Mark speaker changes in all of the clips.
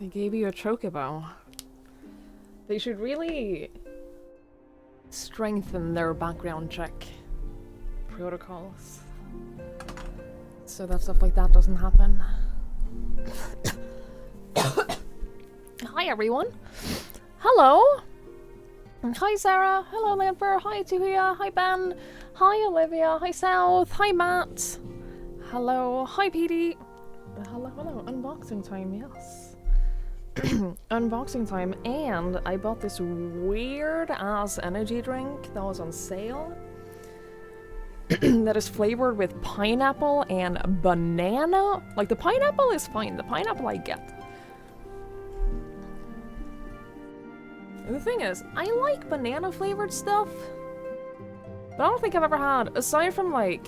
Speaker 1: They gave you a chocobo. They should really strengthen their background check protocols so that stuff like that doesn't happen. Hi everyone. Hello. Hi Sarah. Hello Lamper. Hi Tuya. Hi Ben. Hi Olivia. Hi South. Hi Matt. Hello. Hi Petey. Hello. Unboxing time, yes. Unboxing time, and I bought this weird ass energy drink that was on sale. That is flavored with pineapple and banana. Like, the pineapple is fine. The pineapple I get. The thing is, I like banana flavored stuff, but I don't think I've ever had, aside from like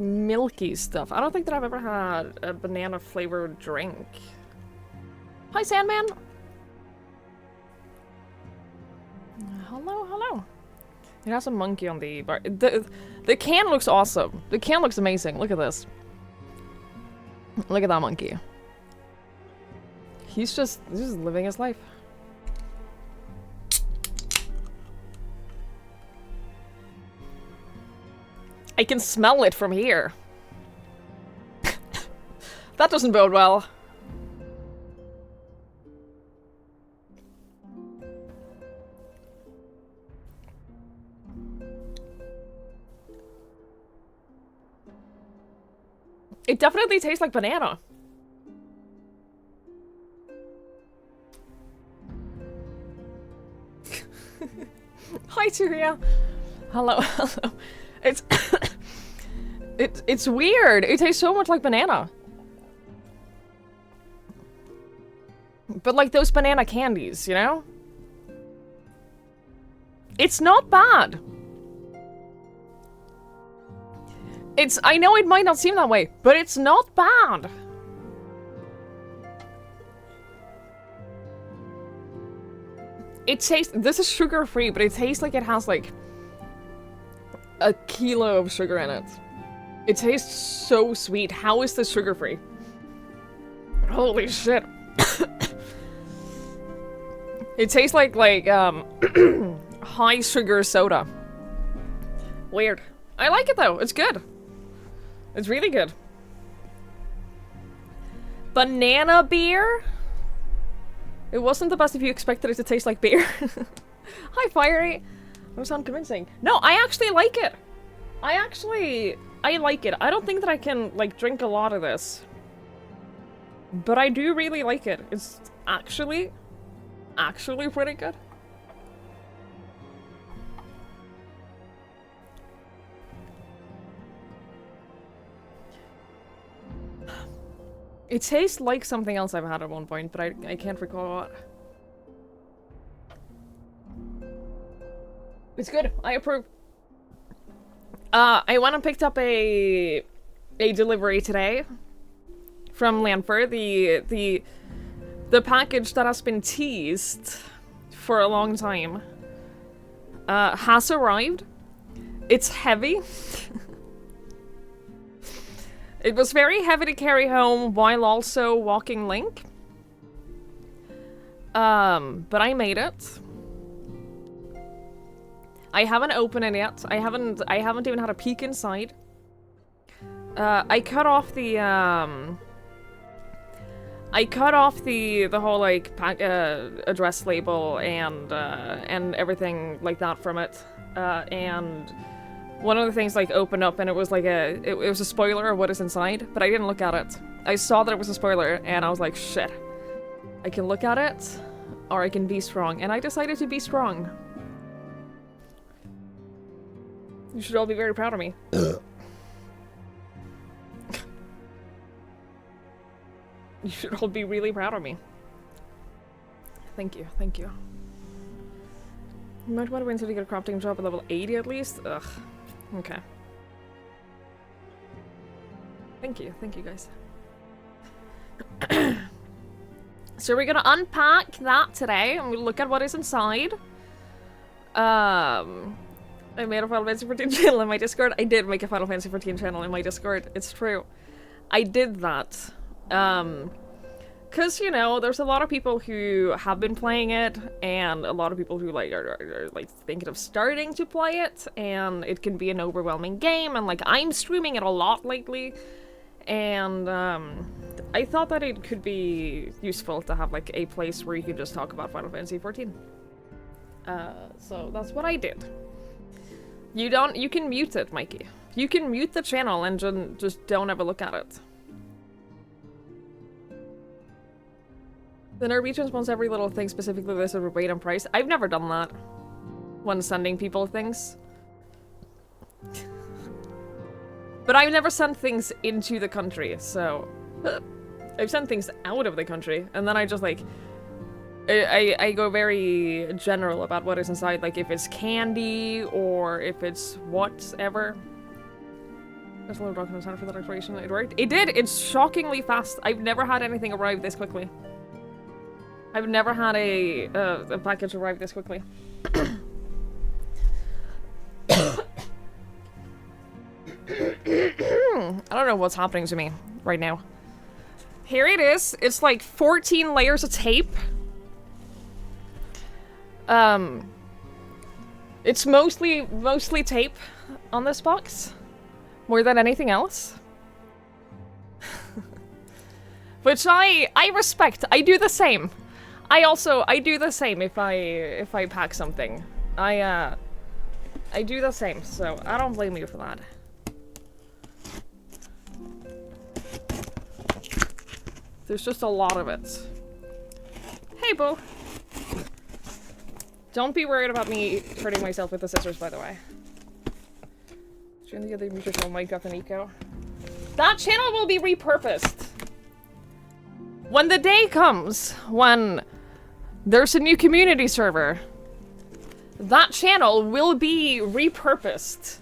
Speaker 1: milky stuff, I don't think that I've ever had a banana flavored drink. Hi Sandman! Hello. It has a monkey on the bar. The can looks awesome. The can looks amazing. Look at this. Look at that monkey. He's just living his life. I can smell it from here. That doesn't bode well. It definitely tastes like banana. Hi, Turia. Hello. It's weird. It tastes so much like banana. But like those banana candies, you know? It's not bad. I know it might not seem that way, but it's not bad. It tastes, this is sugar free, but it tastes like it has like a kilo of sugar in it. It tastes so sweet. How is this sugar free? Holy shit. It tastes like high sugar soda. Weird. I like it though. It's good. It's really good. Banana beer? It wasn't the best if you expected it to taste like beer. Hi, Fiery. That sounds convincing. No, I actually like it. I like it. I don't think that I can, like, drink a lot of this. But I do really like it. It's actually pretty good. It tastes like something else I've had at one point, but I can't recall what. It's good. I approve. I went and picked up a delivery today from Lanford. The package that has been teased for a long time has arrived. It's heavy. It was very heavy to carry home while also walking Link. But I made it. I haven't opened it yet. I haven't even had a peek inside. I cut off the whole like address label and everything like that from it. And one of the things like opened up and it was like it was a spoiler of what is inside, but I didn't look at it. I saw that it was a spoiler and I was like, shit. I can look at it or I can be strong, and I decided to be strong. You should all be very proud of me. You should all be really proud of me. Thank you, thank you. You might want to wait until you get a crafting job at level 80 at least? Ugh. Okay. Thank you guys. So we're gonna unpack that today and we'll look at what is inside. I made a Final Fantasy 14 channel in my Discord. I did make a Final Fantasy 14 channel in my Discord. It's true. I did that. Because, you know, there's a lot of people who have been playing it, and a lot of people who, like, are like, thinking of starting to play it, and it can be an overwhelming game, and, like, I'm streaming it a lot lately, and, I thought that it could be useful to have, like, a place where you could just talk about Final Fantasy XIV. So that's what I did. You can mute it, Mikey. You can mute the channel and just don't ever look at it. The Norwegians wants every little thing specifically listed with weight and price. I've never done that when sending people things. But I've never sent things into the country, so... I've sent things out of the country, and then I just, like... I go very general about what is inside, like if it's candy, or if it's whatever. There's a little document for that exploration. It worked. It did! It's shockingly fast. I've never had anything arrive this quickly. I've never had a package arrive this quickly. I don't know what's happening to me right now. Here it is. It's like 14 layers of tape. It's mostly tape on this box. More than anything else. Which I respect. I do the same. I do the same if I pack something. I do the same, so I don't blame you for that. There's just a lot of it. Hey, boo! Don't be worried about me hurting myself with the scissors, by the way. Join the other mutual Minecraft and Eco. That channel will be repurposed. When the day comes when there's a new community server, that channel will be repurposed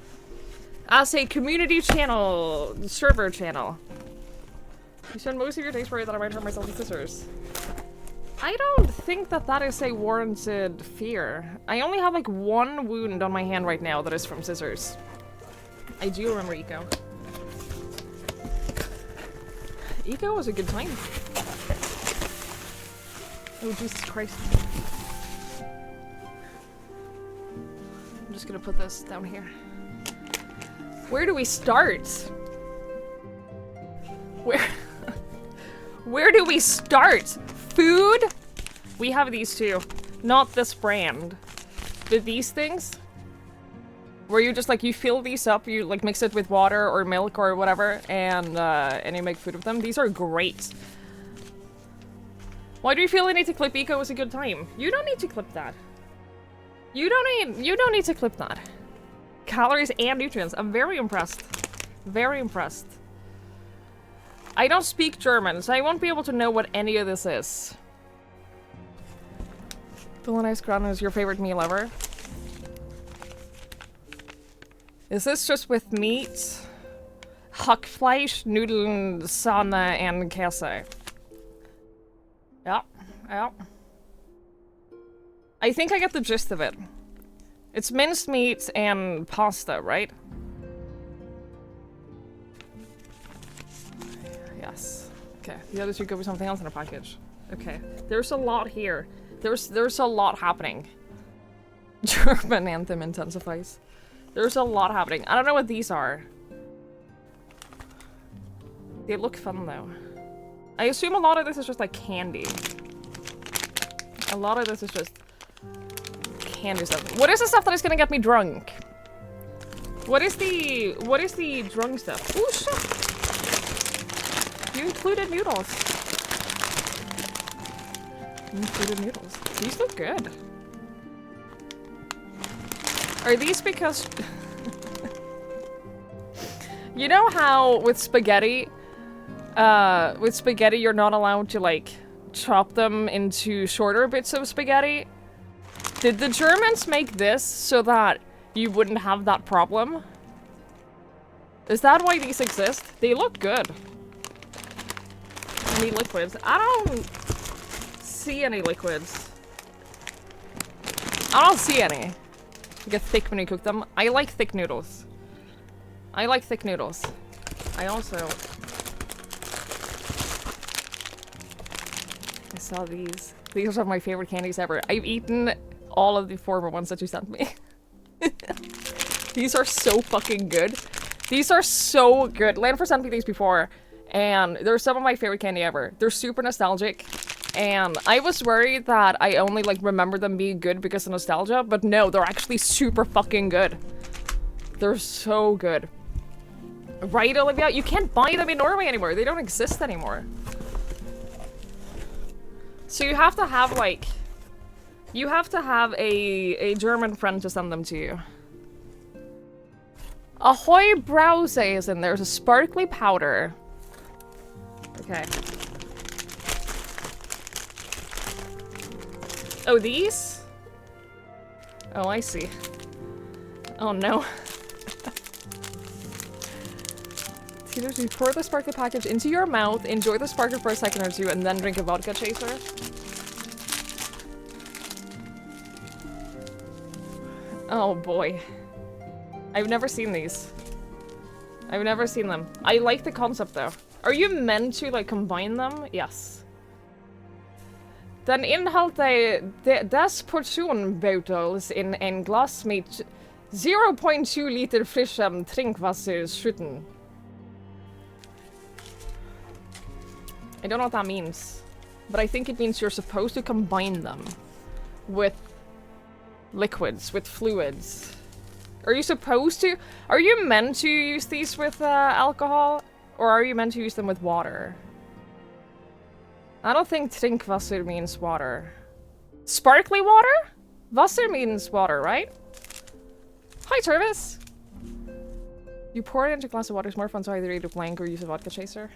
Speaker 1: as a community channel, server channel. You spend most of your days worried that I might hurt myself with scissors. I don't think that that is a warranted fear. I only have like one wound on my hand right now that is from scissors. I do remember Eco. Eco was a good time. Oh, Jesus Christ. I'm just gonna put this down here. Where do we start? Where do we start? Food? We have these two. Not this brand. But these things? Where you just like, you fill these up, you like mix it with water or milk or whatever, and you make food with them. These are great. Why do you feel the need to clip Eco was a good time? You don't need to clip that. You don't need to clip that. Calories and nutrients. I'm very impressed. Very impressed. I don't speak German, so I won't be able to know what any of this is. Bolognese gratin is your favorite meal ever? Is this just with meat? Hackfleisch, Nudeln, Sahne, and Käse. Yeah, yeah. I think I get the gist of it. It's minced meat and pasta, right? Yes. Okay, the other two go with something else in a package. Okay, there's a lot here. There's a lot happening. German anthem intensifies. There's a lot happening. I don't know what these are. They look fun though. I assume a lot of this is just like candy. A lot of this is just candy stuff. What is the stuff that is gonna get me drunk? What is the drunk stuff? Ooh, shit! You included noodles. You included noodles. These look good. Are these because... You know how with spaghetti you're not allowed to like chop them into shorter bits of spaghetti? Did the Germans make this so that you wouldn't have that problem? Is that why these exist? They look good. Any liquids? I don't see any liquids. I don't see any. You get thick when you cook them. I like thick noodles. I like thick noodles. I also... I saw these. These are my favorite candies ever. I've eaten all of the former ones that you sent me. These are so fucking good. These are so good. Lanfer sent me these before, and they're some of my favorite candy ever. They're super nostalgic, and I was worried that I only, like, remember them being good because of nostalgia, but no, they're actually super fucking good. They're so good. Right, Olivia? You can't buy them in Norway anymore. They don't exist anymore. So you have to have, like... You have to have a German friend to send them to you. Ahoy Browse is in there. There's a sparkly powder. Okay. Oh, these? Oh, I see. Oh, no. You pour the sparkly package into your mouth, enjoy the sparkle for a second or two, and then drink a vodka chaser. Oh boy. I've never seen these. I've never seen them. I like the concept though. Are you meant to like combine them? Yes. Den inneholder des portionbottles in en glass med 0.2 liter frischem trinkwasser schütten. I don't know what that means, but I think it means you're supposed to combine them with liquids, with fluids. Are you supposed to? Are you meant to use these with alcohol? Or are you meant to use them with water? I don't think trinkwasser means water. Sparkly water? Wasser means water, right? Hi, Travis! You pour it into a glass of water. It's more fun, so either eat a blank or use a vodka chaser.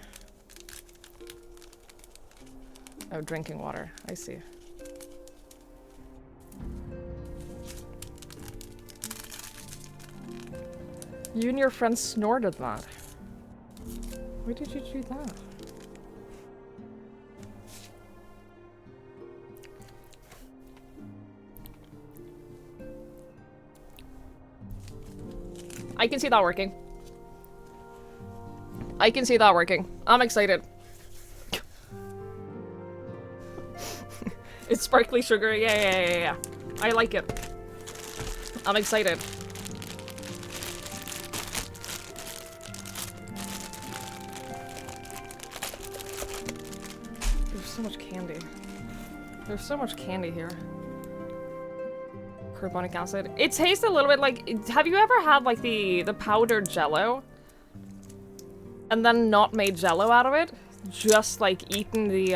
Speaker 1: Oh, drinking water. I see. You and your friend snorted that. Why did you do that? I can see that working. I can see that working. I'm excited. It's sparkly sugar. Yeah. I like it. I'm excited. There's so much candy. There's so much candy here. Carbonic acid. It tastes a little bit like... Have you ever had, like, the powdered jello? And then not made jello out of it? Just, like, eaten the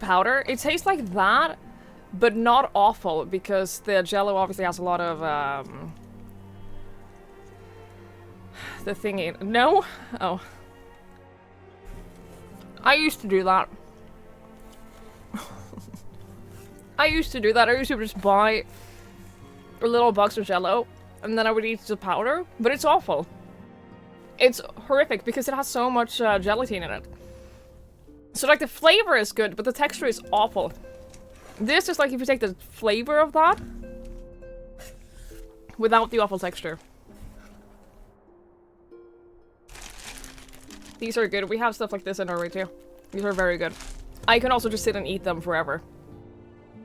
Speaker 1: powder? It tastes like that, but not awful, because the jello obviously has a lot of, the thingy. No? Oh. I used to do that. I used to just buy a little box of jello, and then I would eat the powder, but it's awful. It's horrific because it has so much gelatin in it. So like the flavor is good, but the texture is awful. This is like if you take the flavor of that without the awful texture. These are good. We have stuff like this in Norway too. These are very good. I can also just sit and eat them forever.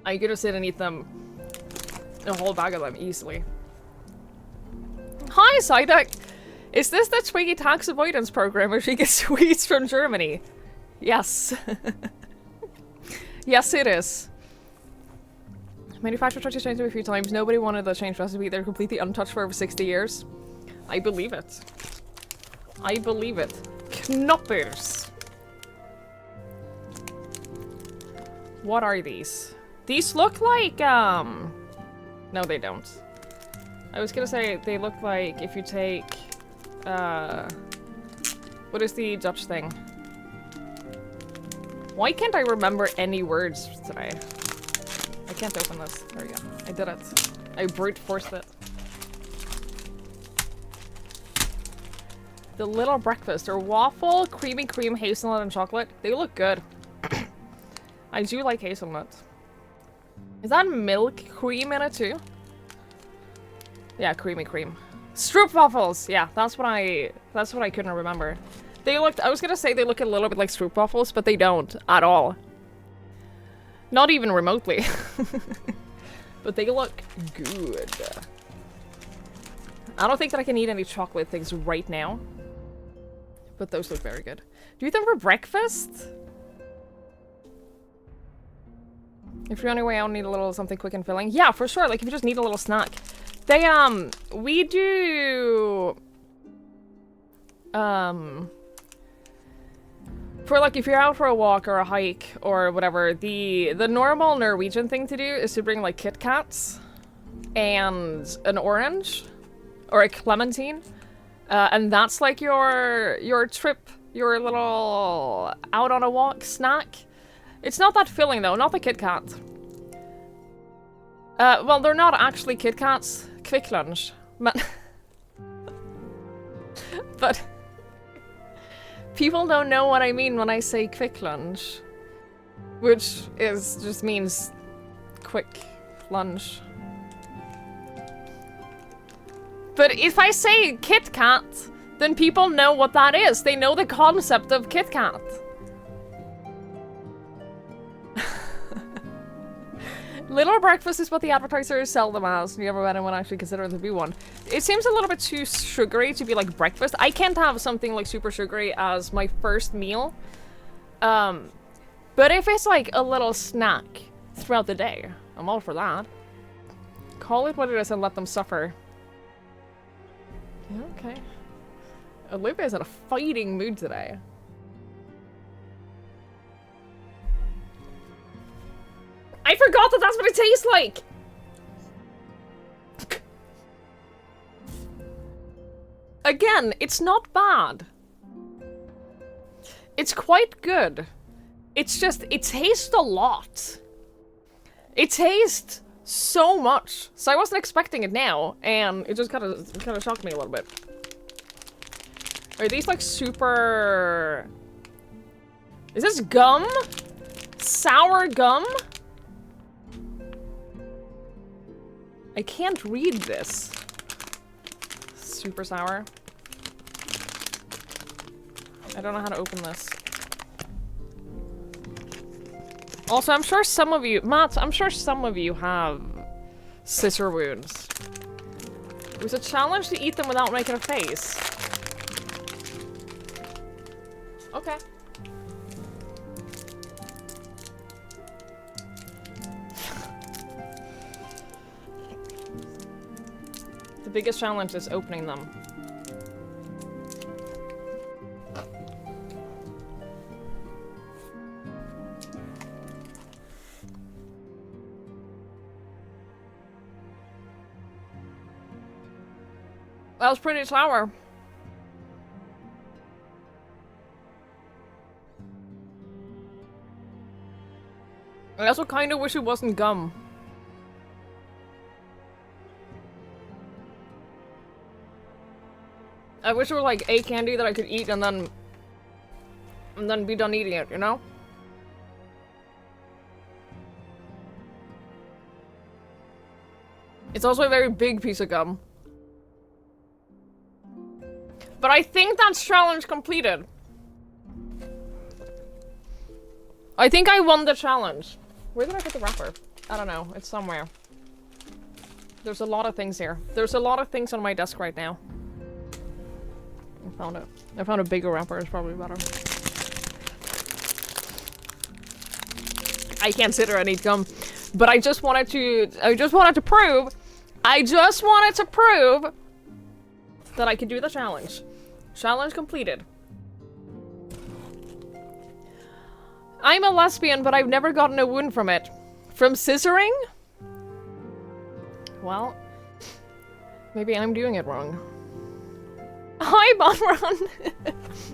Speaker 1: I could just sit and eat them, a whole bag of them easily. Hi, Psyduck! Is this the Twiggy tax avoidance program where she gets sweets from Germany? Yes. Yes, it is. Manufacturer tried to change them a few times. Nobody wanted the change recipe. They're completely untouched for over 60 years. I believe it. I believe it. Knoppers. What are these? These look like, no, they don't. I was gonna say they look like if you take, what is the Dutch thing? Why can't I remember any words today? I can't open this. There we go. I did it. I brute forced it. The Little Breakfast. Or waffle, creamy cream, hazelnut, and chocolate. They look good. I do like hazelnut. Is that milk cream in it too? Yeah, creamy cream. Stroop waffles! Yeah, that's what I couldn't remember. They looked, I was gonna say they look a little bit like stroopwafels, but they don't at all. Not even remotely. But they look good. I don't think that I can eat any chocolate things right now. But those look very good. Do you eat them for breakfast? If you're on your way out and need a little something quick and filling. Yeah, for sure. Like, if you just need a little snack. They, we do... For, like, if you're out for a walk or a hike or whatever, the normal Norwegian thing to do is to bring, like, Kit Kats and an orange or a clementine. And that's, like, your trip, your little out on a walk snack. It's not that filling, though. Not the Kit Kat. Well, they're not actually Kit Kats. Quick lunch. But people don't know what I mean when I say quick lunch. Which just means quick lunch. But if I say Kit Kat, then people know what that is. They know the concept of Kit Kat. Little breakfast is what the advertisers sell them as. You ever met anyone actually consider it to be one? It seems a little bit too sugary to be like breakfast. I can't have something like super sugary as my first meal. But if it's like a little snack throughout the day, I'm all for that. Call it what it is and let them suffer. Okay. Olivia's in a fighting mood today. I forgot that that's what it tastes like! Again, it's not bad. It's quite good. It's just, it tastes a lot. It tastes so much. So I wasn't expecting it now, and it just kind of shocked me a little bit. Are these like super... Is this gum? Sour gum? I can't read this. Super sour. I don't know how to open this. Also, I'm sure some of you, Matt, I'm sure some of you have scissor wounds. It was a challenge to eat them without making a face. Okay. The biggest challenge is opening them. That was pretty sour. I also kind of wish it wasn't gum. I wish it were like a candy that I could eat and then be done eating it, you know? It's also a very big piece of gum. But I think that's challenge completed. I think I won the challenge. Where did I put the wrapper? I don't know. It's somewhere. There's a lot of things here. There's a lot of things on my desk right now. I found it. I found a bigger wrapper. It's probably better. I can't sit or I need gum. But I just wanted to prove that I could do the challenge. Challenge completed. I'm a lesbian, but I've never gotten a wound from it. From scissoring? Well, maybe I'm doing it wrong. Hi, Bomron!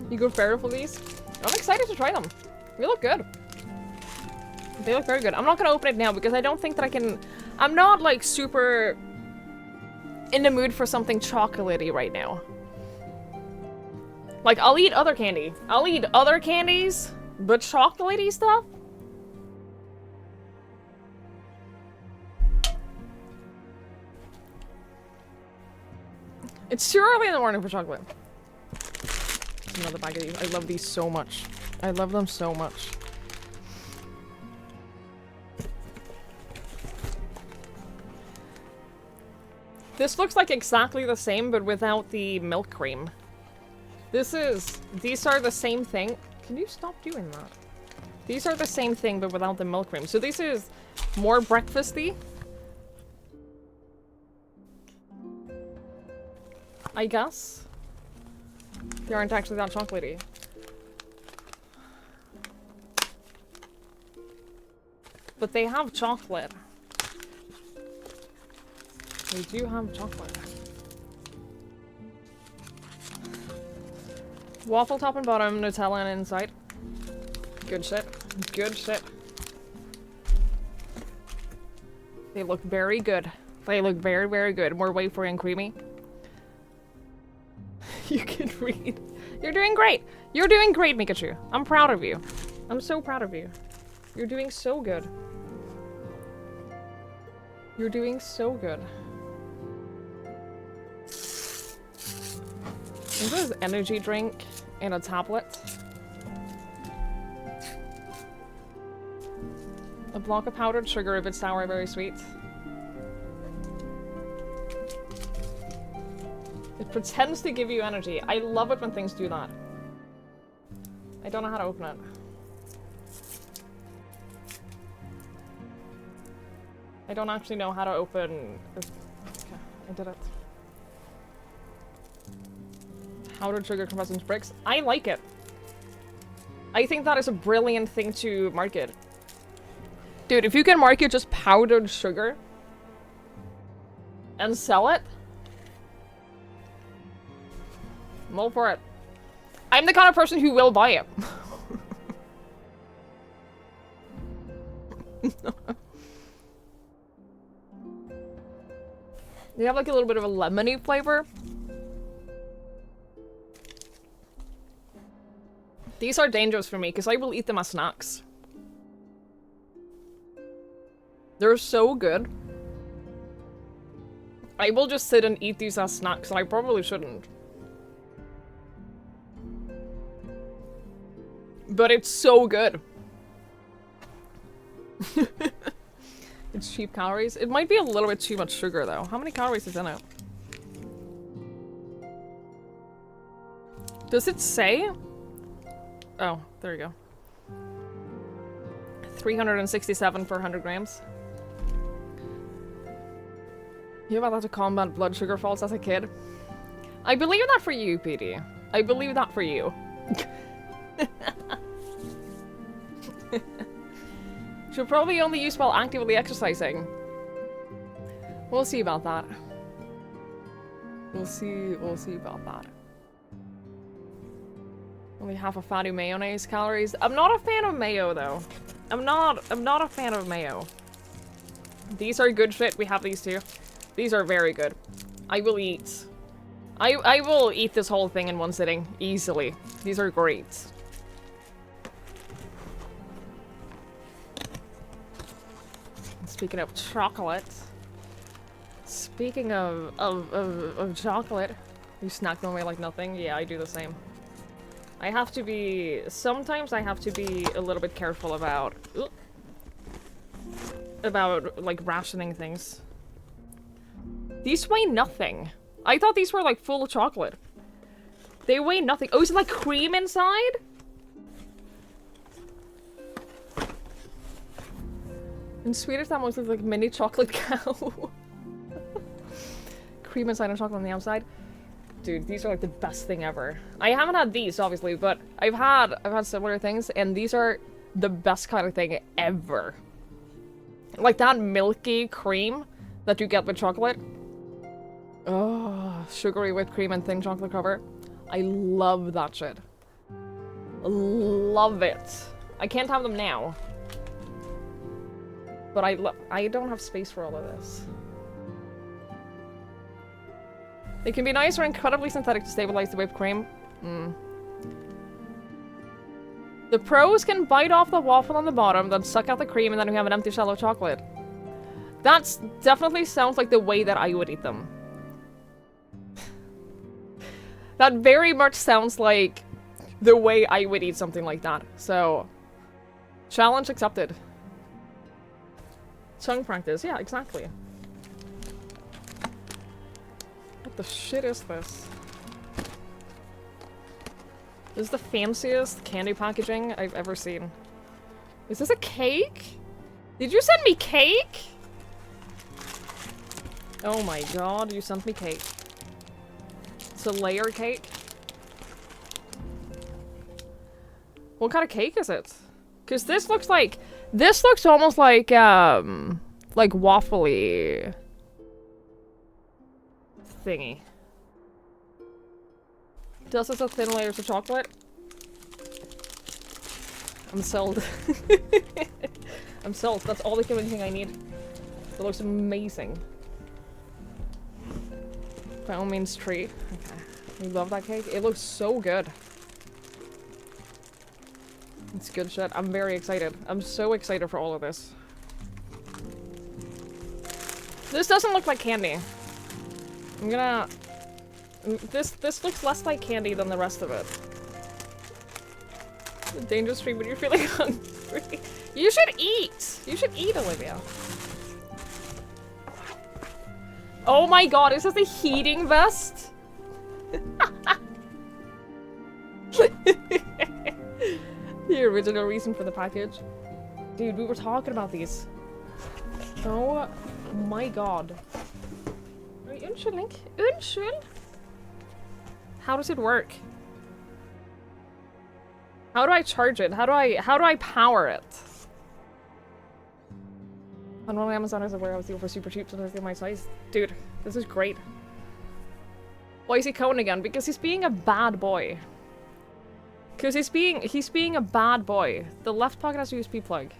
Speaker 1: You go fair for these? I'm excited to try them. They look good. They look very good. I'm not gonna open it now because I don't think that I can... I'm not, like, super in the mood for something chocolatey right now. Like, I'll eat other candy. I'll eat other candies, but chocolatey stuff? It's too early in the morning for chocolate. another bag of these. I love these so much. I love them so much. This looks like exactly the same, but without the milk cream. These are the same thing. Can you stop doing that? These are the same thing, but without the milk cream. So this is more breakfasty. I guess. They aren't actually that chocolatey. But they have chocolate. They do have chocolate. Waffle top and bottom, Nutella and inside. Good shit. Good shit. They look very good. They look very, very good. More wafery and creamy. You can read. You're doing great. You're doing great, Mikachu. I'm proud of you. I'm so proud of you. You're doing so good. You're doing so good. This is energy drink in a tablet. A block of powdered sugar if it's sour, very sweet. It pretends to give you energy. I love it when things do that. I don't know how to open it. I don't actually know how to open... Okay, I did it. Powdered sugar compressed into bricks. I like it. I think that is a brilliant thing to market. Dude, if you can market just powdered sugar and sell it, I'm all for it. I'm the kind of person who will buy it. They have like a little bit of a lemony flavor. These are dangerous for me because I will eat them as snacks. They're so good. I will just sit and eat these as snacks, and I probably shouldn't. But it's so good. It's cheap calories. It might be a little bit too much sugar, though. How many calories is in it? Does it say? Oh, there you go. 367 per 100 grams. You ever had to combat blood sugar faults as a kid? I believe that for you, PD. I believe that for you. Should probably only use while actively exercising. We'll see about that. We'll see about that. Only half a fatty mayonnaise calories. I'm not a fan of mayo though. I'm not a fan of mayo. These are good shit. We have these too. These are very good. I will eat. I will eat this whole thing in one sitting easily. These are great. Speaking of chocolate. Speaking of chocolate. You snack them away like nothing? Yeah, I do the same. I have to be... Sometimes I have to be a little bit careful about... like, rationing things. These weigh nothing. I thought these were, like, full of chocolate. They weigh nothing. Oh, is it, like, cream inside? In Swedish, that mostly looks like mini chocolate cow. Cream inside and chocolate on the outside. Dude, these are like the best thing ever. I haven't had these, obviously, but I've had similar things, and these are the best kind of thing ever. Like that milky cream that you get with chocolate. Oh, sugary whipped cream and thin chocolate cover. I love that shit. Love it. I can't have them now. But I don't have space for all of this. They can be nice or incredibly synthetic to stabilize the whipped cream. The pros can bite off the waffle on the bottom, then suck out the cream, and then we have an empty shell of chocolate. That's definitely sounds like the way that I would eat them. That very much sounds like the way I would eat something like that. So, challenge accepted. Tongue practice, yeah, exactly. What the shit is this? This is the fanciest candy packaging I've ever seen. Is this a cake? Did you send me cake? Oh my god, you sent me cake. It's a layer cake. What kind of cake is it? Because this looks almost like waffly thingy. Does this have thin layers of chocolate? I'm sold. I'm sold. That's all the convincing I need. It looks amazing. By all means, treat. Okay. We love that cake. It looks so good. It's good shit. I'm very excited. I'm so excited for all of this. This doesn't look like candy. I'm gonna... This looks less like candy than the rest of it. Dangerous stream when you're feeling hungry. You should eat! You should eat, Olivia. Oh my god, is this a heating vest? The original reason for the package. Dude, we were talking about these. Oh my god. Unnskyld. How does it work? How do I charge it? How do I power it? On one Amazon is where I was deal for super cheap, so that's my size. Dude, this is great. Why is he Cohen again? Because he's being a bad boy. Because he's being a bad boy. The left pocket has a USB plug.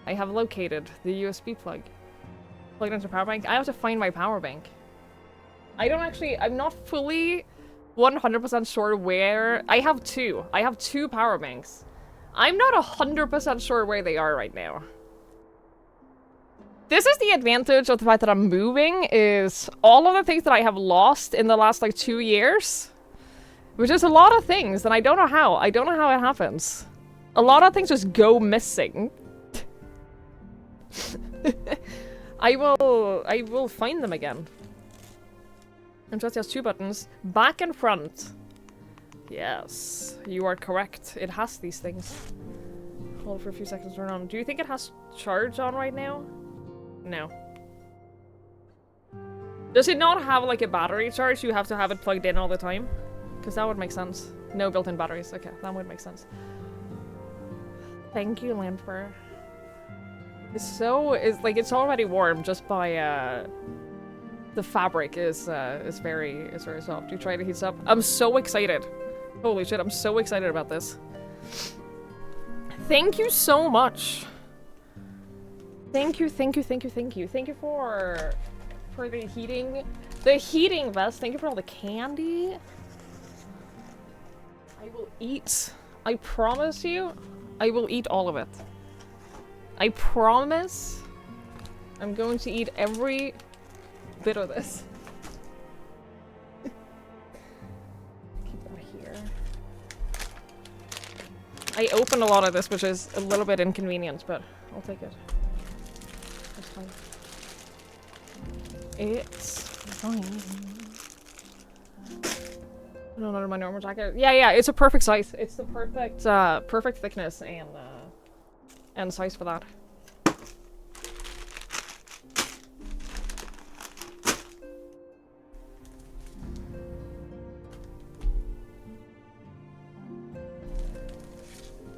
Speaker 1: I have located the USB plug. Plugged into power bank. I have to find my power bank. I'm not fully 100% sure where. I have two power banks. I'm not 100% sure where they are right now. This is the advantage of the fact that I'm moving, is all of the things that I have lost in the last, like, 2 years. Which is a lot of things, and I don't know how. I don't know how it happens. A lot of things just go missing. I will find them again. And just has 2 buttons. Back and front. Yes, you are correct. It has these things. Hold for a few seconds to turn on. Do you think it has charge on right now? No. Does it not have like a battery charge? You have to have it plugged in all the time? Because that would make sense. No built-in batteries. Okay, that would make sense. Thank you, Landfur. It's already warm just by the fabric is very soft. You try to heat up. I'm so excited. Holy shit, I'm so excited about this. Thank you so much. Thank you for the heating vest. Thank you for all the candy. I will eat. I promise you, I will eat all of it. I promise I'm going to eat every bit of this. Keep that here. I opened a lot of this, which is a little bit inconvenient, but I'll take it. It's fine. It's fine. No, not in my normal jacket. Yeah, it's a perfect size. It's the perfect thickness and size for that.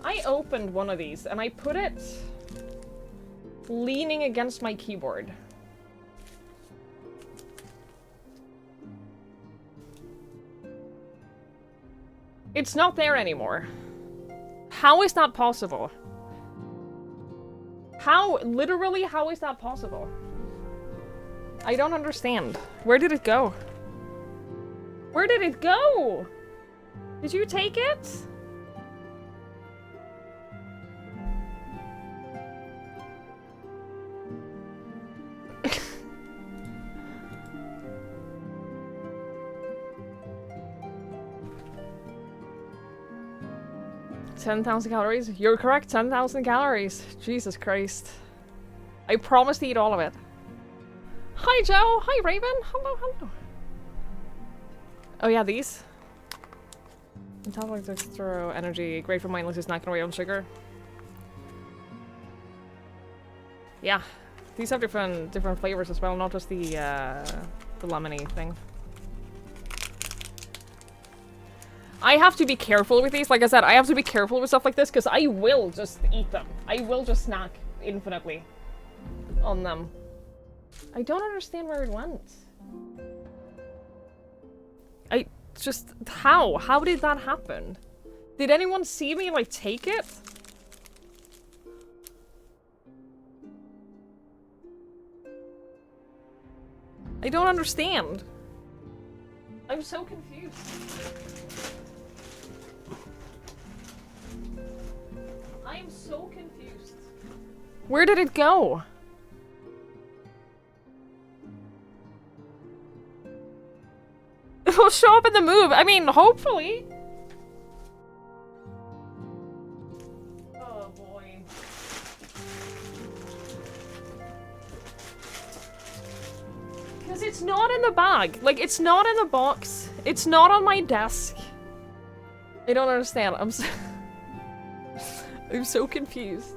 Speaker 1: I opened one of these and I put it leaning against my keyboard. It's not there anymore. How is that possible? Literally, how is that possible? I don't understand. Where did it go? Where did it go? Did you take it? 10,000 calories? You're correct, 10,000 calories. Jesus Christ. I promise to eat all of it. Hi, Joe. Hi, Raven. Hello, hello. Oh, yeah, these. Metabolic dextro energy. Great for mindless snacking away on sugar. Yeah. These have different flavors as well, not just the lemony thing. I have to be careful with these. Like I said, I have to be careful with stuff like this because I will just eat them. I will just snack infinitely on them. I don't understand where it went. How? How did that happen? Did anyone see me, like, take it? I don't understand. I'm so confused. I'm so confused. Where did it go? It'll show up in the move. I mean, hopefully. Oh boy. Because it's not in the bag. Like, it's not in the box. It's not on my desk. I don't understand. I'm so confused.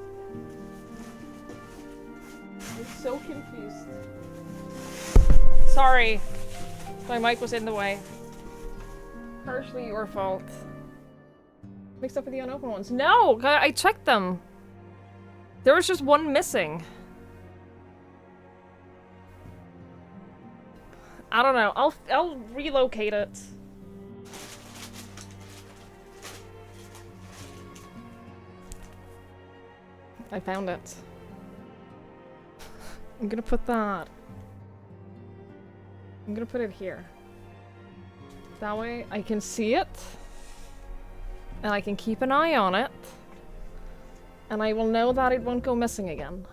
Speaker 1: I'm so confused. Sorry. My mic was in the way. Partially your fault. Mixed up with the unopened ones. No! I checked them. There was just one missing. I don't know. I'll relocate it. I found it. I'm gonna put that. I'm gonna put it here. That way I can see it. And I can keep an eye on it. And I will know that it won't go missing again.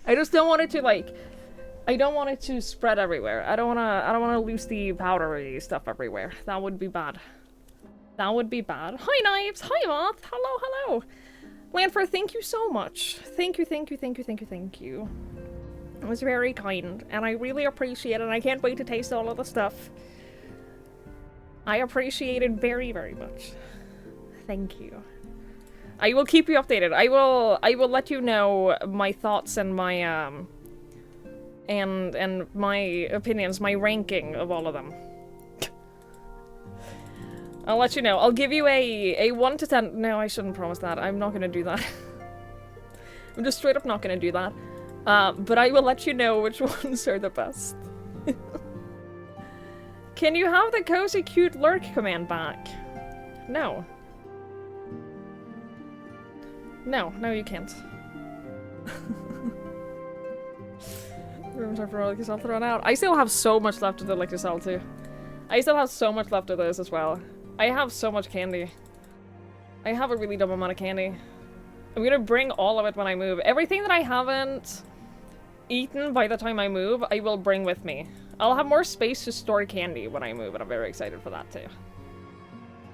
Speaker 1: I just don't want it to, like... I don't want it to spread everywhere. I don't wanna lose the powdery stuff everywhere. That would be bad. That would be bad. Hi, Knives! Hi, Moth! Hello, hello! Lanford, thank you so much. Thank you, thank you, thank you, thank you, thank you. It was very kind, and I really appreciate it, and I can't wait to taste all of the stuff. I appreciate it very, very much. Thank you. I will keep you updated. I will let you know my thoughts and my, and my opinions, my ranking of all of them. I'll let you know. I'll give you a 1 to 10. No, I shouldn't promise that. I'm not gonna do that. I'm just straight up not gonna do that. But I will let you know which ones are the best. Can you have the cozy cute lurk command back? No. No, you can't. Rooms are for Electric Cell thrown out. I still have so much left of the Electric Cell too. I still have so much left of this as well. I have so much candy. I have a really dumb amount of candy. I'm gonna bring all of it when I move. Everything that I haven't eaten by the time I move, I will bring with me. I'll have more space to store candy when I move, and I'm very excited for that too.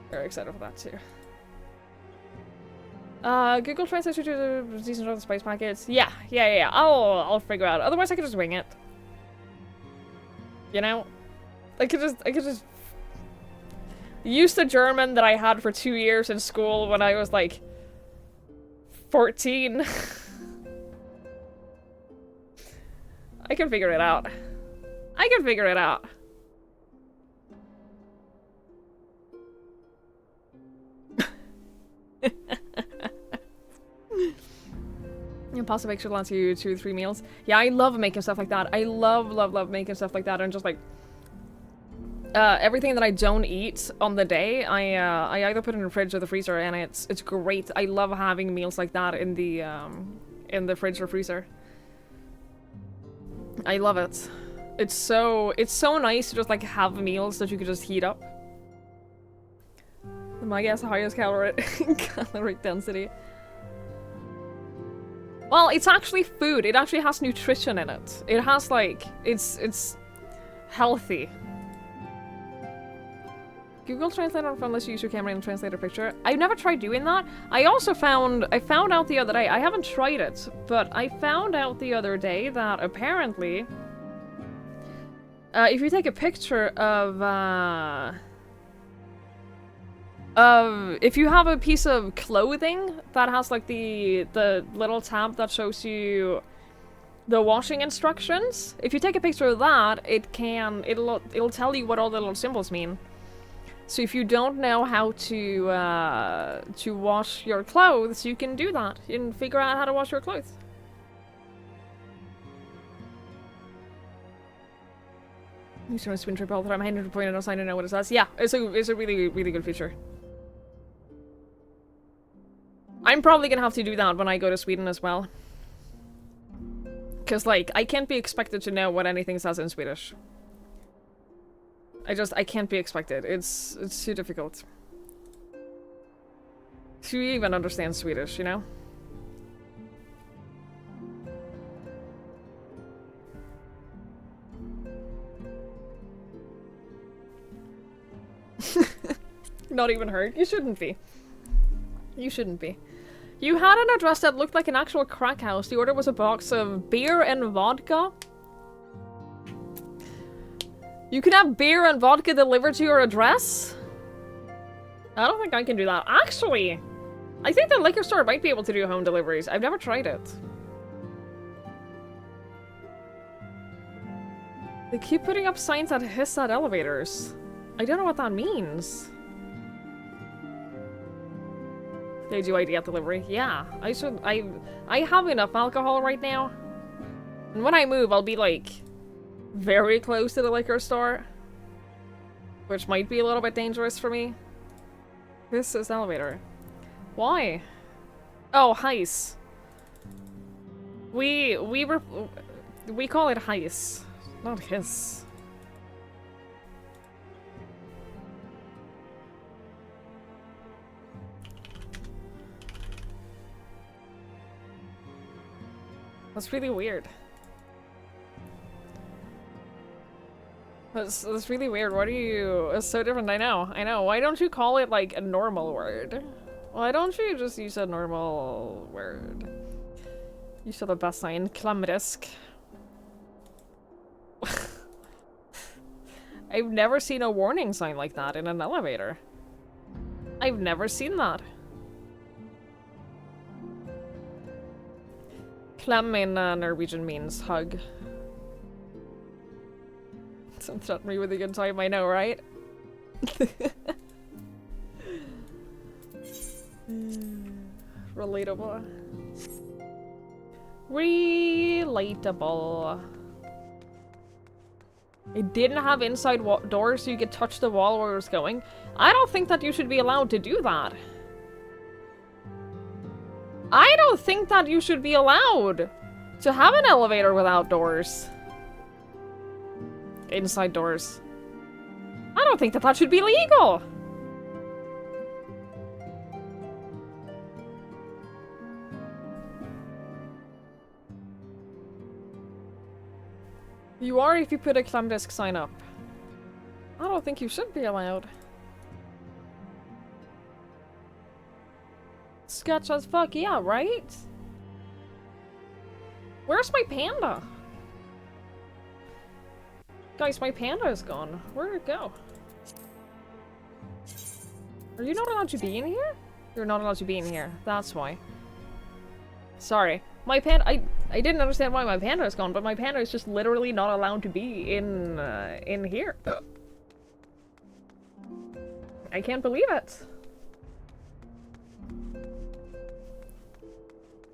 Speaker 1: Very excited for that too. Google Translate to the decent of the spice packets. Yeah. I'll figure out. Otherwise, I could just wing it. You know, I could just use the German that I had for 2 years in school when I was like 14. I can figure it out. I can figure it out. Pasta bake should last you 2 to 3 meals. Yeah, I love making stuff like that. I love making stuff like that, and just like everything that I don't eat on the day, I either put it in the fridge or the freezer, and it's great. I love having meals like that in the fridge or freezer. I love it. It's so nice to just like have meals that you could just heat up. My guess, highest caloric density. Well, it's actually food. It actually has nutrition in it. It has like it's healthy. Google Translator from this user camera and translate a picture. I've never tried doing that. I found out the other day, I haven't tried it, but I found out the other day that apparently, if you take a picture if you have a piece of clothing that has like the little tab that shows you the washing instructions, if you take a picture of that, it'll tell you what all the little symbols mean. So if you don't know how to wash your clothes, you can do that. You can figure out how to wash your clothes. You should swim trip all the time. I had to point it outside and know what it says. Yeah, it's a really, really good feature. I'm probably gonna have to do that when I go to Sweden as well. Cause like, I can't be expected to know what anything says in Swedish. I can't be expected. It's too difficult. To even understand Swedish, you know? Not even hurt. You shouldn't be. You shouldn't be. You had an address that looked like an actual crack house. The order was a box of beer and vodka. You can have beer and vodka delivered to your address? I don't think I can do that. Actually, I think the liquor store might be able to do home deliveries. I've never tried it. They keep putting up signs that hiss at elevators. I don't know what that means. They do ID at delivery. Yeah, I have enough alcohol right now. And when I move, I'll be like very close to the liquor store, which might be a little bit dangerous for me. This is elevator. Why? Oh, heis. We call it heis, not hiss. That's really weird. That's really weird. What are you... It's so different. I know. Why don't you call it, like, a normal word? Why don't you just use a normal word? You saw the best sign. Klamrisk. I've never seen a warning sign like that in an elevator. I've never seen that. Klem in Norwegian means hug. Don't threaten me with a good time, I know, right? Relatable. Relatable. It didn't have inside doors so you could touch the wall where it was going. I don't think that you should be allowed to do that. I don't think that you should be allowed to have an elevator without doors. Inside doors. I don't think that that should be legal. You are if you put a Klamdisk sign up. I don't think you should be allowed. Sketch as fuck, yeah, right? Where's my panda? Guys, my panda is gone. Where'd it go? Are you not allowed to be in here? You're not allowed to be in here. That's why. Sorry. My panda- I didn't understand why my panda is gone, but my panda is just literally not allowed to be in here. I can't believe it.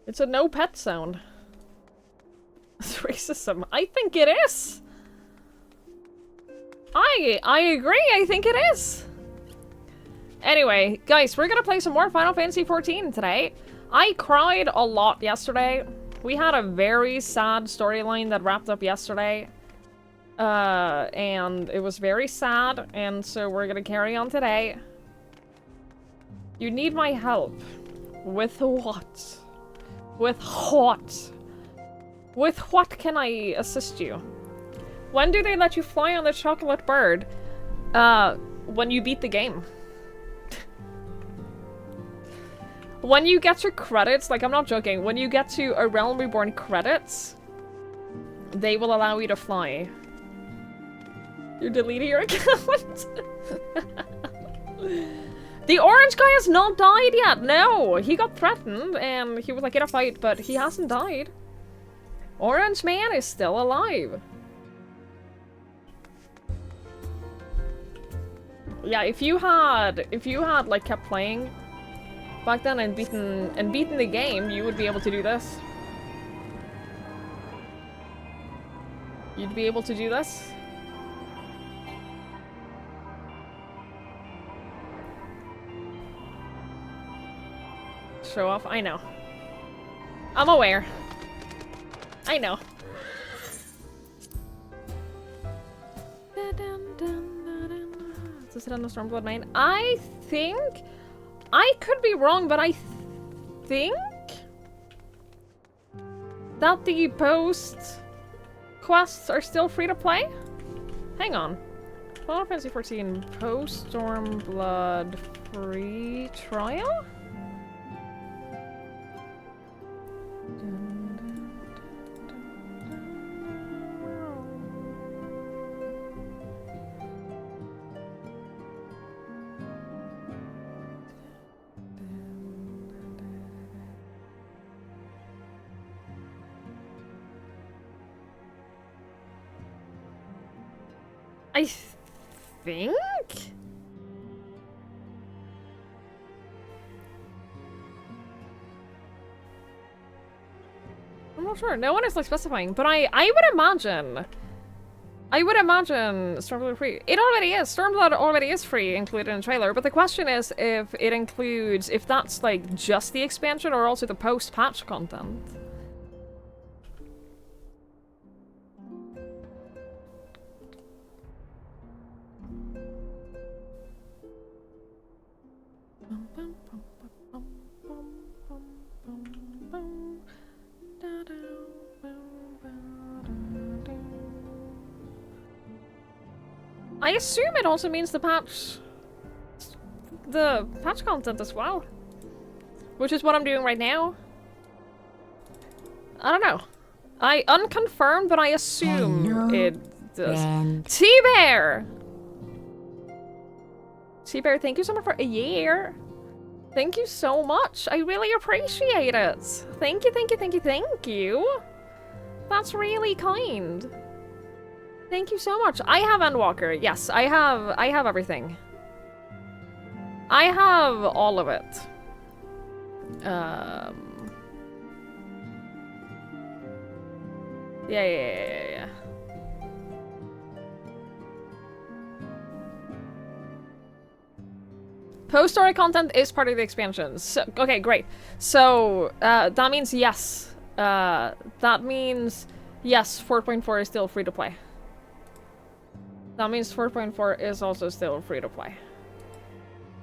Speaker 1: It's a no pet sound. It's racism. I think it is. I agree, I think it is. Anyway, guys, we're gonna play some more Final Fantasy XIV today. I cried a lot yesterday. We had a very sad storyline that wrapped up yesterday. And it was very sad, and so we're gonna carry on today. You need my help. With what? With what? With what can I assist you? When do they let you fly on the chocolate bird? when you beat the game. When you get your credits, like, I'm not joking, when you get to A Realm Reborn credits, they will allow you to fly. You're deleting your account? The orange guy has not died yet, no! He got threatened, and he was like in a fight, but he hasn't died. Orange man is still alive. Yeah, if you had like kept playing back then and beaten the game, you would be able to do this. You'd be able to do this. Show off. I know. I'm aware. I know. Is it on the Stormblood main? I think... I could be wrong, but I think... that the post quests are still free to play? Hang on. Final Fantasy XIV post Stormblood free trial? I think? I'm not sure. No one is like specifying, but I would imagine. I would imagine Stormblood free. It already is. Stormblood already is free, included in the trailer. But the question is if it includes, if that's like just the expansion or also the post-patch content. I assume it also means the patch content as well. Which is what I'm doing right now. I don't know. I unconfirmed, but I assume it does. T-Bear! T-Bear, thank you so much for a year. Thank you so much. I really appreciate it. Thank you, thank you, thank you, thank you. That's really kind. Thank you so much. I have Endwalker. Yes, I have everything. I have all of it. Yeah. Post-story content is part of the expansions. So, okay, great. So, that means yes. That means yes, 4.4 is still free to play. That means 4.4 is also still free to play.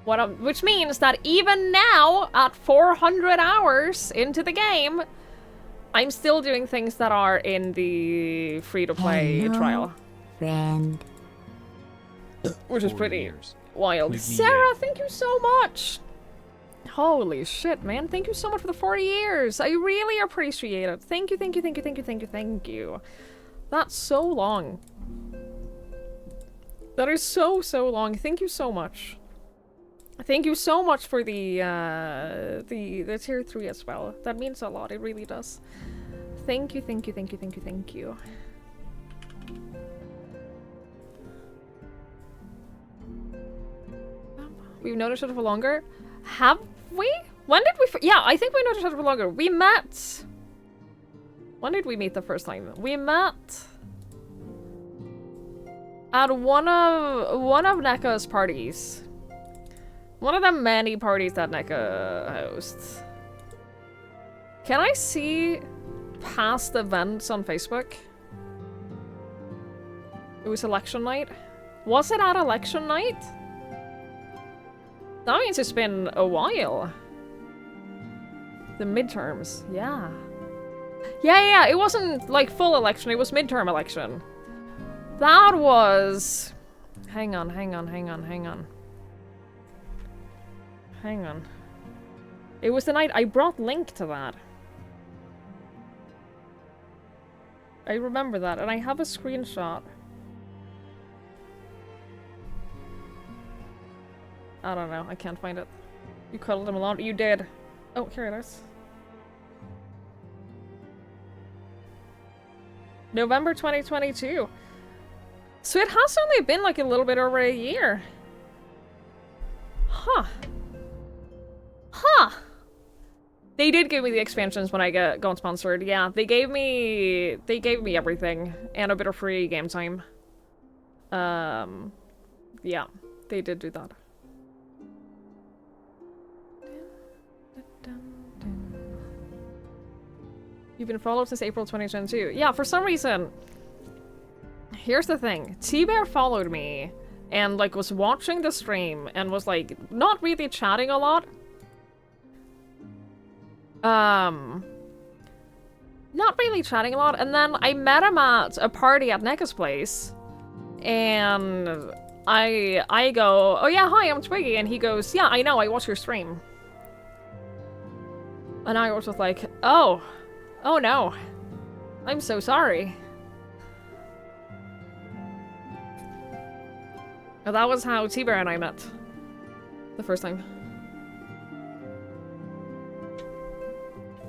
Speaker 1: Which means that even now, at 400 hours into the game, I'm still doing things that are in the free-to-play trial.
Speaker 2: Friend.
Speaker 1: Which is pretty wild. Sarah, thank you so much! Holy shit, man. Thank you so much for the 40 years. I really appreciate it. Thank you, thank you, thank you, thank you, thank you, thank you. That's so long. That is so long. Thank you so much. Thank you so much for the tier 3 as well. That means a lot. It really does. Thank you, thank you, thank you, thank you, thank you. We've known each other for longer. Have we? When did we? Yeah, I think we know each other for longer. We met. When did we meet the first time? We met at one of NECA's parties. One of the many parties that NECA hosts. Can I see past events on Facebook? It was election night. Was it at election night? That means it's been a while. The midterms, yeah. Yeah, it wasn't like full election, it was midterm election. That was... Hang on, hang on, hang on, hang on. Hang on. It was the night I brought Link to that. I remember that, and I have a screenshot. I don't know, I can't find it. You cuddled him a lot? You did. Oh, here it is. November 2022. So it has only been like a little bit over a year. Huh. Huh. They did give me the expansions when I got sponsored. Yeah, they gave me everything and a bit of free game time. Yeah, they did do that. You've been followed since April 2022. Yeah, for some reason. Here's the thing. T-Bear followed me and like was watching the stream and was like not really chatting a lot. Not really chatting a lot, and then I met him at a party at NECA's place, and I go, oh yeah, hi, I'm Twiggy, and he goes, yeah, I know, I watch your stream. And I was just like, oh no, I'm so sorry. And that was how T-Bear and I met the first time.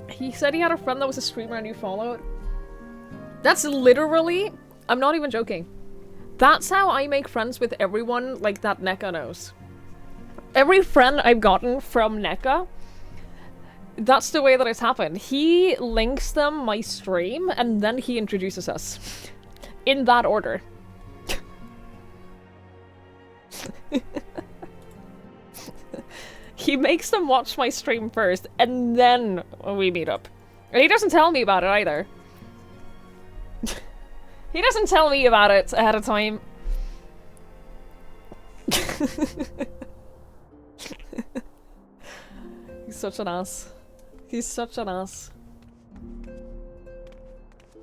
Speaker 1: He said he had a friend that was a streamer and you followed. That's literally, I'm not even joking. That's how I make friends with everyone like that NECA knows. Every friend I've gotten from NECA, that's the way that it's happened. He links them my stream and then he introduces us. In that order. He makes them watch my stream first, and then we meet up. And he doesn't tell me about it either. He doesn't tell me about it ahead of time. He's such an ass. He's such an ass.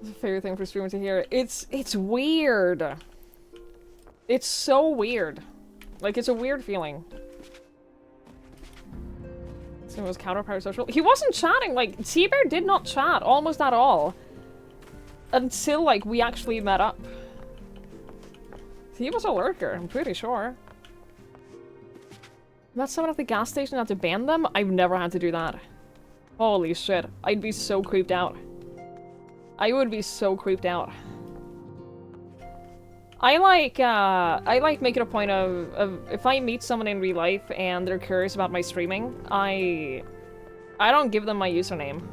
Speaker 1: It's a favorite thing for streamers to hear. It's weird. It's so weird. Like, it's a weird feeling. It was counterpart social. He wasn't chatting, like, T-Bear did not chat almost at all. Until, like, we actually met up. He was a lurker, I'm pretty sure. Met someone at the gas station and had to ban them? I've never had to do that. Holy shit. I'd be so creeped out. I would be so creeped out. I like making a point of if I meet someone in real life and they're curious about my streaming, I don't give them my username.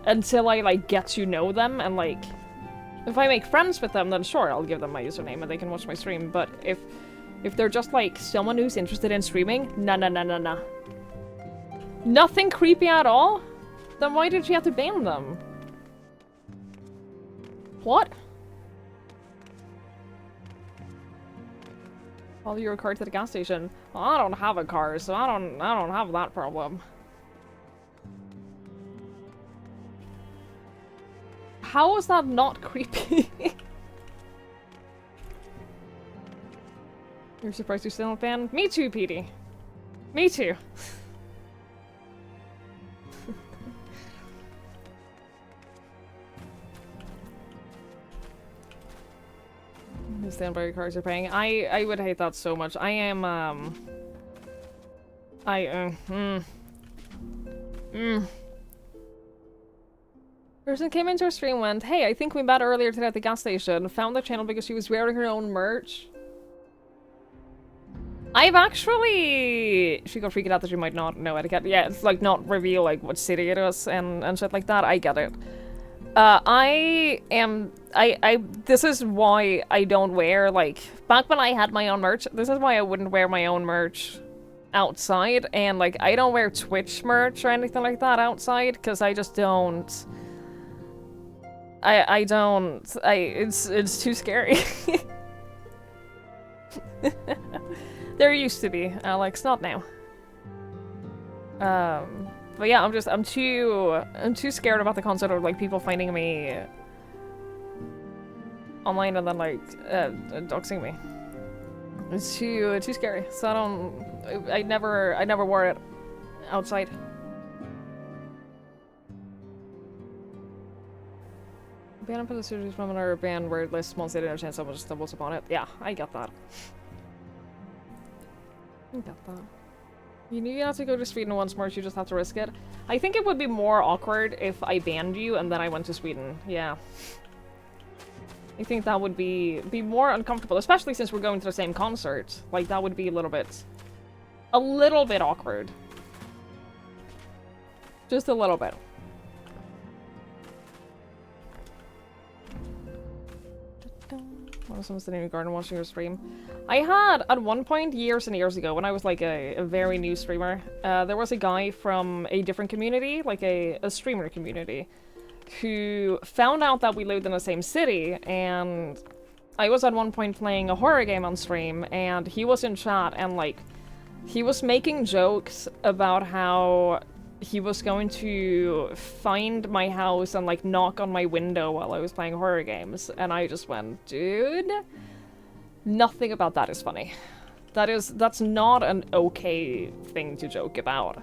Speaker 1: Until I, like, get to know them, and, like, if I make friends with them, then sure, I'll give them my username and they can watch my stream, but if they're just, like, someone who's interested in streaming, nah. Nothing creepy at all? Then why did you have to ban them? What? Follow your car to the gas station. Well, I don't have a car, so I don't have that problem. How is that not creepy? You're surprised you're still a fan? Me too, Petey. Me too. Standby cars are paying. I would hate that so much. I am Person came into our stream, went, hey, I think we met earlier today at the gas station. Found the channel because she was wearing her own merch. I've actually... She got freaked out that you might not know etiquette. Yeah, it's like not reveal like what city it is and shit like that. I get it. This is why I don't wear, like, back when I had my own merch, this is why I wouldn't wear my own merch outside, and, like, I don't wear Twitch merch or anything like that outside, because I just don't, it's too scary. There used to be, Alex, not now. But yeah, I'm too scared about the concept of, like, people finding me online and then, like, doxing me. It's too scary. So I never wore it outside. Ban and put the series from another band where it lists small city and a chance someone just stumbles upon it. Yeah, I get that. I get that. You knew you had to go to Sweden once more, so you just have to risk it. I think it would be more awkward if I banned you and then I went to Sweden. Yeah. I think that would be more uncomfortable, especially since we're going to the same concert. Like, that would be a little bit awkward. Just a little bit. What was someone sitting in the garden watching your stream? I had, at one point, years and years ago, when I was like a very new streamer, there was a guy from a different community, like a streamer community, who found out that we lived in the same city, and I was at one point playing a horror game on stream, and he was in chat, and like, he was making jokes about how he was going to find my house and like knock on my window while I was playing horror games, and I just went, dude, nothing about that is funny. That's not an okay thing to joke about.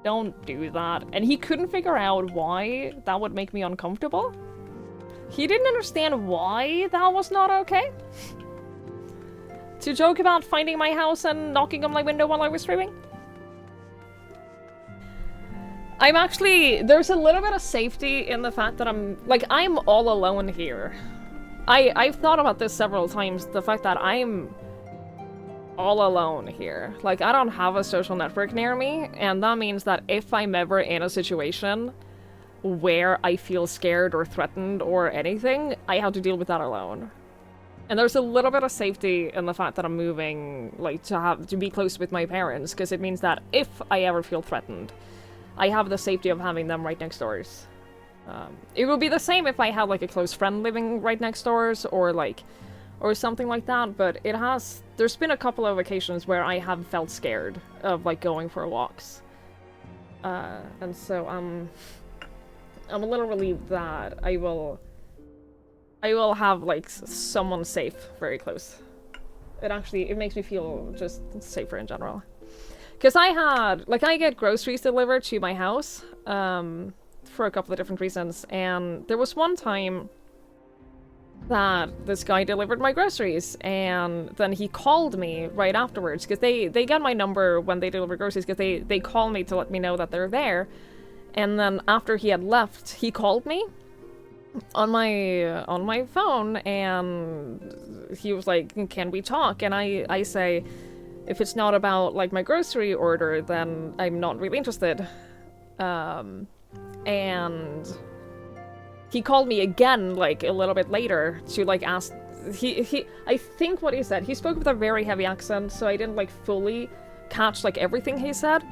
Speaker 1: Don't do that. And he couldn't figure out why that would make me uncomfortable. He didn't understand why that was not okay. To joke about finding my house and knocking on my window while I was streaming. I'm actually, there's a little bit of safety in the fact that I'm all alone here. I've thought about this several times, the fact that I'm all alone here. Like, I don't have a social network near me, and that means that if I'm ever in a situation where I feel scared or threatened or anything, I have to deal with that alone. And there's a little bit of safety in the fact that I'm moving, like, to be close with my parents, because it means that if I ever feel threatened, I have the safety of having them right next doors. It would be the same if I had like a close friend living right next doors or something like that, but there's been a couple of occasions where I have felt scared of like going for walks. And so I'm a little relieved that I will have like someone safe very close. It makes me feel just safer in general. Because I get groceries delivered to my house, for a couple of different reasons, and there was one time that this guy delivered my groceries, and then he called me right afterwards, because they got my number when they deliver groceries, because they call me to let me know that they're there, and then after he had left, he called me on my phone, and he was like, can we talk? And I say, if it's not about, like, my grocery order, then I'm not really interested. And he called me again, like, a little bit later to, like, ask... I think what he said, he spoke with a very heavy accent, so I didn't, like, fully catch, like, everything he said.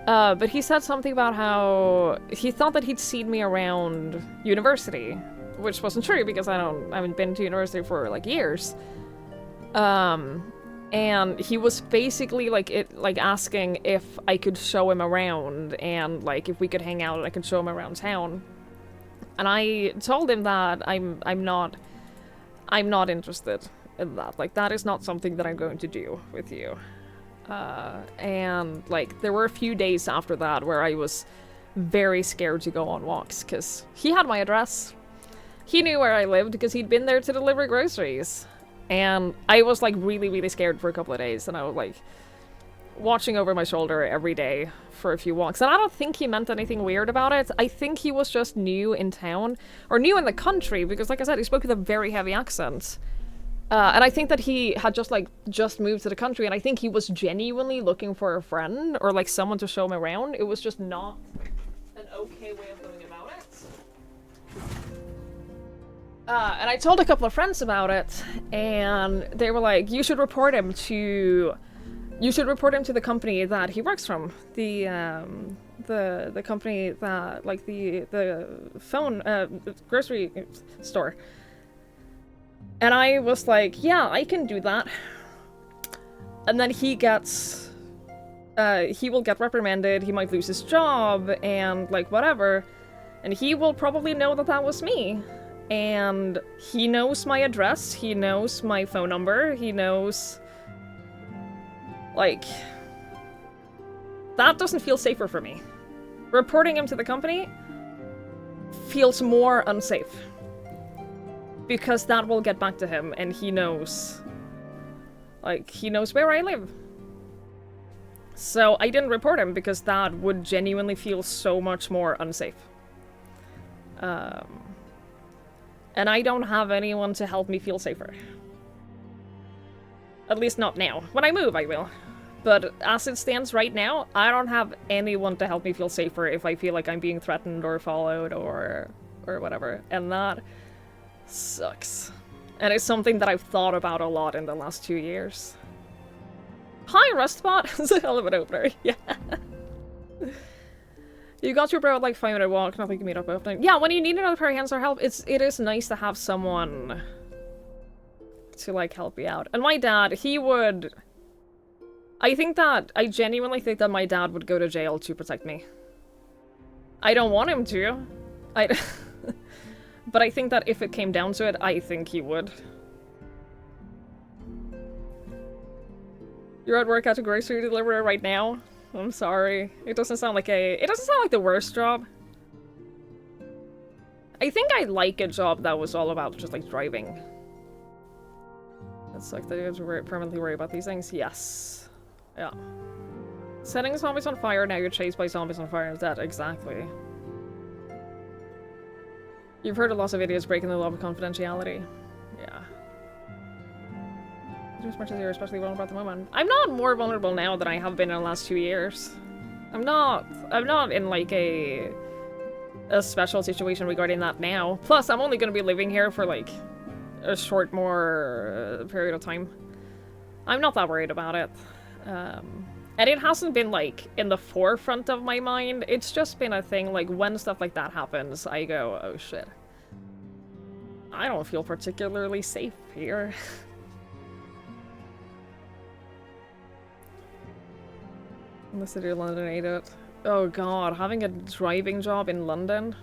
Speaker 1: But he said something about how he thought that he'd seen me around university, which wasn't true, because I haven't been to university for, like, years. And he was basically like asking if I could show him around and like if we could hang out and I could show him around town. And I told him that I'm not interested in that. Like, that is not something that I'm going to do with you. And like there were a few days after that where I was very scared to go on walks because he had my address. He knew where I lived because he'd been there to deliver groceries. And I was, like, really, really scared for a couple of days, and I was, like, watching over my shoulder every day for a few walks. And I don't think he meant anything weird about it. I think he was just new in town, or new in the country, because, like I said, he spoke with a very heavy accent. And I think that he had just moved to the country, and I think he was genuinely looking for a friend, or, like, someone to show him around. It was just not an okay way of going about it. And I told a couple of friends about it, and they were like, you should report him to the company that he works from. The company that, like, the phone, grocery store. And I was like, yeah, I can do that. And then he will get reprimanded, he might lose his job, and, like, whatever. And he will probably know that that was me. And he knows my address, he knows my phone number, he knows Like, that doesn't feel safer for me. Reporting him to the company feels more unsafe. Because that will get back to him, and he knows. Like, he knows where I live. So I didn't report him because that would genuinely feel so much more unsafe. And I don't have anyone to help me feel safer. At least not now. When I move, I will. But as it stands right now, I don't have anyone to help me feel safer if I feel like I'm being threatened or followed or whatever. And that sucks. And it's something that I've thought about a lot in the last 2 years. Hi, Rustbot! It's a hell of an opener. Yeah. You got your bro at like 5-minute walk, nothing can meet up opening. Yeah, when you need another pair of hands or help, it is nice to have someone to like help you out. And my dad, he would... I genuinely think that my dad would go to jail to protect me. I don't want him to. But I think that if it came down to it, I think he would. You're at work at a grocery deliverer right now? I'm sorry. It doesn't sound like the worst job. I think I like a job that was all about just like driving. It's like they have to permanently worry about these things. Yes. Yeah. Setting zombies on fire, now you're chased by zombies on fire instead. Exactly. You've heard of lots of idiots breaking the law of confidentiality. Yeah. As much as you're especially vulnerable at the moment. I'm not more vulnerable now than I have been in the last 2 years. I'm not in like a special situation regarding that now. Plus, I'm only going to be living here for like a short more period of time. I'm not that worried about it. And it hasn't been like in the forefront of my mind. It's just been a thing like when stuff like that happens, I go, oh shit. I don't feel particularly safe here. In the city of London, I hate it. Oh god, having a driving job in London?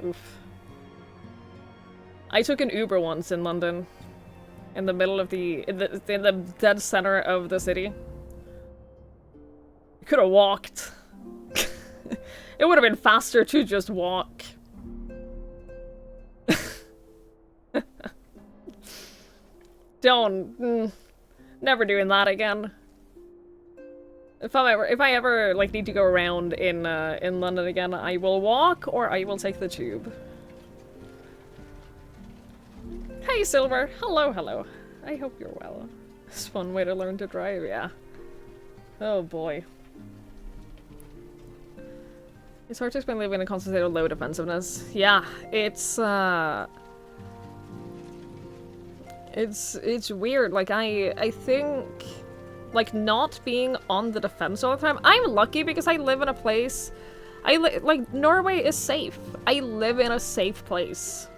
Speaker 1: Oof. I took an Uber once in London. In the middle of in the dead center of the city. You could have walked. It would have been faster to just walk. Never doing that again. If I ever like need to go around in London again, I will walk or I will take the tube. Hey Silver, hello. I hope you're well. It's a fun way to learn to drive, yeah. Oh boy. It's hard to explain living in a constant state of low defensiveness. Yeah, it's weird. Like I think like not being on the defense all the time. I'm lucky because I live in a place like Norway is safe. I live in a safe place.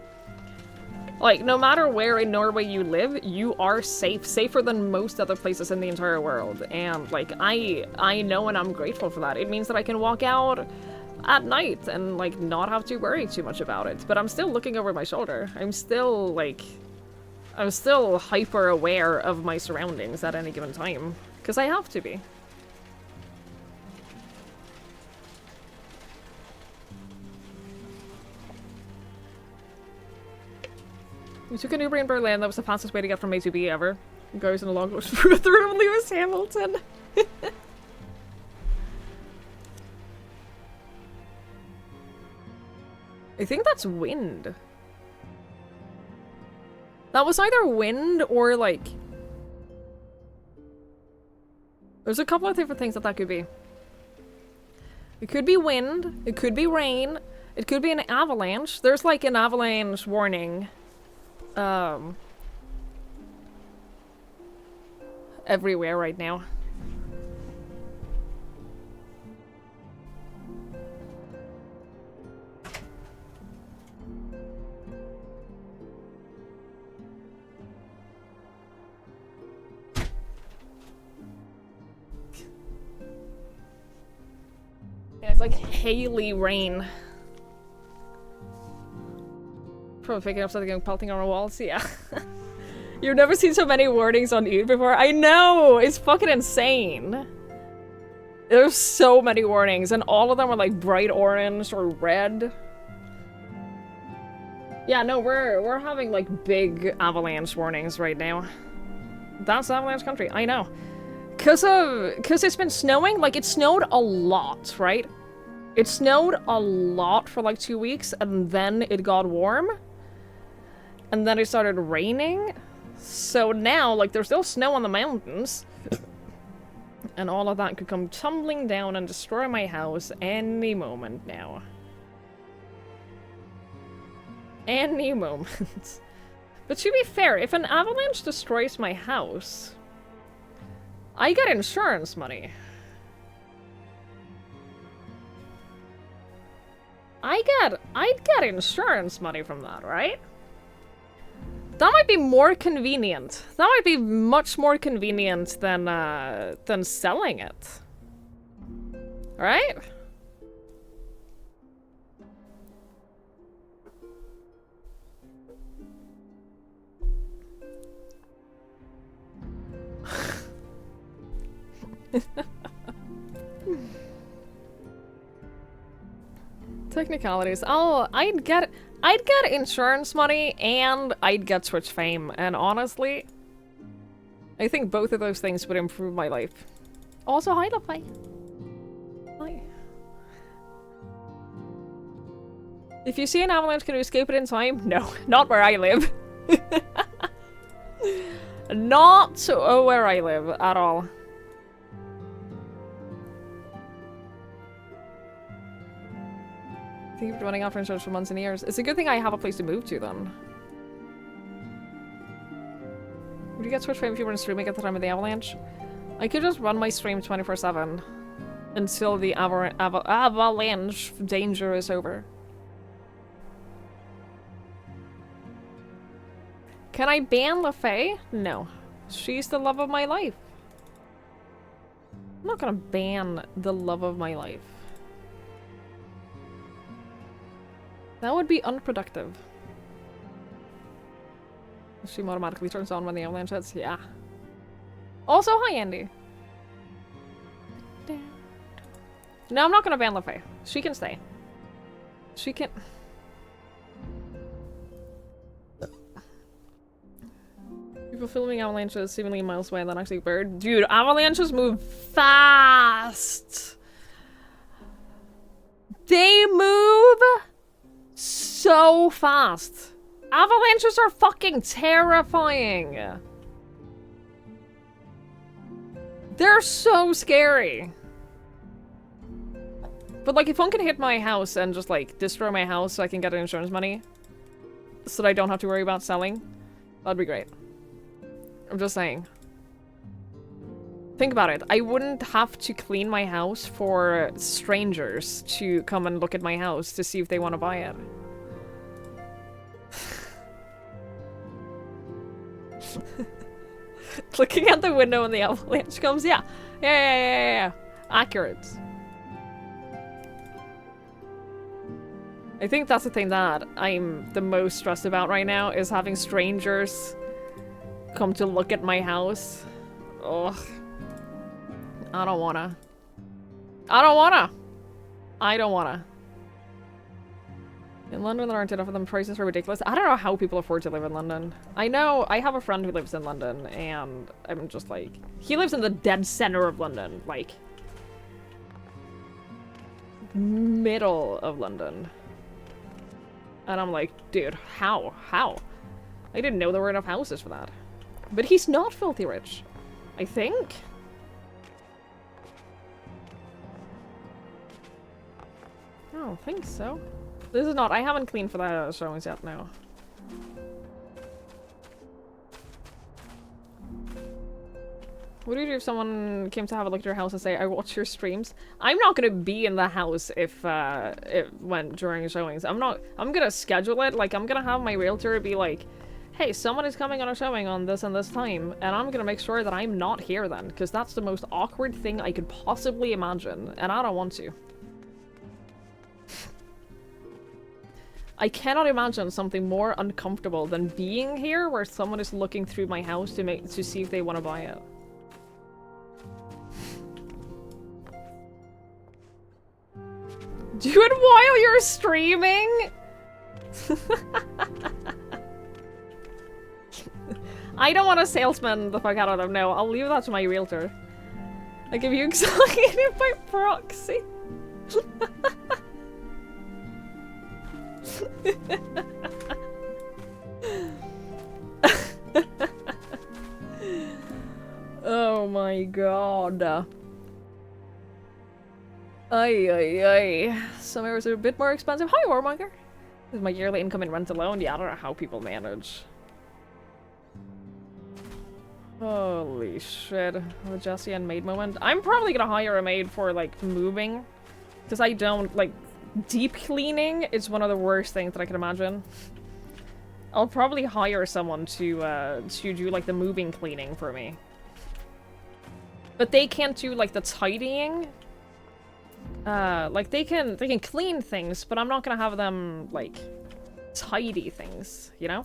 Speaker 1: Like no matter where in Norway you live, you are safe, safer than most other places in the entire world. And like I know and I'm grateful for that. It means that I can walk out at night and like not have to worry too much about it. But I'm still looking over my shoulder. I'm still hyper aware of my surroundings at any given time. Because I have to be. We took an Uber in Berlin. That was the fastest way to get from A to B ever. It goes in a long through Lewis Hamilton. I think that's wind. That was either wind or like... There's a couple of different things that could be. It could be wind, it could be rain, it could be an avalanche. There's like an avalanche warning. Everywhere right now. Yeah, it's like haily rain. Probably picking up something and pelting on our walls, yeah. You've never seen so many warnings on Eve before? I know! It's fucking insane. There's so many warnings, and all of them are like bright orange or red. Yeah, no, we're having like big avalanche warnings right now. That's avalanche country, I know. Cause it's been snowing, like it snowed a lot, right? It snowed a lot for like 2 weeks, and then it got warm. And then it started raining. So now, like, there's still snow on the mountains. And all of that could come tumbling down and destroy my house any moment now. Any moment. But to be fair, if an avalanche destroys my house, I get insurance money. I'd get insurance money from that, right? That might be more convenient. That might be much more convenient than selling it. Right? Technicalities. Oh, I'd get insurance money and I'd get Twitch fame, and honestly, I think both of those things would improve my life. Also, hi, Lovely. Hi. If you see an avalanche, can you escape it in time? No, not where I live. Not where I live at all. I think you've been running out for insurance for months and years. It's a good thing I have a place to move to, then. Would you get Twitch fame if you were streaming at the time of the avalanche? I could just run my stream 24/7 until the avalanche danger is over. Can I ban LaFay? No. She's the love of my life. I'm not gonna ban the love of my life. That would be unproductive. The stream automatically turns on when the avalanche hits? Yeah. Also, hi Andy. No, I'm not gonna ban LaFay. She can stay. She can... People filming avalanches seemingly miles away and then actually bird. Dude, avalanches move fast! They move so fast. Avalanches are fucking terrifying. They're so scary. But like, if one can hit my house and just like destroy my house so I can get insurance money, so that I don't have to worry about selling, that'd be great. I'm just saying. Think about it. I wouldn't have to clean my house for strangers to come and look at my house to see if they want to buy it. Looking at the window when the avalanche comes, yeah. Yeah. Accurate. I think that's the thing that I'm the most stressed about right now, is having strangers come to look at my house. Ugh. I don't wanna. In London, there aren't enough of them. Prices are ridiculous. I don't know how people afford to live in London. I know, I have a friend who lives in London, and I'm just like... He lives in the dead center of London, like... middle of London. And I'm like, dude, how? How? I didn't know there were enough houses for that. But he's not filthy rich. I think? I don't think so. This is not- I haven't cleaned for the showings yet, no. What do you do if someone came to have a look at your house and say, I watch your streams? I'm not gonna be in the house if it went during showings. I'm gonna schedule it, like I'm gonna have my realtor be like, hey, someone is coming on a showing on this and this time, and I'm gonna make sure that I'm not here then, because that's the most awkward thing I could possibly imagine, and I don't want to. I cannot imagine something more uncomfortable than being here where someone is looking through my house to see if they want to buy it. Do it while you're streaming? I don't want a salesman the fuck out of them. No, I'll leave that to my realtor. I give you excited by proxy. Oh my god. Ay. Some areas are a bit more expensive. Hi, Warmonger. This is my yearly income in rent alone. Yeah, I don't know how people manage. Holy shit. The Jessie and maid moment. I'm probably gonna hire a maid for, like, moving. Because I don't, like, deep cleaning is one of the worst things that I can imagine. I'll probably hire someone to do, like, the moving cleaning for me. But they can't do, like, the tidying. Like, they can clean things, but I'm not gonna have them, like, tidy things, you know?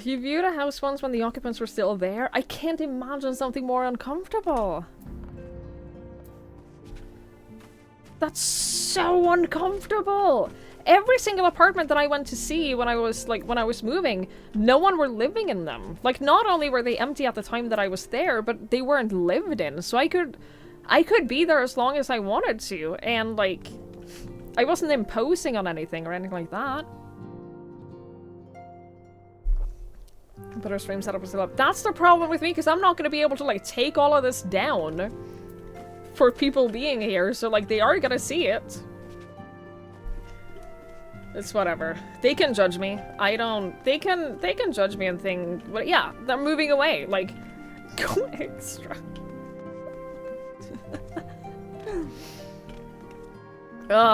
Speaker 1: You viewed a house once when the occupants were still there? I can't imagine something more uncomfortable. That's so uncomfortable! Every single apartment that I went to see when I was, like, when I was moving, no one were living in them. Like, not only were they empty at the time that I was there, but they weren't lived in. So I could be there as long as I wanted to, and, like, I wasn't imposing on anything or anything like that. But our stream setup was still up. That's the problem with me, because I'm not going to be able to, like, take all of this down for people being here, so, like, they are gonna see it. It's whatever. They can judge me. I don't... They can judge me and think... But yeah, they're moving away. Like, go extra.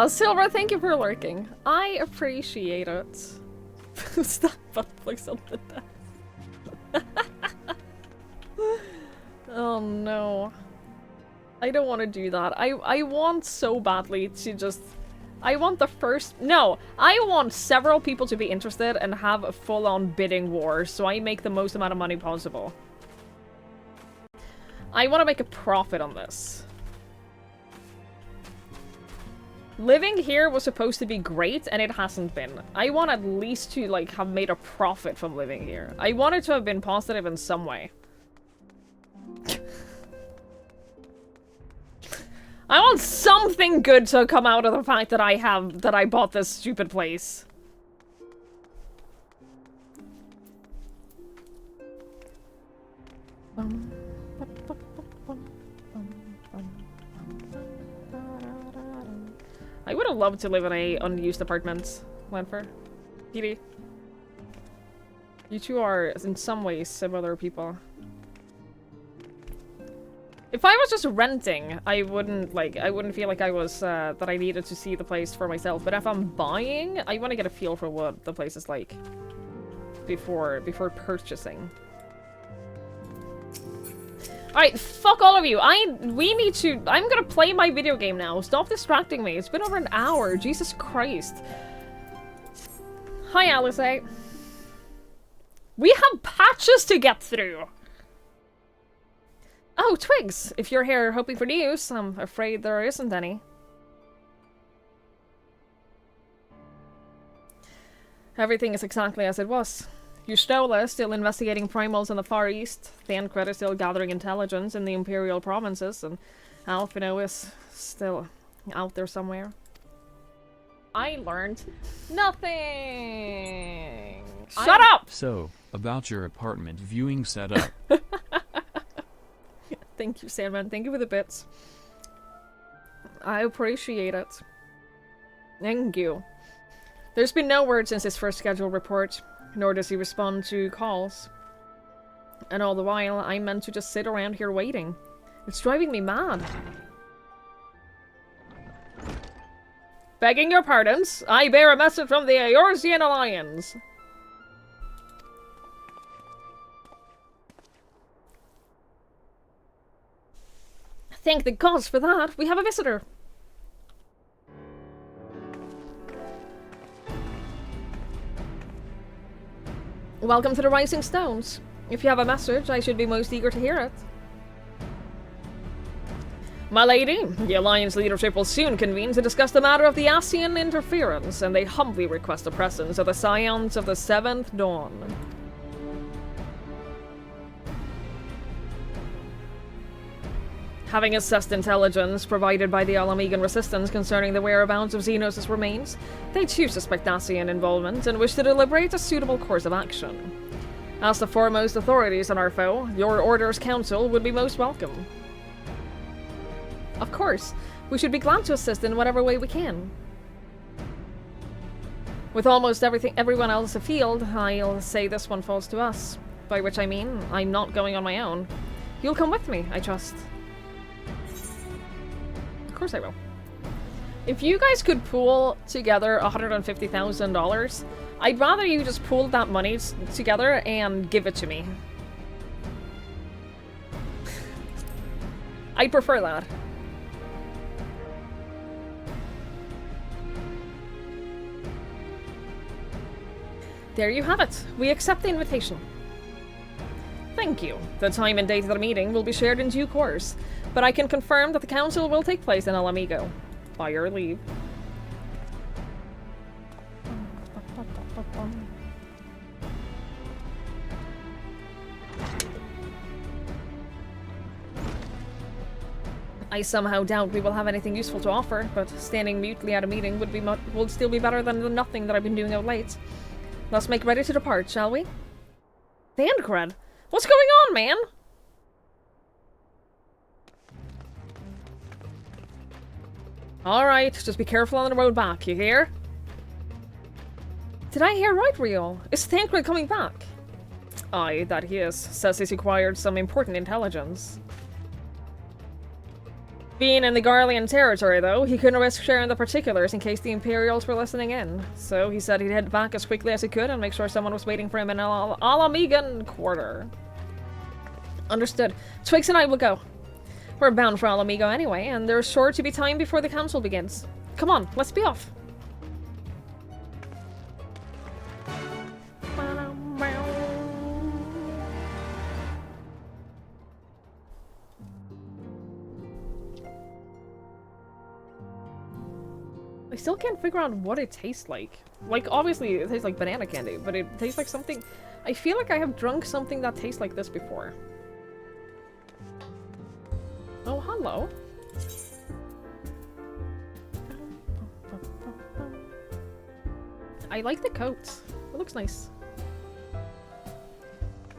Speaker 1: Silver, thank you for lurking. I appreciate it. Stop like something does. Oh no. I don't want to do that. I want so badly to just... I want the first... No! I want several people to be interested and have a full-on bidding war, so I make the most amount of money possible. I want to make a profit on this. Living here was supposed to be great, and it hasn't been. I want at least to, like, have made a profit from living here. I want it to have been positive in some way. I want something good to come out of the fact that I bought this stupid place. I would have loved to live in a unused apartment, Lanfer. PD. You two are, in some ways, similar people. If I was just renting, I wouldn't feel like I was, that I needed to see the place for myself. But if I'm buying, I want to get a feel for what the place is like before purchasing. Alright, fuck all of you. I'm gonna play my video game now. Stop distracting me. It's been over an hour. Jesus Christ. Hi, Alice. We have patches to get through. Oh, Twigs! If you're here hoping for news, I'm afraid there isn't any. Everything is exactly as it was. Yustola is still investigating primals in the Far East, Thancred is still gathering intelligence in the Imperial provinces, and Alphino is still out there somewhere. I learned nothing! Shut up!
Speaker 2: So, about your apartment viewing setup.
Speaker 1: Thank you, Sandman. Thank you for the bits. I appreciate it. Thank you. There's been no word since his first scheduled report, nor does he respond to calls. And all the while, I'm meant to just sit around here waiting. It's driving me mad. Begging your pardons, I bear a message from the Eorzean Alliance. Thank the gods for that! We have a visitor! Welcome to the Rising Stones. If you have a message, I should be most eager to hear it. My lady, the Alliance leadership will soon convene to discuss the matter of the Ascian interference, and they humbly request the presence of the Scions of the Seventh Dawn. Having assessed intelligence provided by the Alamegan Resistance concerning the whereabouts of Xenos' remains, they too suspect Ascian involvement and wish to deliberate a suitable course of action. As the foremost authorities on our foe, your Order's counsel would be most welcome. Of course, we should be glad to assist in whatever way we can. With almost everyone else afield, I'll say this one falls to us. By which I mean, I'm not going on my own. You'll come with me, I trust. Of course I will. If you guys could pool together $150,000, I'd rather you just pool that money together and give it to me. I'd prefer that. There you have it. We accept the invitation. Thank you. The time and date of the meeting will be shared in due course, but I can confirm that the council will take place in El Amigo. By your leave. I somehow doubt we will have anything useful to offer, but standing mutely at a meeting would still be better than the nothing that I've been doing of late. Let's make ready to depart, shall we? Thancred! What's going on, man? Alright, just be careful on the road back, you hear? Did I hear right, Rio? Is Thancred coming back? Aye, that he is. Says he's acquired some important intelligence. Being in the Garlean territory, though, he couldn't risk sharing the particulars in case the Imperials were listening in. So he said he'd head back as quickly as he could and make sure someone was waiting for him in Alamegan Quarter. Understood. Twigs and I will go. We're bound for Alamigo anyway, and there's sure to be time before the council begins. Come on, let's be off. I still can't figure out what it tastes like. Like, obviously it tastes like banana candy, but it tastes like something... I feel like I have drunk something that tastes like this before. Oh, hello. I like the coat. It looks nice.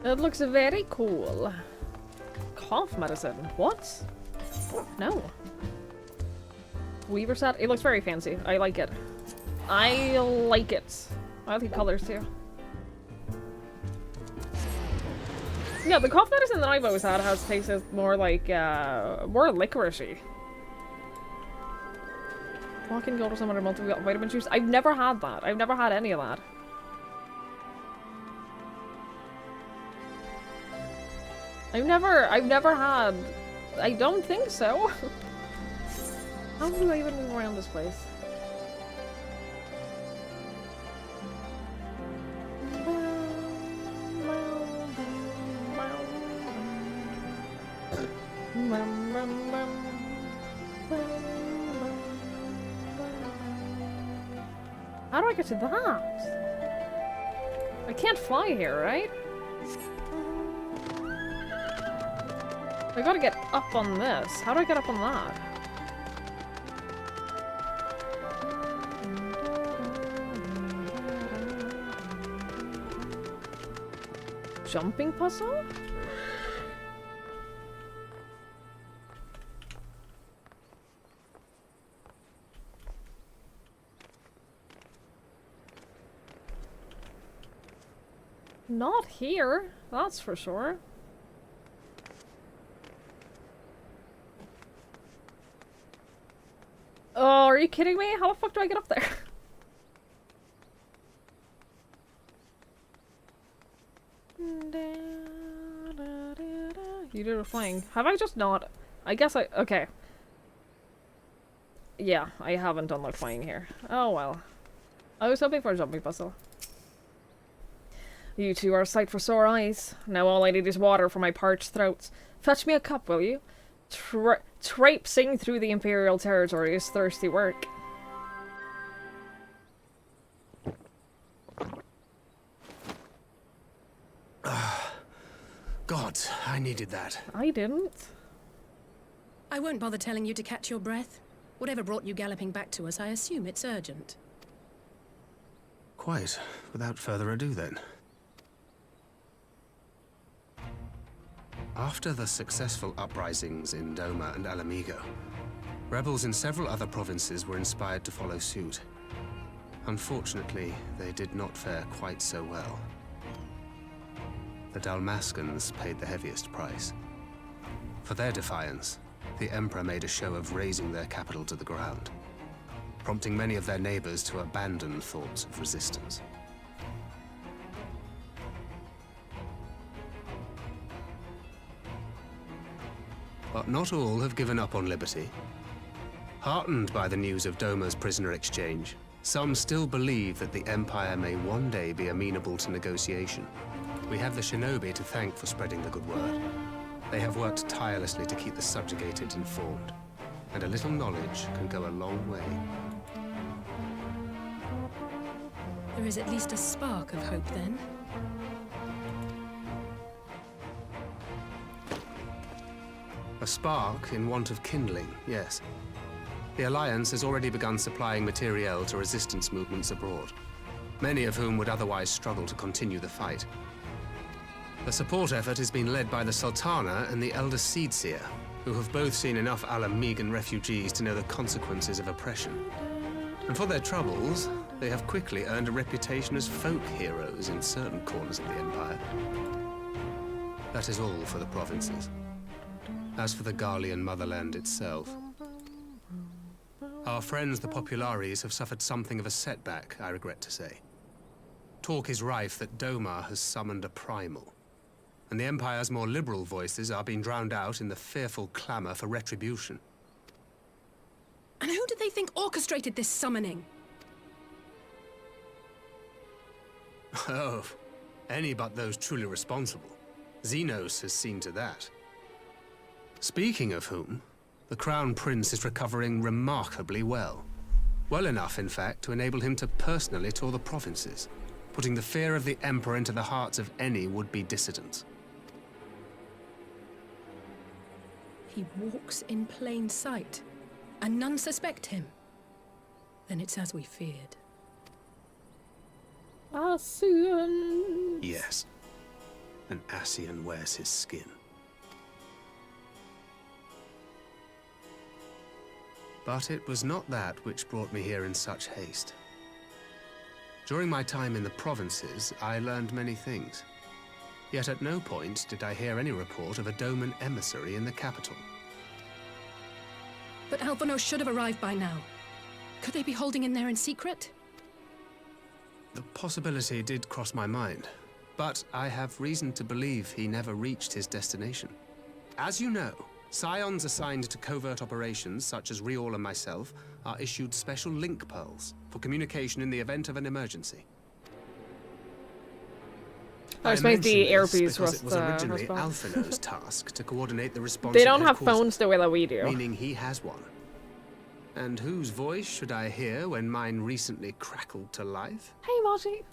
Speaker 1: It looks very cool. Cough medicine. What? No. Weaver set. It looks very fancy. I like it. I like it. I like the colors too. Yeah, the cough medicine that I've always had has tasted more like, more licorice-y. Walking gold or some other multivitamin juice. I've never had that. I've never had any of that. I've never had... I don't think so. How do I even move around this place? How do I get to that? I can't fly here, right? I gotta get up on this. How do I get up on that? Jumping puzzle? Not here, that's for sure. Oh, are you kidding me? How the fuck do I get up there? You did a flying. Have I just not? I guess okay. Yeah, I haven't unlocked flying here. Oh well. I was hoping for a jumping puzzle. You two are a sight for sore eyes. Now all I need is water for my parched throats. Fetch me a cup, will you? Traipsing through the Imperial territory is thirsty work.
Speaker 3: God, I needed that.
Speaker 1: I didn't.
Speaker 4: I won't bother telling you to catch your breath. Whatever brought you galloping back to us, I assume it's urgent.
Speaker 3: Quite. Without further ado, then. After the successful uprisings in Doma and Alamigo, rebels in several other provinces were inspired to follow suit. Unfortunately, they did not fare quite so well. The Dalmascans paid the heaviest price. For their defiance, the Emperor made a show of razing their capital to the ground, prompting many of their neighbors to abandon thoughts of resistance. But not all have given up on liberty. Heartened by the news of Doma's prisoner exchange, some still believe that the Empire may one day be amenable to negotiation. We have the shinobi to thank for spreading the good word. They have worked tirelessly to keep the subjugated informed, and a little knowledge can go a long way.
Speaker 4: There is at least a spark of hope, then.
Speaker 3: A spark in want of kindling, yes. The Alliance has already begun supplying materiel to resistance movements abroad, many of whom would otherwise struggle to continue the fight. The support effort has been led by the Sultana and the Elder Seedseer, who have both seen enough Alamigan refugees to know the consequences of oppression. And for their troubles, they have quickly earned a reputation as folk heroes in certain corners of the Empire. That is all for the provinces. As for the Garlean motherland itself, our friends the Populares have suffered something of a setback, I regret to say. Talk is rife that Doma has summoned a primal, and the Empire's more liberal voices are being drowned out in the fearful clamor for retribution.
Speaker 4: And who do they think orchestrated this summoning?
Speaker 3: Oh, any but those truly responsible. Xenos has seen to that. Speaking of whom, the Crown Prince is recovering remarkably well. Well enough, in fact, to enable him to personally tour the provinces, putting the fear of the Emperor into the hearts of any would-be dissidents.
Speaker 4: He walks in plain sight, and none suspect him. Then it's as we feared.
Speaker 1: Ascian.
Speaker 3: Yes. And Ascian wears his skin. But it was not that which brought me here in such haste. During my time in the provinces, I learned many things. Yet at no point did I hear any report of a Doman emissary in the capital.
Speaker 4: But Alphonse should have arrived by now. Could they be holding in there in secret?
Speaker 3: The possibility did cross my mind, but I have reason to believe he never reached his destination. As you know, Scions assigned to covert operations, such as Riol and myself, are issued special link pearls for communication in the event of an emergency.
Speaker 1: I suppose the
Speaker 3: mention this
Speaker 1: earpiece
Speaker 3: because it was originally
Speaker 1: response.
Speaker 3: Alphino's task to coordinate the response.
Speaker 1: They
Speaker 3: at
Speaker 1: don't have
Speaker 3: headquarters,
Speaker 1: phones the way that we do.
Speaker 3: meaning he has one. And whose voice should I hear when mine recently crackled to life?
Speaker 1: Hey, Margie.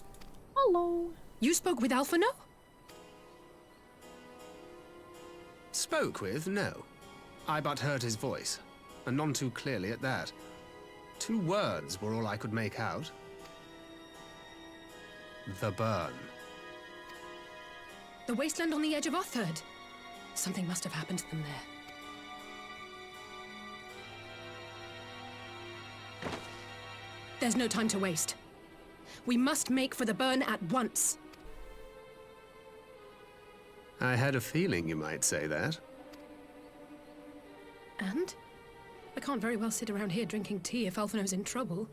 Speaker 1: Hello.
Speaker 4: You spoke with Alphonse?
Speaker 3: Spoke with? No. I but heard his voice, and none too clearly at that. 2 words were all I could make out. The burn.
Speaker 4: The wasteland on the edge of Otherd. Something must have happened to them there. There's no time to waste. We must make for the burn at once.
Speaker 3: I had a feeling you might say that.
Speaker 4: And? I can't very well sit around here drinking tea if Alphino's in trouble.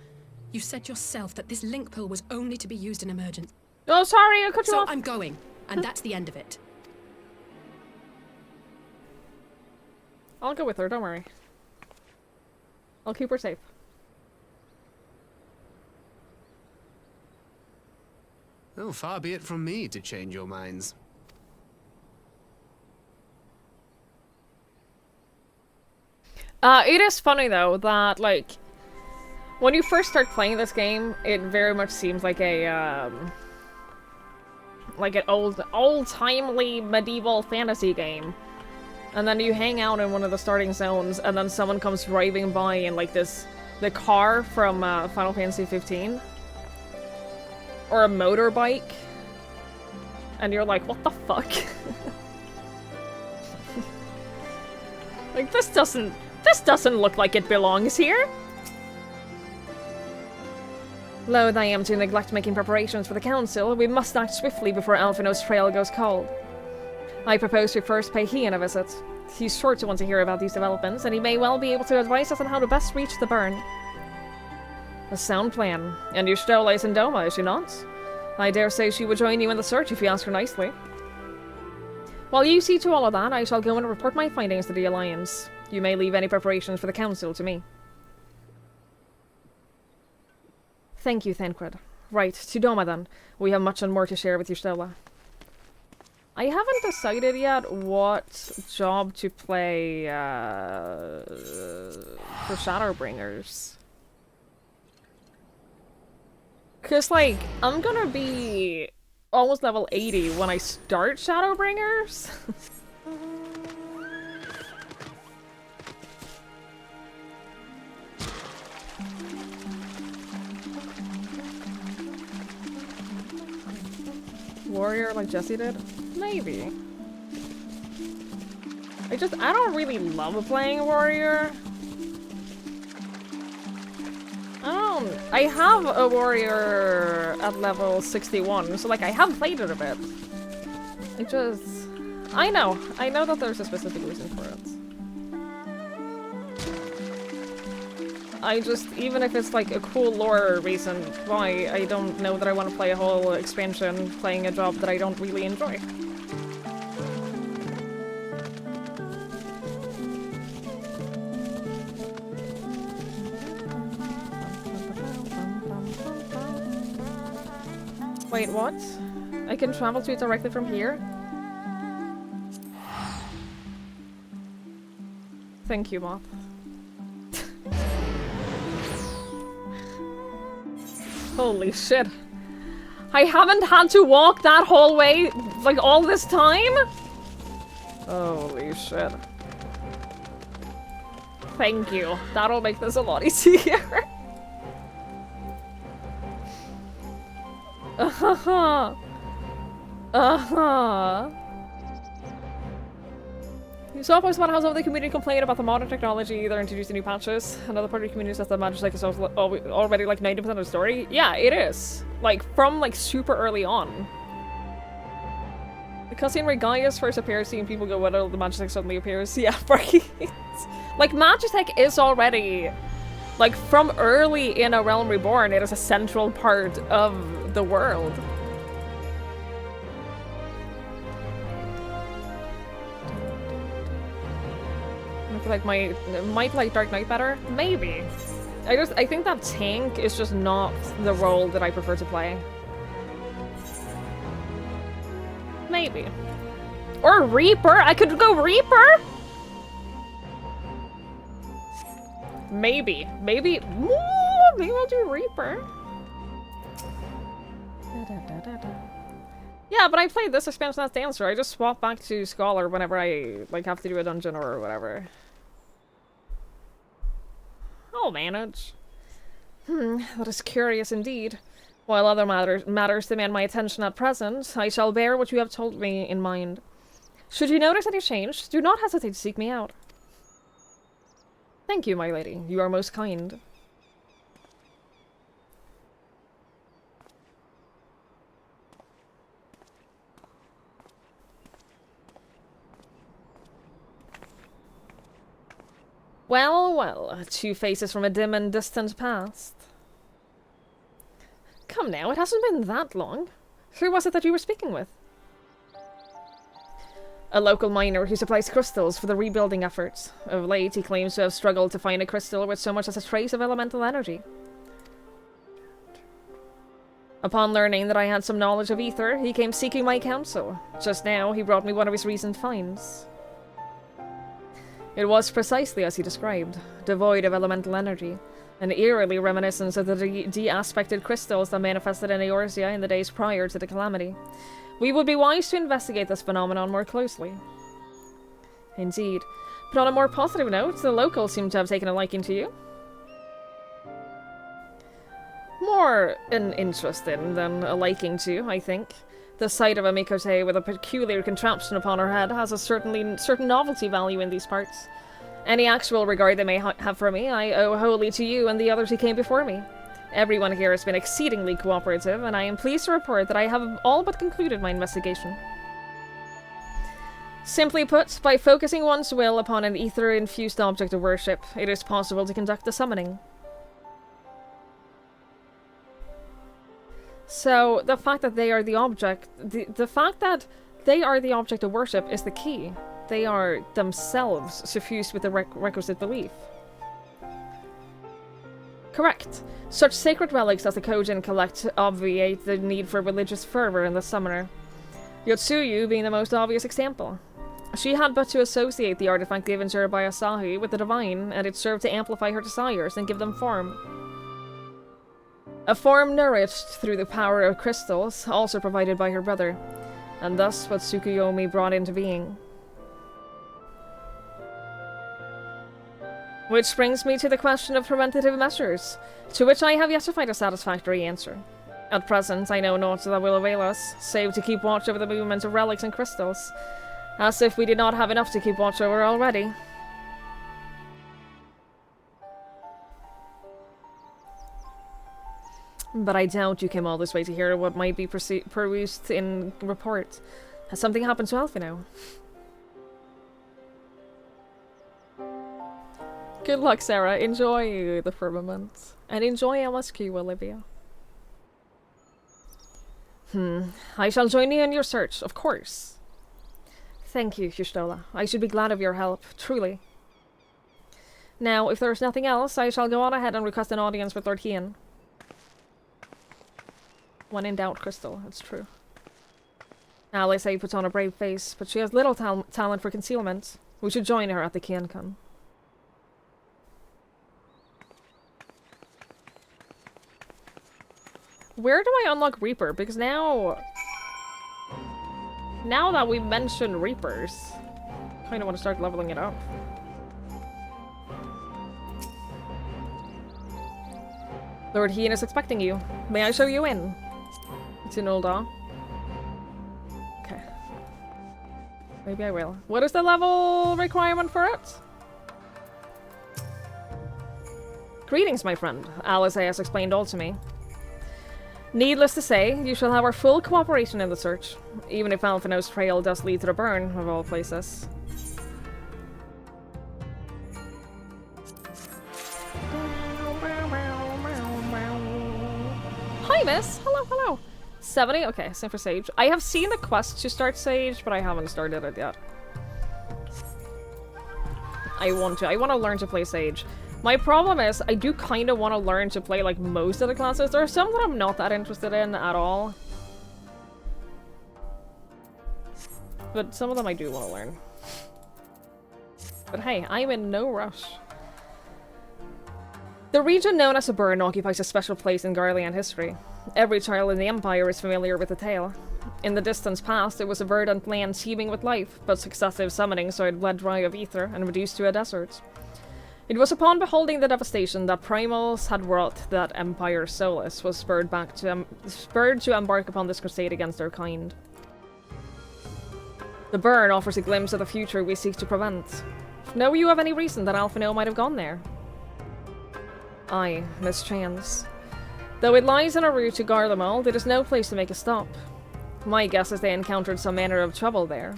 Speaker 4: You said yourself that this link pill was only to be used in emergency.
Speaker 1: Oh, sorry, I cut you
Speaker 4: So
Speaker 1: off.
Speaker 4: I'm going, and that's the end of it.
Speaker 1: I'll go with her, don't worry. I'll keep her safe.
Speaker 3: Oh, far be it from me to change your minds.
Speaker 1: It is funny though that, like, when you first start playing this game, it very much seems like a, like an old-timely medieval fantasy game. And then you hang out in one of the starting zones, and then someone comes driving by in, like, the car from, Final Fantasy 15. Or a motorbike. And you're like, what the fuck? Like, this doesn't look like it belongs here. Loath I am to neglect making preparations for the council. We must act swiftly before Alphinaud's trail goes cold. I propose to first pay Ian a visit. He's sure to want to hear about these developments, and he may well be able to advise us on how to best reach the burn. A sound plan. And your Stola is in Doma, is she not? I dare say she would join you in the search if you ask her nicely. While you see to all of that, I shall go and report my findings to the Alliance. You may leave any preparations for the council to me. Thank you, Thancred. Right, to Doma then. We have much and more to share with you, Stola. I haven't decided yet what job to play for Shadowbringers. Cause, like, I'm gonna be almost level 80 when I start Shadowbringers. Warrior like Jesse did? Maybe. I don't really love playing a warrior. I have a warrior at level 61, so like I have played it a bit. I know that there's a specific reason for it. Even if it's like a cool lore reason why, I don't know that I want to play a whole expansion playing a job that I don't really enjoy. Wait, what? I can travel to it directly from here? Thank you, Moth. Holy shit. I haven't had to walk that whole way, like, all this time? Holy shit. Thank you. That'll make this a lot easier. So up about how some of the community complain about the modern technology they're introducing new patches. Another part of the community says that Magitech is already like 90% of the story. Yeah, it is. Like, from like super early on. The cutscene where Gaius first appears, seeing people go, well, the Magitech suddenly appears. Yeah, right. Like, Magitech is already, like, from early in A Realm Reborn, it is a central part of the world. I feel like might like Dark Knight better? Maybe. I think that tank is just not the role that I prefer to play. Maybe. Or Reaper! I could go Reaper! Maybe. Maybe I'll do Reaper. Yeah, but I played this expansion as Dancer. I just swap back to Scholar whenever I like have to do a dungeon or whatever. I'll manage. That is curious indeed. While other matters demand my attention at present, I shall bear what you have told me in mind. Should you notice any change, do not hesitate to seek me out. Thank you, my lady. You are most kind. Well, well, two faces from a dim and distant past. Come now, it hasn't been that long. Who was it that you were speaking with? a local miner who supplies crystals for the rebuilding efforts. Of late, he claims to have struggled to find a crystal with so much as a trace of elemental energy. Upon learning that I had some knowledge of ether, he came seeking my counsel. Just now, he brought me one of his recent finds. It was precisely as he described, devoid of elemental energy, and eerily reminiscent of the de-aspected crystals that manifested in Eorzea in the days prior to the calamity. We would be wise to investigate this phenomenon more closely. Indeed. But on a more positive note, the locals seem to have taken a liking to you. More an interest in than a liking to, I think. The sight of a Mikote with a peculiar contraption upon her head has a certain novelty value in these parts. Any actual regard they may have for me, I owe wholly to you and the others who came before me. Everyone here has been exceedingly cooperative, and I am pleased to report that I have all but concluded my investigation. Simply put, by focusing one's will upon an ether-infused object of worship, it is possible to conduct the summoning. So, the fact that they are the object... The fact that they are the object of worship is the key. They are themselves suffused with the requisite belief. Correct. Such sacred relics as the Kojin collect obviate the need for religious fervor in the summoner. Yotsuyu being the most obvious example. She had but to associate the artifact given to her by Asahi with the divine, and it served to amplify her desires and give them form. A form nourished through the power of crystals, also provided by her brother, and thus what Tsukuyomi brought into being. Which brings me to the question of preventative measures, to which I have yet to find a satisfactory answer. At present, I know naught that will avail us, save to keep watch over the movement of relics and crystals, as if we did not have enough to keep watch over already. But I doubt you came all this way to hear what might be perused in report. Has something happened to Alphino? Good luck, Sarah. Enjoy the firmament. And enjoy LSQ, Olivia. I shall join you in your search, of course. Thank you, Yustola. I should be glad of your help, truly. Now, if there is nothing else, I shall go on ahead and request an audience with Lord Hien. When in doubt, Crystal, it's true. Alice puts on a brave face, but she has little talent for concealment. We should join her at the Kienkan. Where do I unlock Reaper? Because now that we've mentioned Reapers, I kind of want to start leveling it up. Lord Hien is expecting you. May I show you in? It's in Ul'dah. Okay. Maybe I will. What is the level requirement for it? Greetings, my friend. Alice has explained all to me. Needless to say, you shall have our full cooperation in the search, even if Alphino's trail does lead to the burn, of all places. Hi, miss! Hello, hello! 70? Okay, same for Sage. I have seen the quest to start Sage, but I haven't started it yet. I want to learn to play Sage. My problem is, I do kind of want to learn to play, like, most of the classes. There are some that I'm not that interested in at all. But some of them I do want to learn. But hey, I'm in no rush. The region known as the Burn occupies a special place in Garlean history. Every child in the Empire is familiar with the tale. In the distant past, it was a verdant land teeming with life, but successive summonings saw it bled dry of ether and reduced to a desert. It was upon beholding the devastation that Primals had wrought that Empire Solus was spurred to embark upon this crusade against their kind. The Burn offers a glimpse of the future we seek to prevent. Know you of any reason that Alphino might have gone there? Aye, mischance. Though it lies on a route to Garlemald, it is no place to make a stop. My guess is they encountered some manner of trouble there.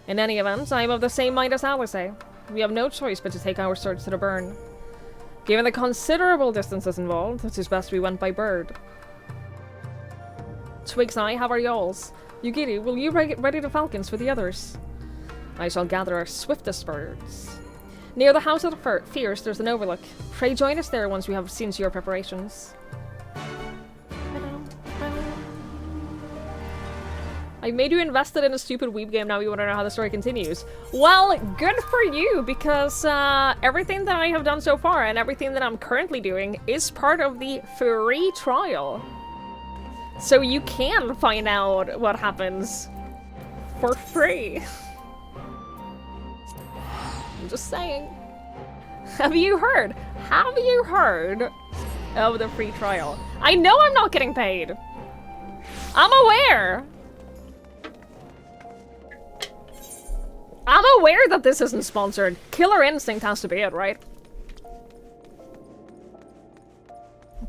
Speaker 1: In any event, I am of the same mind as Alice. We have no choice but to take our search to the Burn. Given the considerable distances involved, it is best we went by bird. Twigs and I have our yawls. Yugiri, will you ready the falcons for the others? I shall gather our swiftest birds. Near the House of the Fierce, there's an overlook. Pray join us there once we have seen to your preparations. I made you invested in a stupid weeb game, now you want to know how the story continues. Well, good for you, because everything that I have done so far and everything that I'm currently doing is part of the free trial. So you can find out what happens for free. I'm just saying. Have you heard? Have you heard of the free trial? I know I'm not getting paid. I'm aware. I'm aware that this isn't sponsored. Killer Instinct has to be it, right?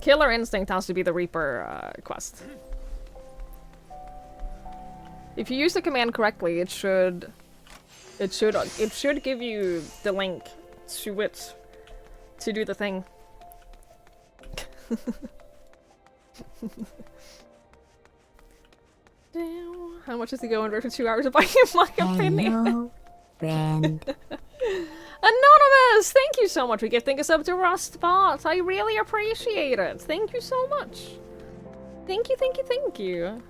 Speaker 1: Killer Instinct has to be the Reaper quest. If you use the command correctly, it should give you the link to it to do the thing. Damn. How much is he going for 2 hours of buying my opinion?
Speaker 5: Friend.
Speaker 1: Anonymous! Thank you so much. We give thank us up to Rustbot. I really appreciate it. Thank you so much. Thank you, thank you, thank you.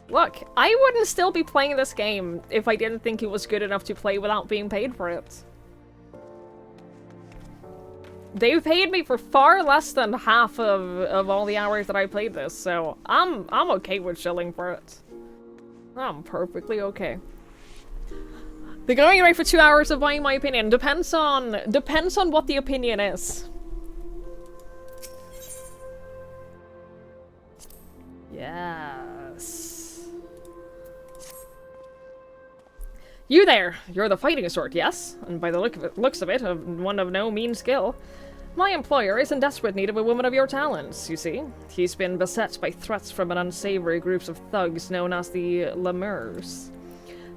Speaker 1: Look, I wouldn't still be playing this game if I didn't think it was good enough to play without being paid for it. They've paid me for far less than half of all the hours that I played this, so I'm okay with shilling for it. I'm perfectly okay. The going rate for 2 hours of buying my opinion depends on what the opinion is. Yes. You there! You're the fighting sort, yes? And by the looks of it, one of no mean skill. My employer is in desperate need of a woman of your talents, you see. He's been beset by threats from an unsavory group of thugs known as the Lemurs.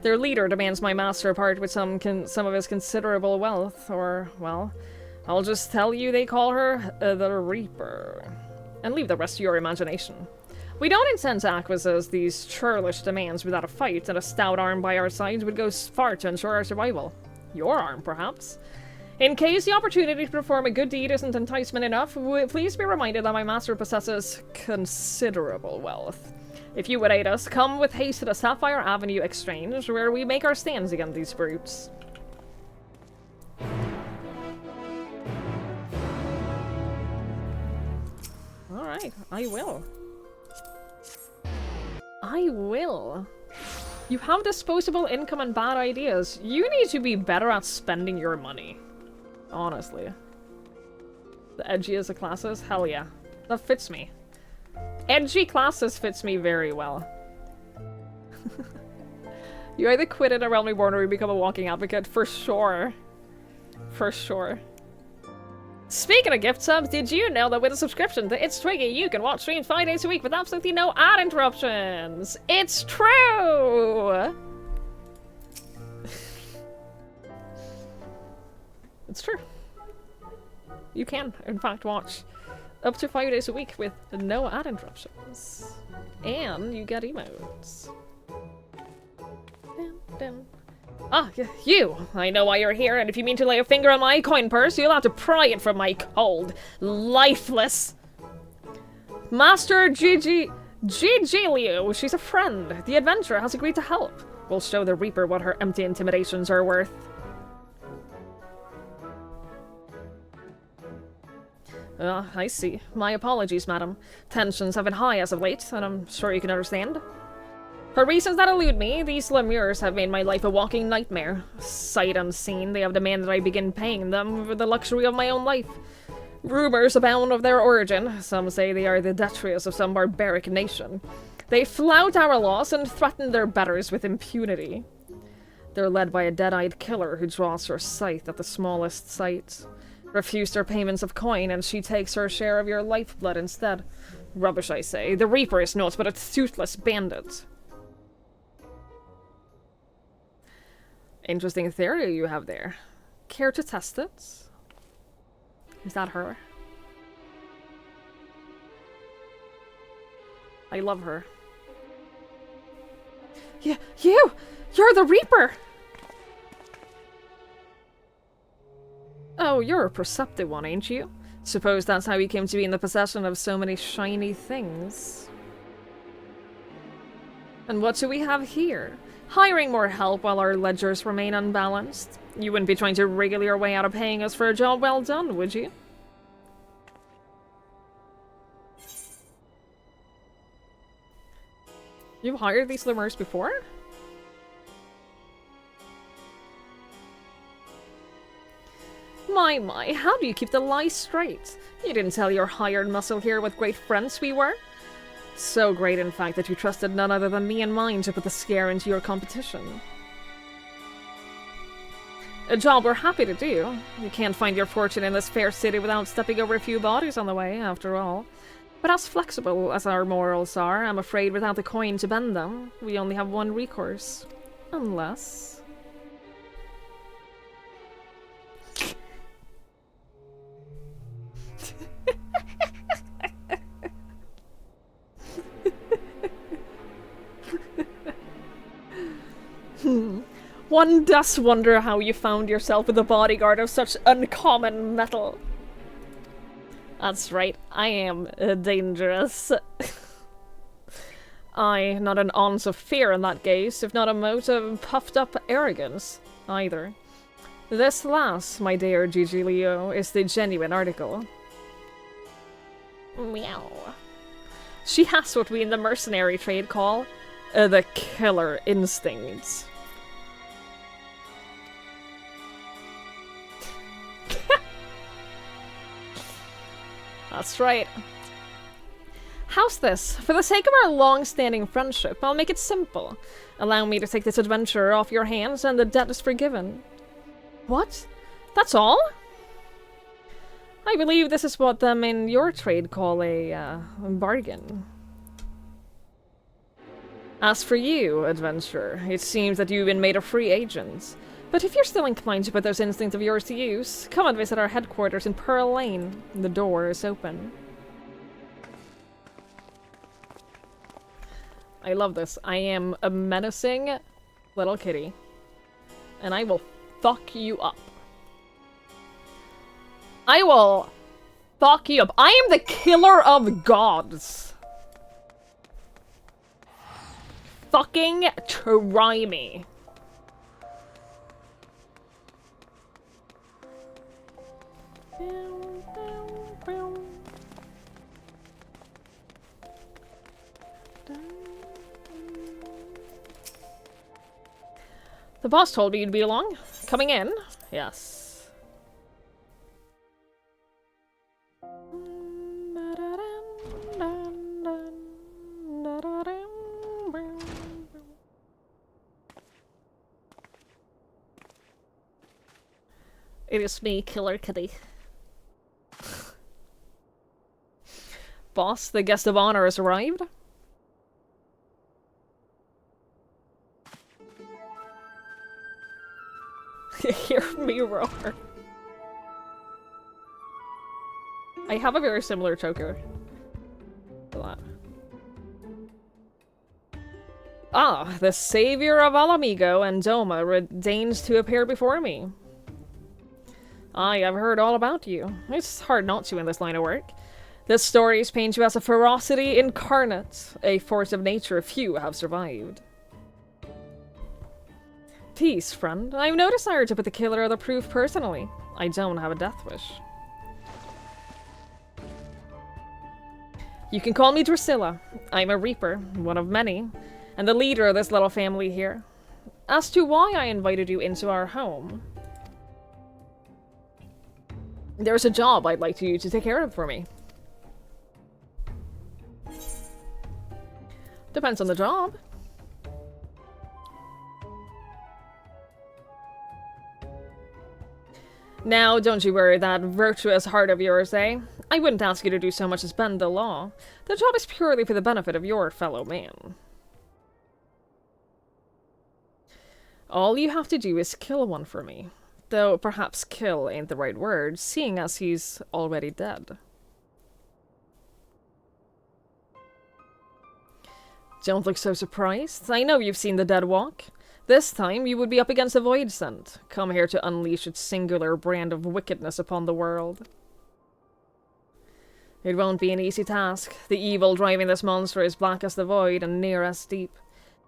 Speaker 1: Their leader demands my master part with some of his considerable wealth, or, well, I'll just tell you they call her the Reaper. And leave the rest to your imagination. We don't intend to acquiesce these churlish demands without a fight, and a stout arm by our side would go far to ensure our survival. Your arm, perhaps? In case the opportunity to perform a good deed isn't enticement enough, please be reminded that my master possesses considerable wealth. If you would aid us, come with haste to the Sapphire Avenue Exchange, where we make our stands against these brutes. Alright, I will. I will. You have disposable income and bad ideas. You need to be better at spending your money. Honestly. The edgiest of classes? Hell yeah. That fits me. Edgy classes fits me very well. You either quit in a Realm Reborn or you become a walking advocate. For sure. For sure. Speaking of gift subs, did you know that with a subscription to It's Twiggy, you can watch streams 5 days a week with absolutely no ad interruptions? It's true! It's true. You can, in fact, watch up to 5 days a week with no ad interruptions. And you get emotes. Dun, dun. Ah, you! I know why you're here, and if you mean to lay a finger on my coin purse, you'll have to pry it from my cold, lifeless... Master Gigilio, she's a friend. The adventurer has agreed to help. We'll show the Reaper what her empty intimidations are worth. I see. My apologies, madam. Tensions have been high as of late, and I'm sure you can understand. For reasons that elude me, these Lemurs have made my life a walking nightmare. Sight unseen, they have demanded I begin paying them for the luxury of my own life. Rumors abound of their origin. Some say they are the detritus of some barbaric nation. They flout our laws and threaten their betters with impunity. They're led by a dead-eyed killer who draws her scythe at the smallest sight. Refuse her payments of coin, and she takes her share of your lifeblood instead. Rubbish, I say. The Reaper is naught but a toothless bandit. Interesting theory you have there. Care to test it? Is that her? I love her. Yeah, you're the Reaper! Oh, you're a perceptive one, ain't you? Suppose that's how you came to be in the possession of so many shiny things. And what do we have here? Hiring more help while our ledgers remain unbalanced? You wouldn't be trying to wriggle your way out of paying us for a job well done, would you? You've hired these lemurs before? My, how do you keep the lies straight? You didn't tell your hired muscle here what great friends we were? So great, in fact, that you trusted none other than me and mine to put the scare into your competition. A job we're happy to do. You can't find your fortune in this fair city without stepping over a few bodies on the way, after all. But as flexible as our morals are, I'm afraid without the coin to bend them, we only have one recourse. Unless... One does wonder how you found yourself with a bodyguard of such uncommon metal. That's right, I am dangerous. Aye, not an ounce of fear in that case, if not a mote of puffed-up arrogance, either. This last, my dear Gigi Leo, is the genuine article. Meow. She has what we in the mercenary trade call the killer instincts. That's right. How's this? For the sake of our long-standing friendship, I'll make it simple. Allow me to take this adventure off your hands and the debt is forgiven. What? That's all? I believe this is what them in your trade call a bargain. As for you, adventurer, it seems that you've been made a free agent. But if you're still inclined to put those instincts of yours to use, come and visit our headquarters in Pearl Lane. The door is open. I love this. I am a menacing little kitty. And I will fuck you up. I will fuck you up. I am the killer of gods. Fucking try me. The boss told me you'd be along. Coming in? Yes. It is me, Killer Kitty. Boss, the guest of honor has arrived. Hear me roar. I have a very similar choker to that. Ah, the savior of Alamigo and Doma deigns to appear before me. I've heard all about you. It's hard not to in this line of work. The stories paint you as a ferocity incarnate, a force of nature few have survived. Peace, friend. I have no desire to put the killer of the proof personally. I don't have a death wish. You can call me Drusilla. I'm a Reaper, one of many, and the leader of this little family here. As to why I invited you into our home, there's a job I'd like you to take care of for me. Depends on the job. Now, don't you worry that virtuous heart of yours, eh? I wouldn't ask you to do so much as bend the law. The job is purely for the benefit of your fellow man. All you have to do is kill one for me. Though perhaps kill ain't the right word, seeing as he's already dead. Don't look so surprised. I know you've seen the Dead Walk. This time, you would be up against a Void Scent, come here to unleash its singular brand of wickedness upon the world. It won't be an easy task. The evil driving this monster is black as the void and near as deep.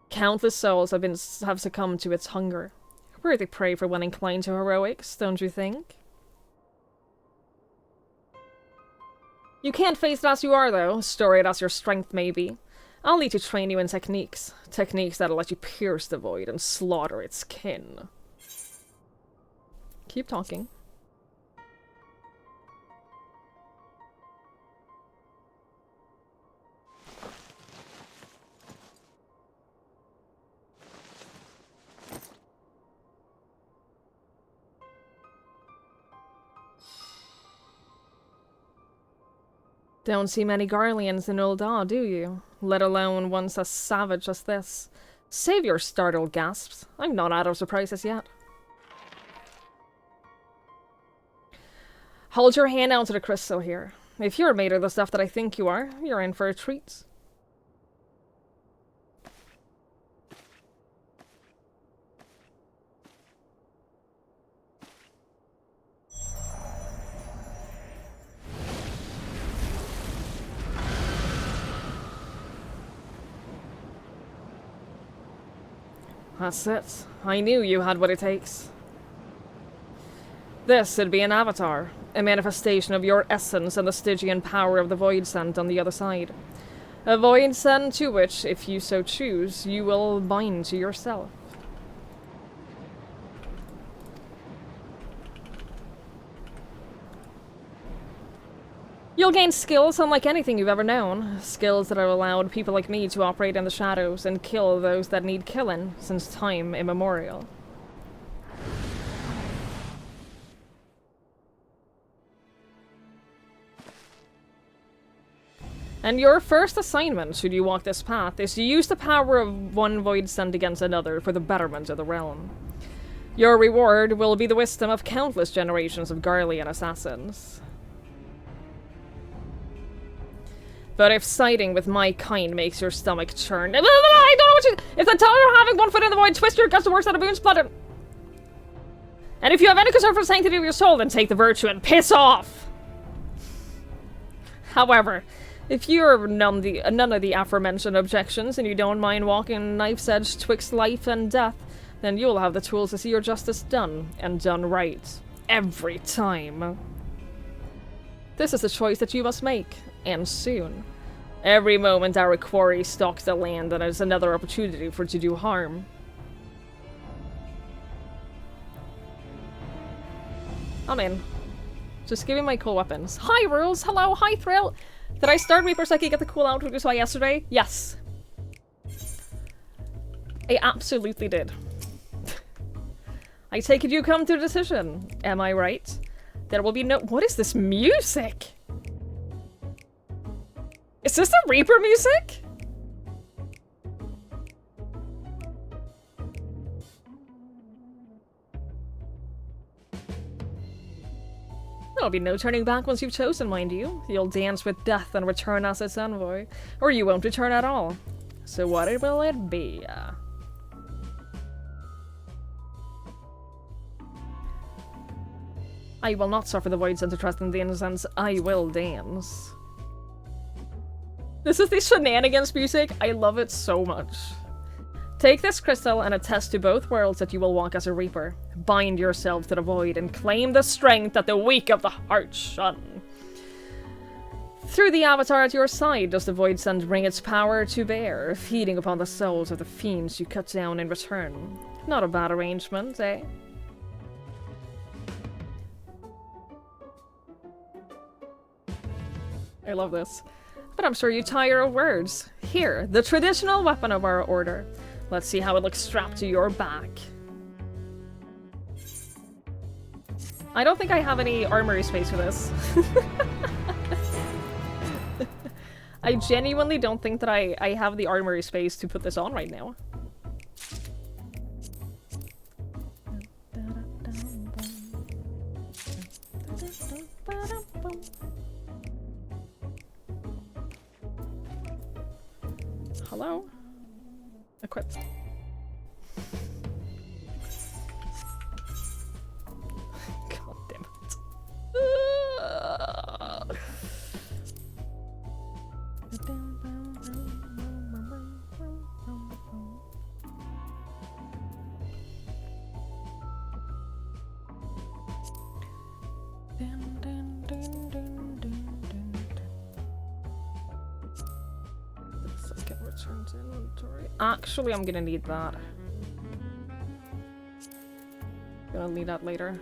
Speaker 1: Countless souls have succumbed to its hunger. Worthy prey for one inclined to heroics, don't you think? You can't face it as you are, though, storied as your strength may be. I'll need to train you in techniques. Techniques that'll let you pierce the void and slaughter its kin. Keep talking. Don't see many Garleans in Ul'dah, do you? Let alone ones as savage as this. Save your startled gasps. I'm not out of surprises yet. Hold your hand out to the crystal here. If you're made of the stuff that I think you are, you're in for a treat. That's it. I knew you had what it takes. This would be an avatar, a manifestation of your essence and the Stygian power of the Void Scent on the other side. A Void Scent to which, if you so choose, you will bind to yourself. You'll gain skills unlike anything you've ever known. Skills that have allowed people like me to operate in the shadows and kill those that need killing since time immemorial. And your first assignment, should you walk this path, is to use the power of one Void Scent against another for the betterment of the realm. Your reward will be the wisdom of countless generations of Garlean assassins. But if siding with my kind makes your stomach churn... I don't know what you... If the thought of having one foot in the void twist your guts, the worst out of boons blood. And if you have any concern for the sanctity of your soul, then take the virtue and piss off! However, if you're none of the aforementioned objections, and you don't mind walking knife's edge twixt life and death, then you'll have the tools to see your justice done, and done right. Every time. This is the choice that you must make. And soon. Every moment our quarry stalks the land, and it's another opportunity for it to do harm. I'm in. Just give me my cool weapons. Hi, Rules! Hello! Hi, Thrill! Did I start Reaper so I could get the cool outfit we saw yesterday? Yes. I absolutely did. I take it you come to a decision. Am I right? There will be no- What is this music? Is this the Reaper music? There'll be no turning back once you've chosen, mind you. You'll dance with death and return as its envoy. Or you won't return at all. So what will it be? I will not suffer the Void Scent to trust in the innocence. I will dance. This is the shenanigans music. I love it so much. Take this crystal and attest to both worlds that you will walk as a Reaper. Bind yourself to the void and claim the strength that the weak of the heart shun. Through the avatar at your side does the Void Scent bring its power to bear, feeding upon the souls of the fiends you cut down in return. Not a bad arrangement, eh? I love this. But I'm sure you tire of words. Here, the traditional weapon of our order. Let's see how it looks strapped to your back. I don't think I have any armory space for this. I genuinely don't think that I have the armory space to put this on right now. Hello? equip. God damn it. Second return to inventory. Actually, I'm gonna need that. Gonna need that later.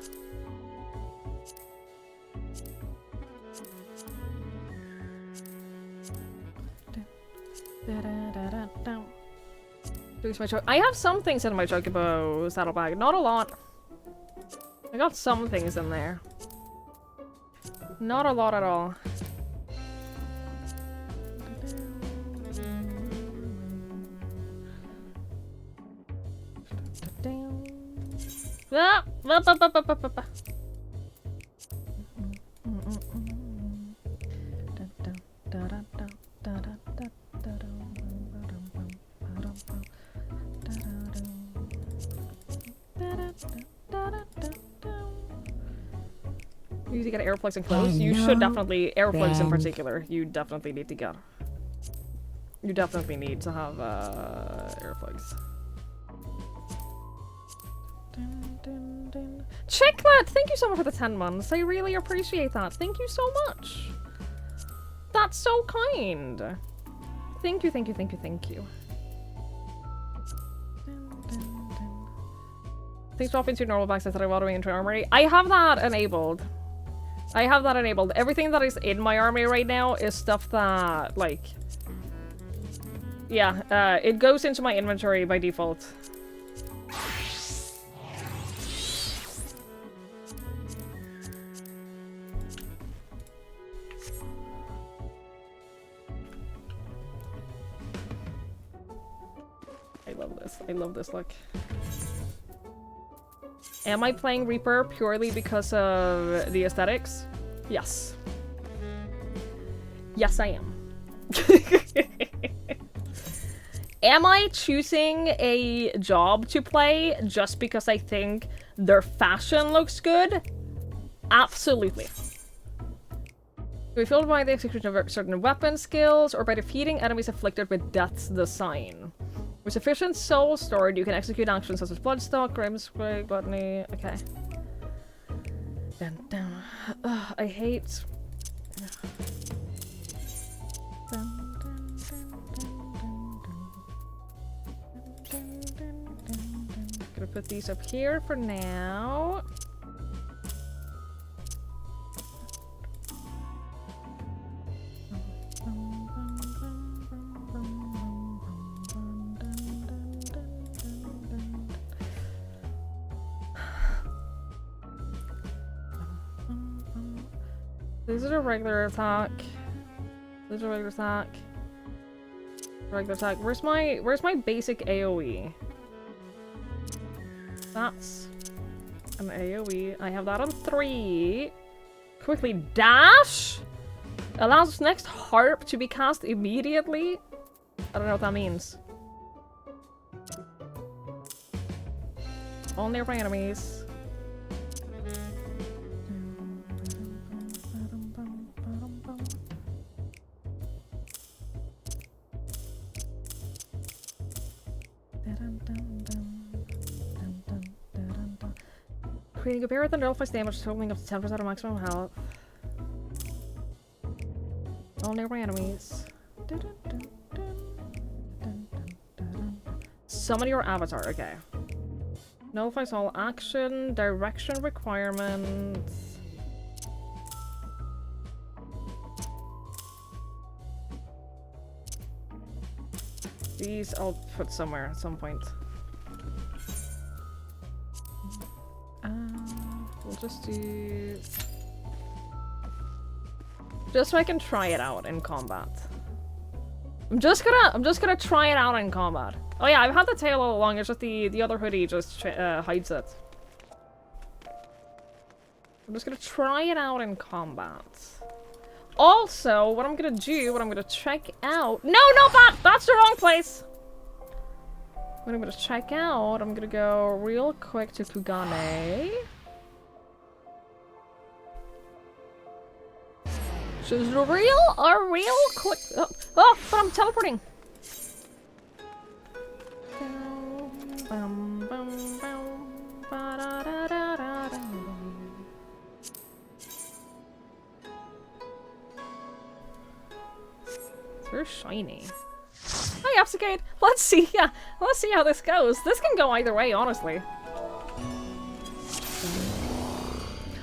Speaker 1: I have some things in my Chocobo saddlebag, not a lot. I got some things in there. Not a lot at all. You need to get airplugs and clothes. You should definitely, airplugs in particular, you definitely need to get. You definitely need to have airplugs. Checklet! Thank you so much for the 10 months. I really appreciate that. Thank you so much. That's so kind. Thank you, thank you, thank you, thank you. Please drop into normal bags instead of watering into armory. I have that enabled. I have that enabled. Everything that is in my army right now is stuff that, like... Yeah, it goes into my inventory by default. I love this. I love this look. Am I playing Reaper purely because of the aesthetics? Yes. Yes, I am. Am I choosing a job to play just because I think their fashion looks good? Absolutely. We filled by the execution of certain weapon skills or by defeating enemies afflicted with Death's Design. With sufficient soul stored, you can execute actions such as Bloodstock, Grimsquig, Gluttony. Okay. Dun, dun. Ugh, I hate. Gonna put these up here for now. This is a regular attack. This is a regular attack. Regular attack. Where's my basic AoE? That's an AoE. I have that on 3. Quickly dash! Allows next harp to be cast immediately. I don't know what that means. All nearby enemies. Creating a barrier that nullifies damage, totaling up to 10% of maximum health. All nearby enemies. Summon your avatar, okay. Nullifies all action, direction requirements. These I'll put somewhere at some point. We'll just do... just so I can try it out in combat. I'm just gonna try it out in combat. Oh yeah, I've had the tail all along, it's just the other hoodie just hides it. I'm just gonna try it out in combat. Also, what I'm gonna check out... No, not that! That's the wrong place! What I'm gonna check out, I'm gonna go real quick to Kugane. Just a real quick. Oh, but I'm teleporting. It's very shiny. Hi, Absicade. Let's see. Yeah, let's see how this goes. This can go either way, honestly.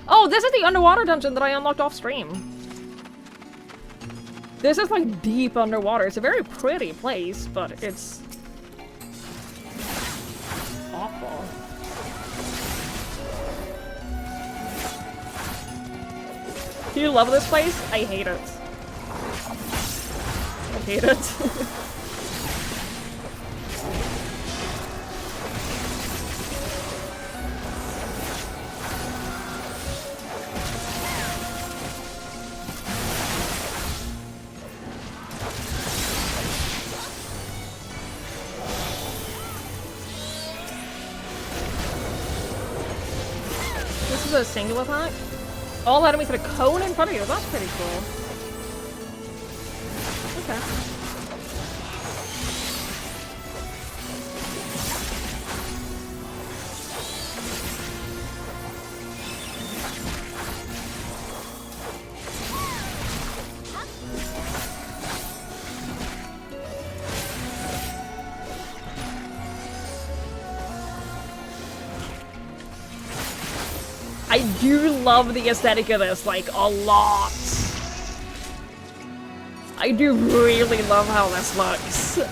Speaker 1: Oh, this is the underwater dungeon that I unlocked off stream. This is like deep underwater. It's a very pretty place, but it's awful. Do you love this place? I hate it. I hate it. This is a single attack? All enemies with a cone in front of you. That's pretty cool. Okay. I do love the aesthetic of this, like, a lot. I do really love how this looks. You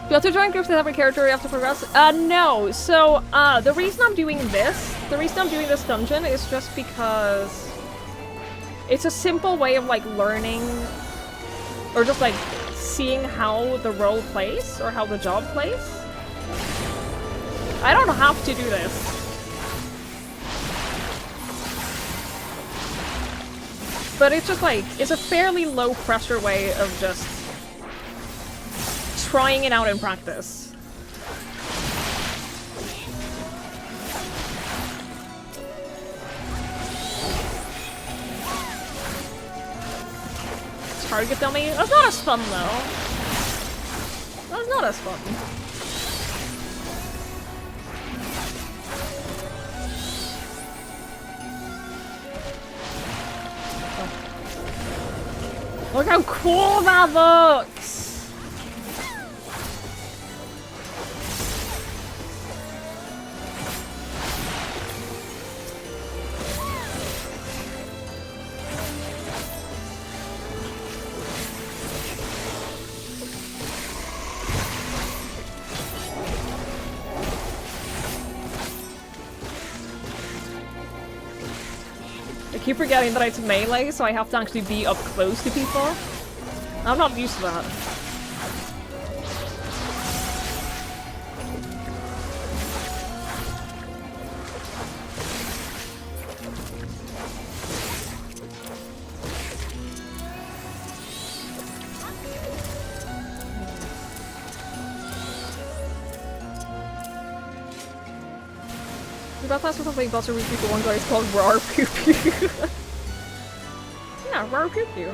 Speaker 1: have to join groups with every character you have to progress? No. So, the reason I'm doing this, dungeon is just because it's a simple way of, like, learning, or just, like, seeing how the role plays, or how the job plays. I don't have to do this. But it's just like, it's a fairly low pressure way of just trying it out in practice. Target dummy? That's not as fun though. That's not as fun. Look how cool that looks! I keep forgetting that it's melee, so I have to actually be up close to people. I'm not used to that. That class was something Buster Root People one guy is called Rar Pew Pew. Yeah, Rar Pew Pew.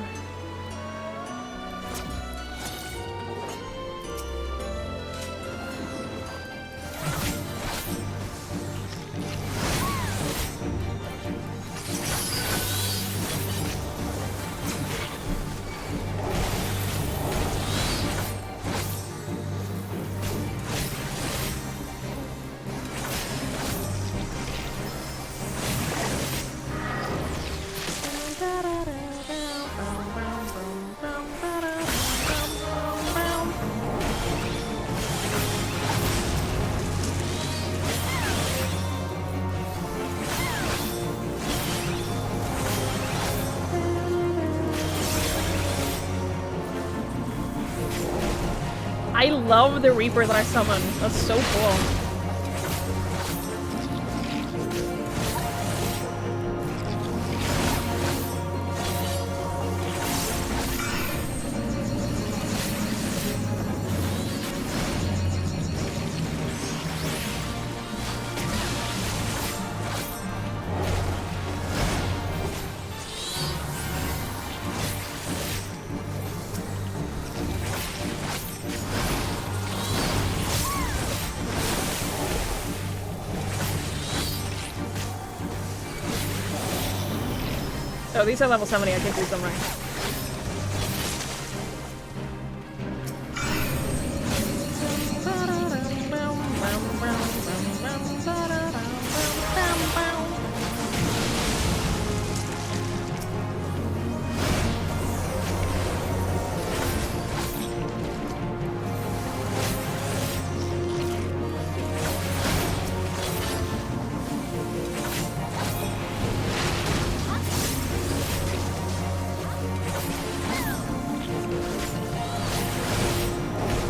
Speaker 1: I love the Reaper that I summoned. That's so cool. Oh, these are level 70, I can't use them right.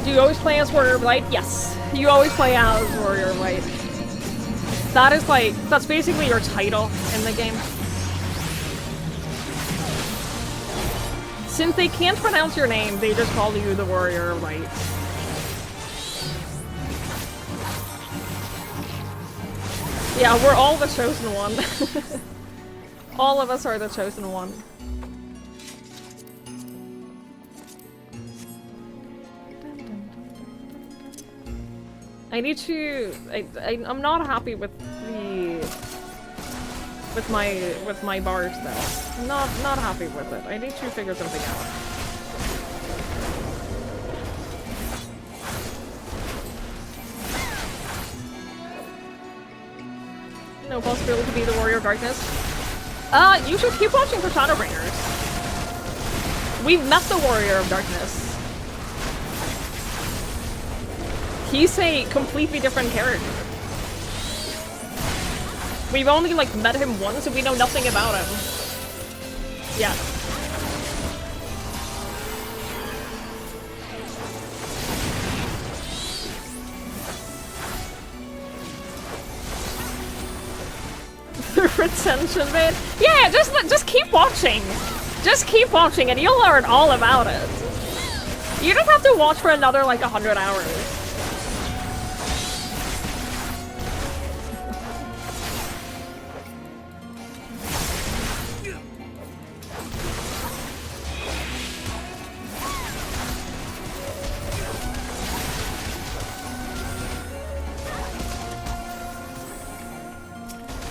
Speaker 1: Do you always play as Warrior of Light? Yes. You always play as Warrior of Light. That is like, that's basically your title in the game. Since they can't pronounce your name, they just call you the Warrior of Light. Yeah, we're all the chosen one. All of us are the chosen one. I need to. I'm not happy with the with my bars though. I'm not happy with it. I need to figure something out. No possibility to be the Warrior of Darkness. You should keep watching for Shadowbringers. We've met the Warrior of Darkness. He's a completely different character. We've only, like, met him once and we know nothing about him. Yeah. The retention bit? Yeah, just keep watching. Just keep watching and you'll learn all about it. You don't have to watch for another, like, 100 hours.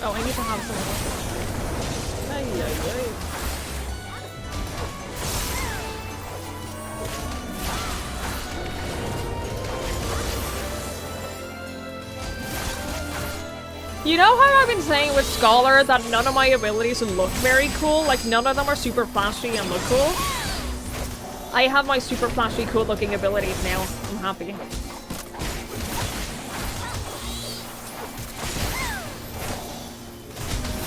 Speaker 1: Oh, I need to have some. Ay, ay, ay. You know how I've been saying with Scholar that none of my abilities look very cool? Like, none of them are super flashy and look cool? I have my super flashy, cool looking abilities now. I'm happy.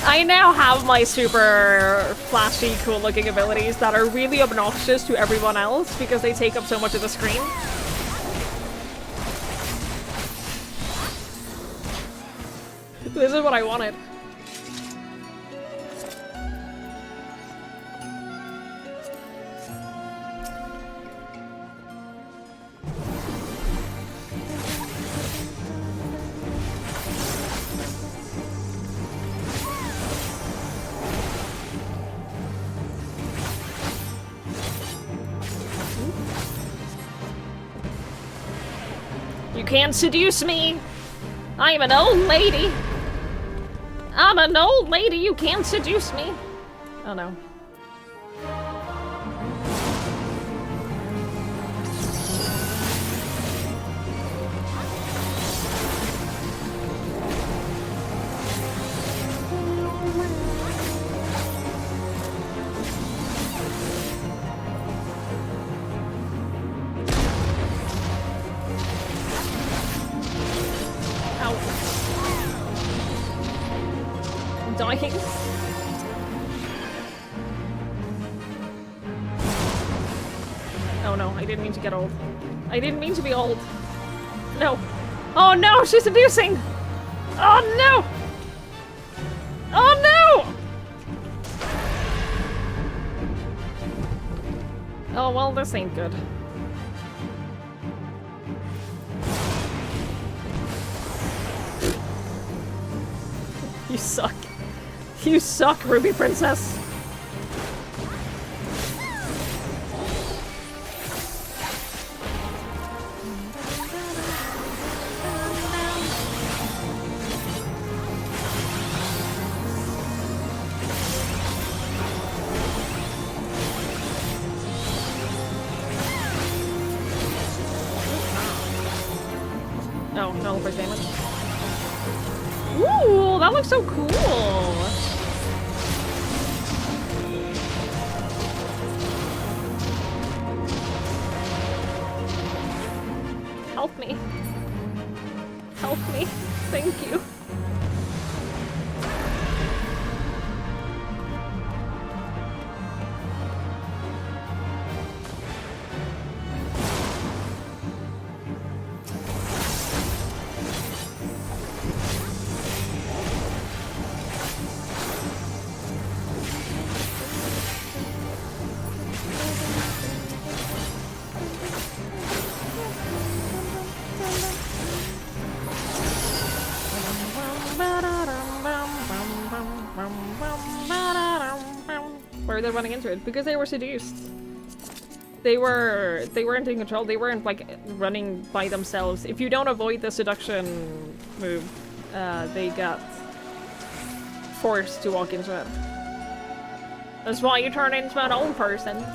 Speaker 1: I now have my super flashy, cool looking abilities that are really obnoxious to everyone else because they take up so much of the screen. This is what I wanted. You can't seduce me! I'm an old lady! I'm an old lady, you can't seduce me! Oh no. Dying. Oh no, I didn't mean to get old. I didn't mean to be old. No. Oh no, she's abusing! Oh no! Oh no! Oh well, this ain't good. You suck. You suck, Ruby Princess. Oh, no, for damage. Ooh, that looks so cool! Help me. Help me. Thank you. Why are they running into it? Because they were seduced. They weren't in control. They weren't like running by themselves. If you don't avoid the seduction move, they got forced to walk into it. That's why you turn into an old person.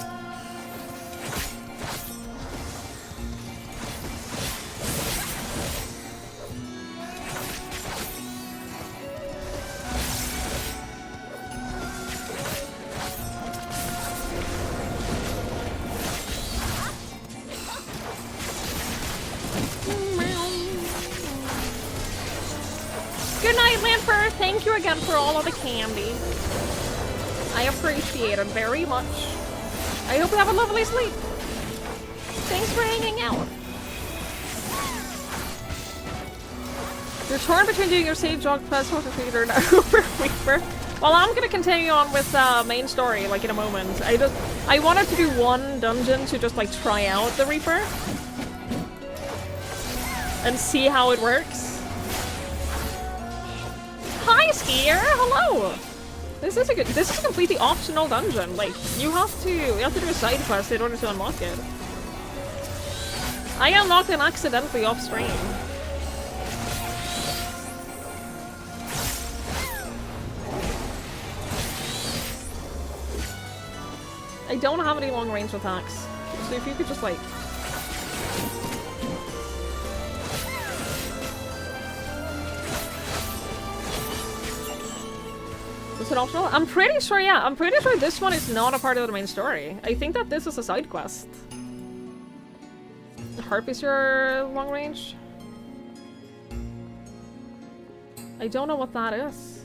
Speaker 1: Good night, Lamper! Thank you again for all of the candy. I appreciate it very much. I hope you have a lovely sleep. Thanks for hanging out. You're torn between doing your save jog plus Reader and Reaper. Well, I'm gonna continue on with main story like in a moment. I wanted to do one dungeon to just like try out the Reaper and see how it works. Hi, Skier! Hello! This is a completely optional dungeon. Like, you have to do a side quest in order to unlock it. I unlocked it accidentally off stream. I don't have any long range attacks. So if you could just like... Is it optional? I'm pretty sure, yeah. I'm pretty sure this one is not a part of the main story. I think that this is a side quest. Harp is your long range? I don't know what that is.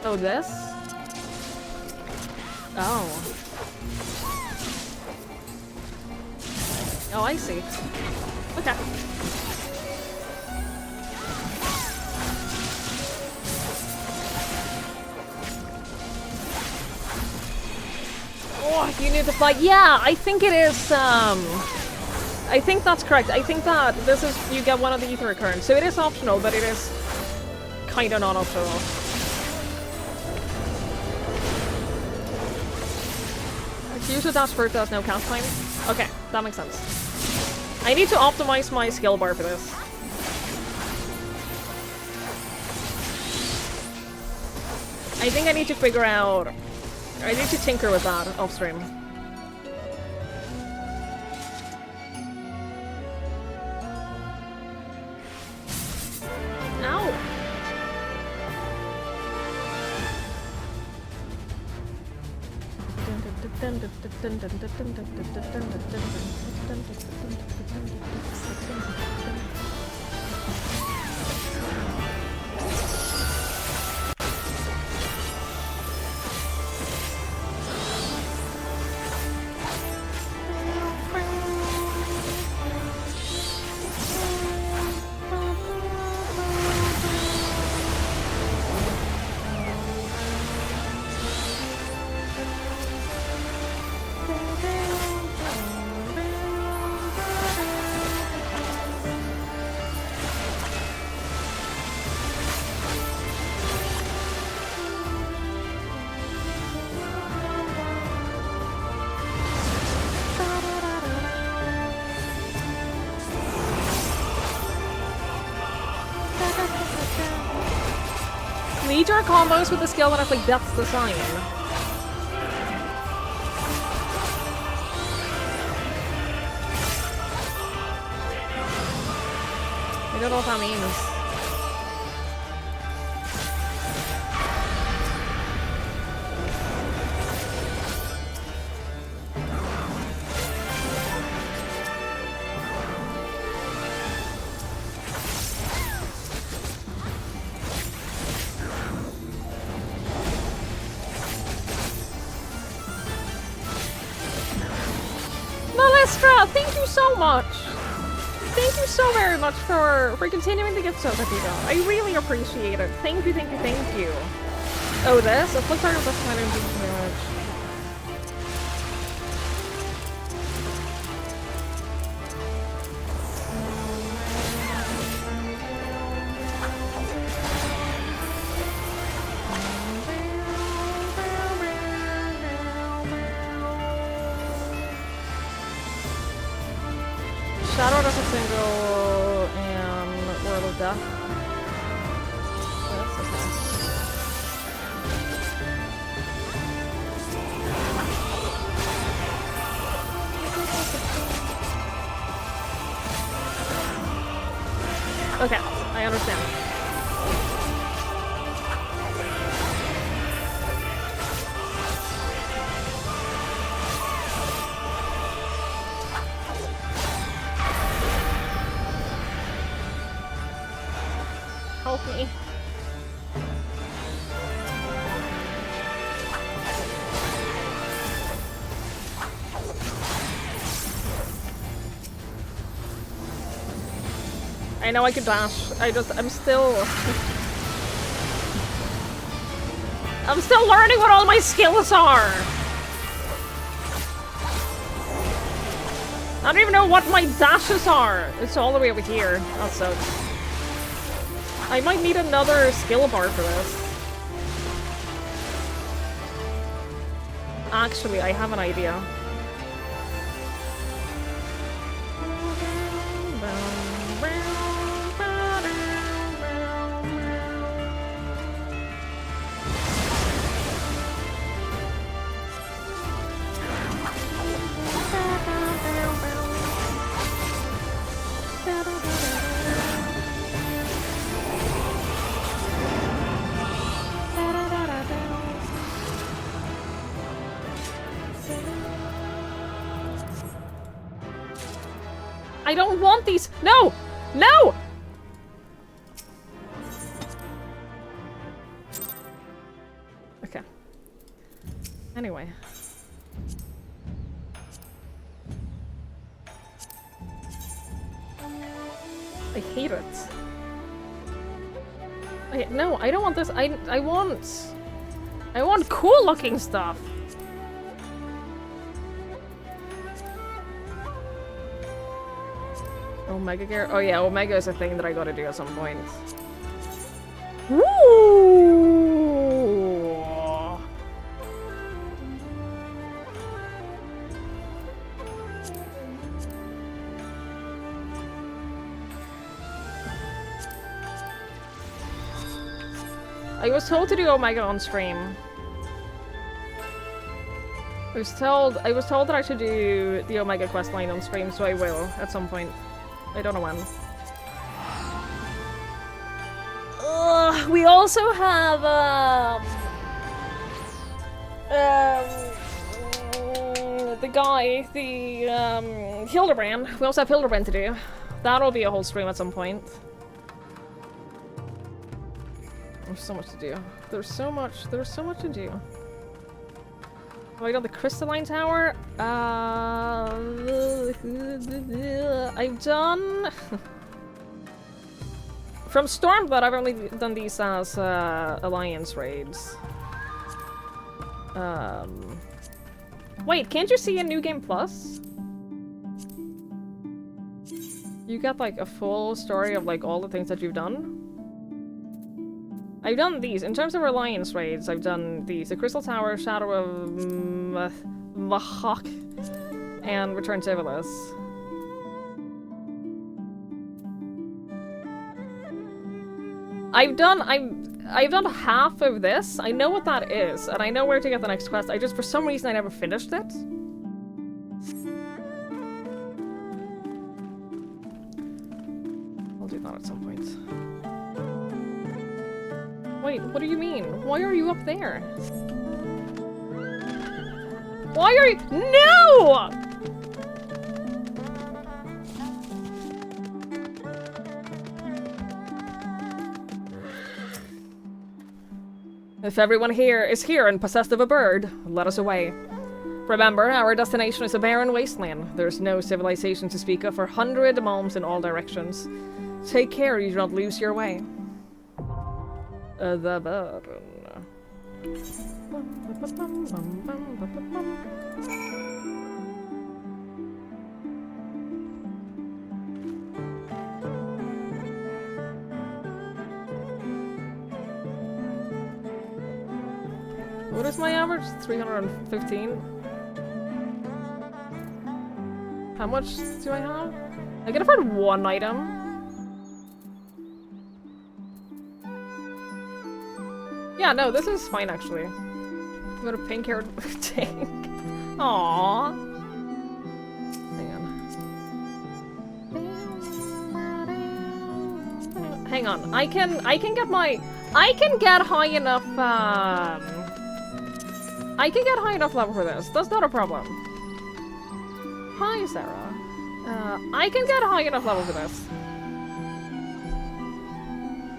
Speaker 1: Oh, this? Oh. Oh, I see. Okay. Oh, you need to fight. Yeah, I think it is, I think that's correct. I think that this is, you get one of the ether recurrence. So it is optional, but it is kind of not optional. Use a dash first, there's no cast time. Okay, that makes sense. I need to optimize my skill bar for this. I think I need to figure out... I need to tinker with that off stream. Ow! Leader combos with the skill and I was like, that's the sign. don't know what that means. Melestra, thank you so much! Thank you so very much for continuing to give so much, I really appreciate it. Thank you, thank you, thank you. Oh, this? A flip target plus kind of damage. Shadow does a single and World of Death. Okay, I understand. Help me. I know I could dash. I'm still learning what all my skills are. I don't even know what my dashes are. It's all the way over here. That sucks. I might need another skill bar for this. Actually, I have an idea. I don't want these. No! No! Okay. Anyway. I hate it. No, I don't want this. I want cool looking stuff. Omega gear? Oh yeah, Omega is a thing that I gotta do at some point. Woo! I was told to do Omega on stream. I was told that I should do the Omega questline on stream, so I will at some point. I don't know when. We also have the guy, the Hildebrand. We also have Hildebrand to do. That'll be a whole stream at some point. There's so much to do. There's so much to do. Have I done the Crystalline Tower? I've done... From Stormblood, I've only done these as Alliance raids. Wait, can't you see in New Game Plus? You get like a full story of like all the things that you've done? I've done these. In terms of Alliance raids, I've done these. The Crystal Tower, Shadow of Mahawk, and Return to Civilis. I've done half of this. I know what that is, and I know where to get the next quest. I just, for some reason, I never finished it. I'll do that at some point. Wait, what do you mean? Why are you up there? Why are you— No! If everyone here is here and possessed of a bird, let us away. Remember, our destination is a barren wasteland. There's no civilization to speak of for 100 miles in all directions. Take care you do not lose your way. The bird. What is my average? 315? How much do I have? I can afford one item. Yeah, no, this is fine actually. I've got a pink-haired tank. Aww. Hang on. I can get high enough, I can get high enough level for this. That's not a problem. Hi, Sarah. I can get high enough level for this.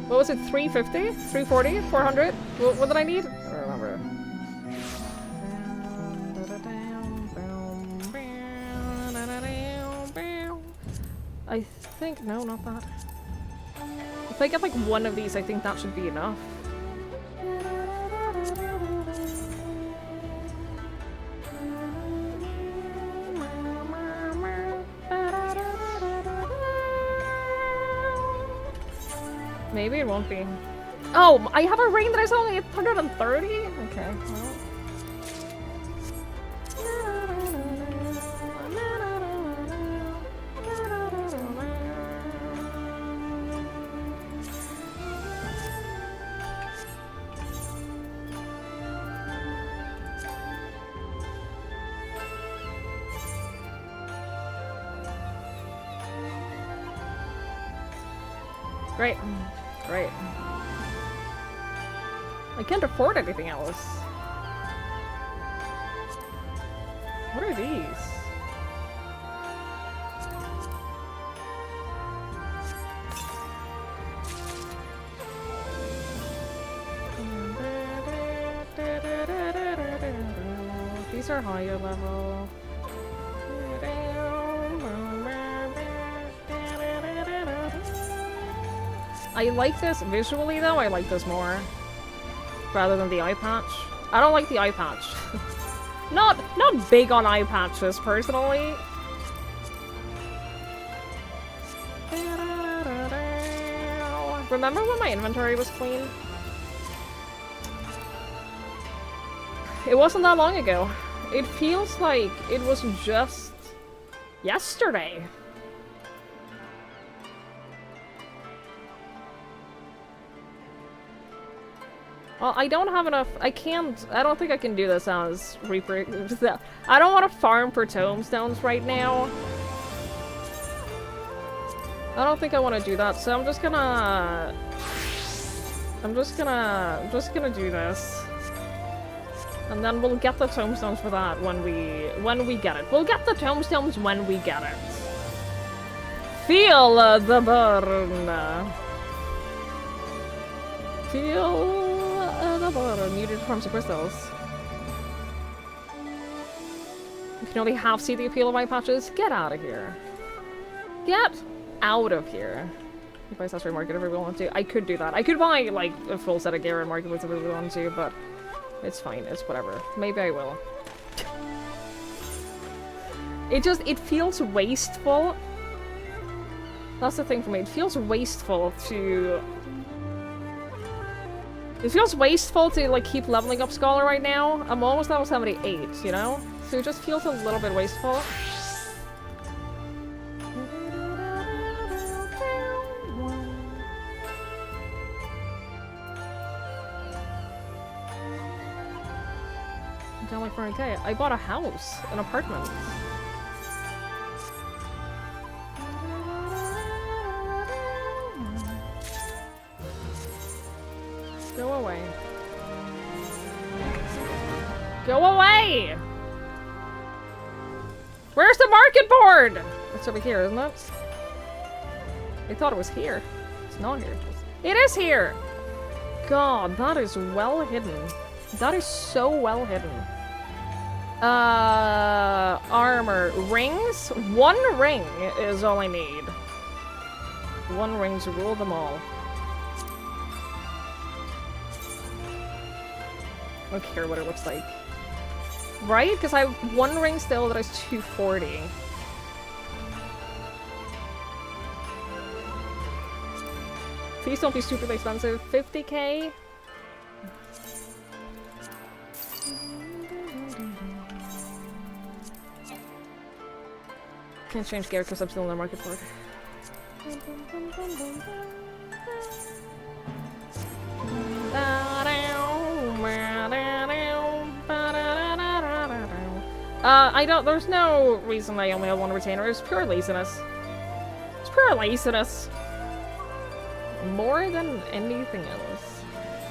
Speaker 1: What was it? 350? 340? 400? What did I need? I don't remember. I think— no, not that. If I get like one of these, I think that should be enough. Maybe it won't be. Oh, I have a ring that is only 130? Okay, well. Great. Great. I can't afford anything else. What are these? These are higher level. I like this visually though, I like this more. Rather than the eye patch. I don't like the eye patch. Not big on eye patches personally. Remember when my inventory was clean? It wasn't that long ago. It feels like it was just yesterday. Well, I don't have enough— I don't think I can do this as Reaper. I don't want to farm for tombstones right now. I don't think I want to do that, so I'm just gonna do this. And then we'll get the tombstones for that when we get it. We'll get the tombstones when we get it. Feel the burn. Feel the burn. Muted from some crystals. You can only half see the appeal of eye patches. Get out of here. Get out of here. You buy Sasha Market if we want to. I could do that. I could buy like a full set of gear and Market if we want to, but it's fine. It's whatever. Maybe I will. It feels wasteful. That's the thing for me. It feels wasteful to... It feels wasteful to like keep leveling up Scholar right now. I'm almost level 78, you know? So it just feels a little bit wasteful. Down like 400k. I bought a house, an apartment. away. Go away! Where's the market board? It's over here, isn't it? I thought it was here. It's not here. It is here! God, that is well hidden. That is so well hidden. Armor. Rings? 1 ring is all I need. 1 ring to rule them all. I don't care what it looks like. Right? Because I have 1 ring still that is 240. Please don't be stupidly expensive. 50k? Can't change gear because I'm still in the market for it. There's no reason I only have 1 retainer. It's pure laziness. It's pure laziness. More than anything else.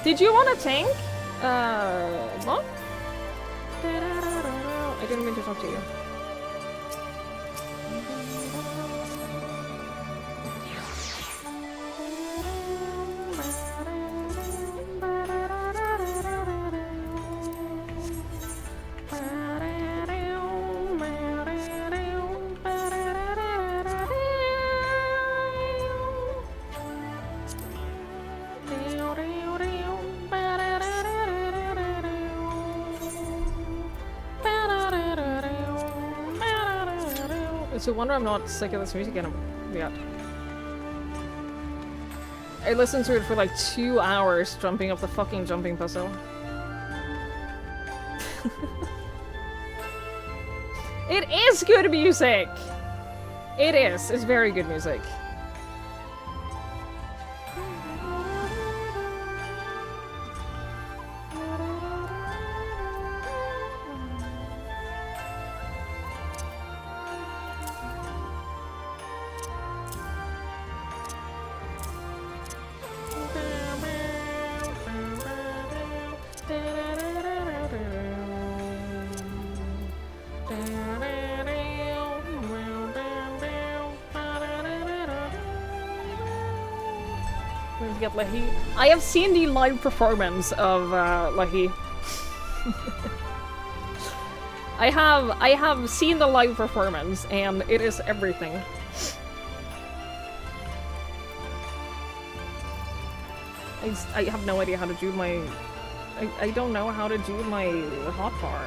Speaker 1: Did you want a tank? What? I didn't mean to talk to you. It's a wonder I'm not sick of this music yet. I listened to it for like 2 hours, jumping off the fucking jumping puzzle. It is good music! It is. It's very good music. Get Leahy. I have seen the live performance of Leahy. I have seen the live performance, and it is everything. I have no idea how to do my... I don't know how to do my hotbar.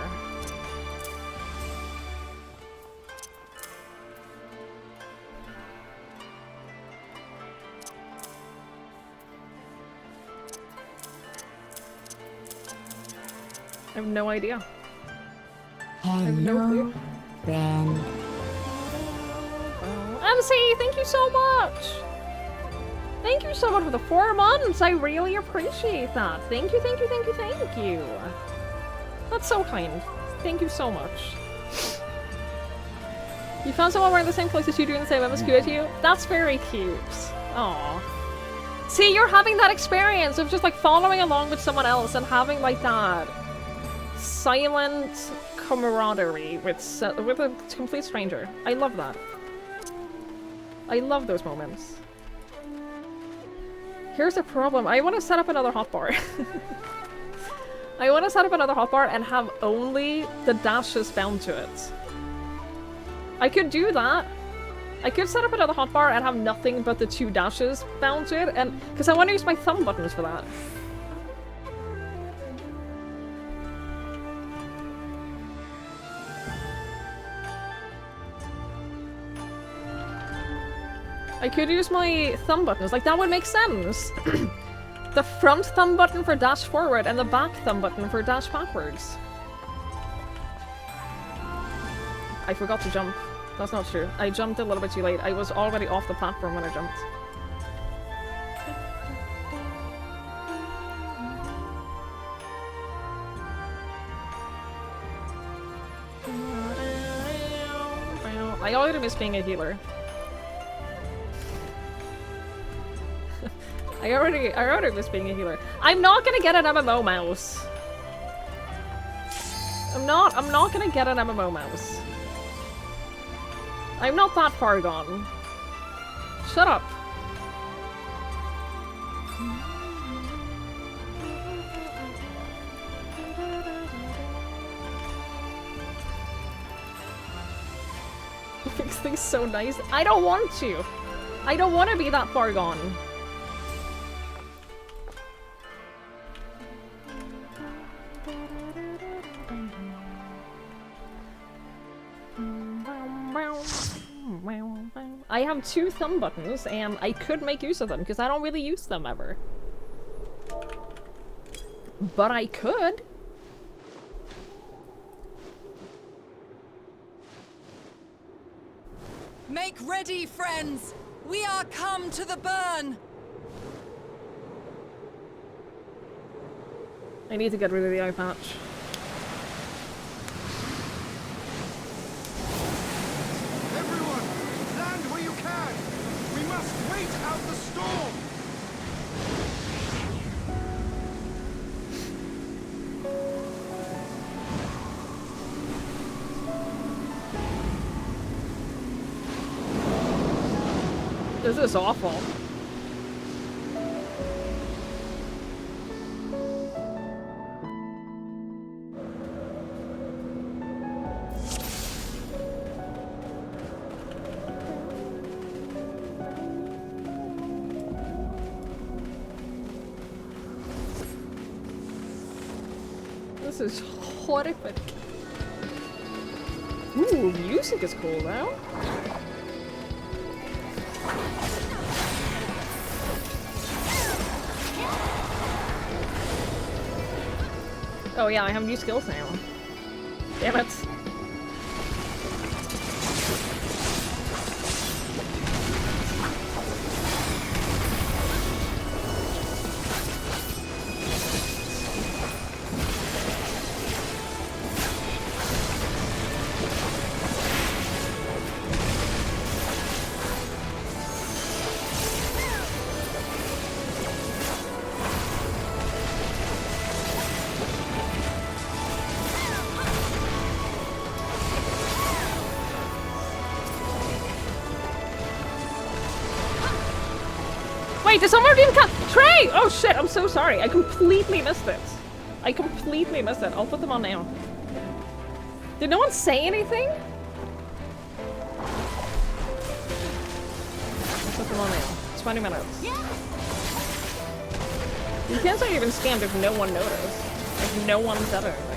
Speaker 1: I have no idea.
Speaker 5: Hello,
Speaker 1: I have no clue.
Speaker 5: friend.
Speaker 1: MC, thank you so much! Thank you so much for the 4 months! I really appreciate that. Thank you, thank you, thank you, thank you. That's so kind. Thank you so much. You found someone wearing the same clothes as you doing the same MSQ as you? That's very cute. Aww. See, you're having that experience of just like following along with someone else and having like that silent camaraderie with a complete stranger. I love that. I love those moments. Here's the problem. I want to set up another hotbar. I want to set up another hotbar and have only the dashes bound to it. I could do that. I could set up another hotbar and have nothing but the 2 dashes bound to it, and because I want to use my thumb buttons for that. I could use my thumb buttons, like that would make sense. The front thumb button for dash forward and the back thumb button for dash backwards. I forgot to jump. That's not true. I jumped a little bit too late. I was already off the platform when I jumped. I already miss being a healer. I already miss being a healer. I'm not gonna get an MMO mouse. I'm not gonna get an MMO mouse. I'm not that far gone. Shut up. Fix things so nice. I don't want to. I don't want to be that far gone. I have 2 thumb buttons and I could make use of them because I don't really use them ever. But I could.
Speaker 6: Make ready, friends! We are come to the burn!
Speaker 1: I need to get rid of the eye patch.
Speaker 7: Everyone, land where you can! We must wait out the storm!
Speaker 1: This is awful. This is horrific. Ooh, music is cool though. Oh yeah, I have new skills now. Damn it. Wait, did someone even come? Trey! Oh shit, I'm so sorry. I completely missed it. I completely missed it. I'll put them on now. Did no one say anything? I'll put them on now. 20 minutes. You can't say even scammed if no one noticed. If no one said anything.